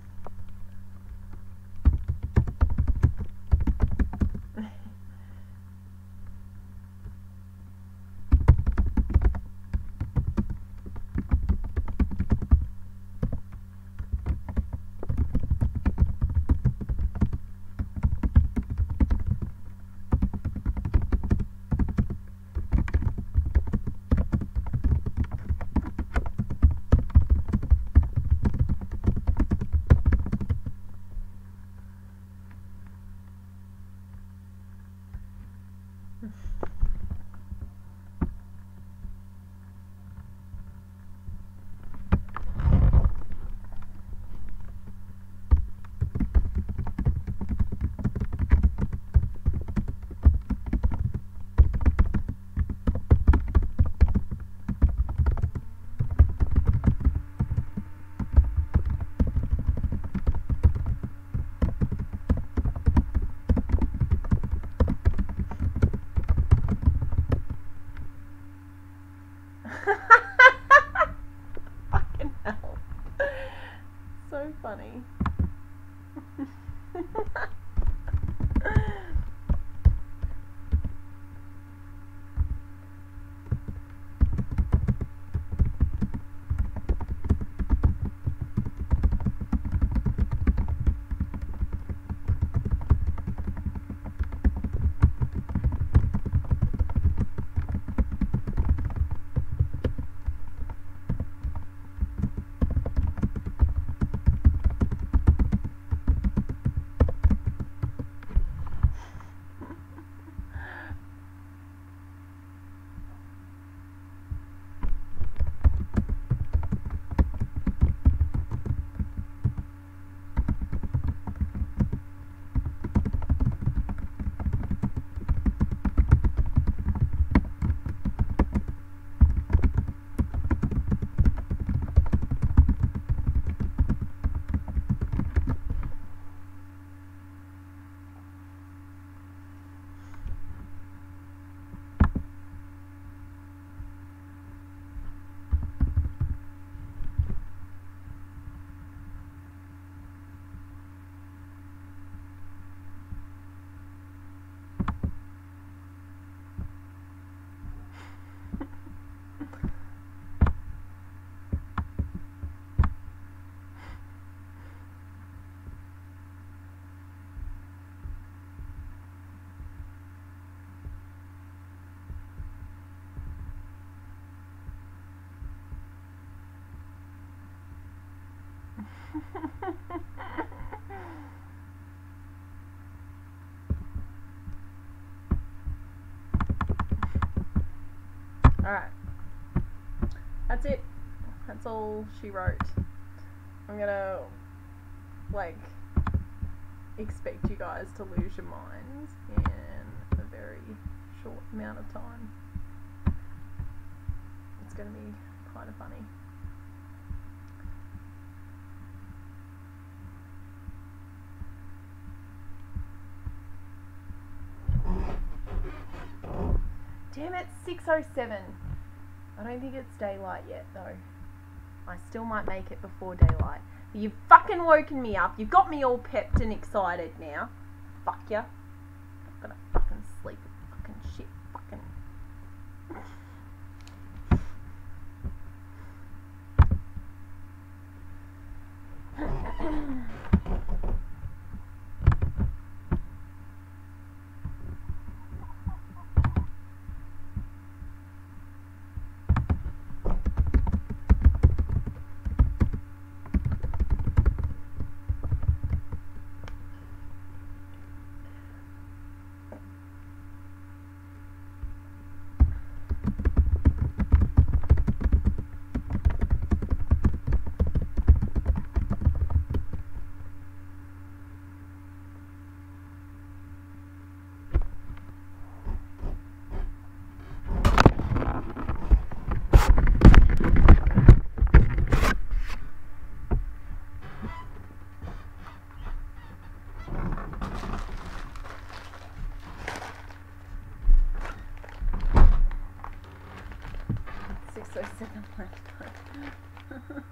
Fucking hell. So funny. Alright. That's it. That's all she wrote. I'm gonna, like, expect you guys to lose your minds in a very short amount of time. It's gonna be kind of funny. Damn it, 6:07. I don't think it's daylight yet though. I still might make it before daylight. But you've fucking woken me up. You've got me all pepped and excited now. Fuck ya. I'm gonna fucking sleep. Fucking shit. Fucking. So 7 left.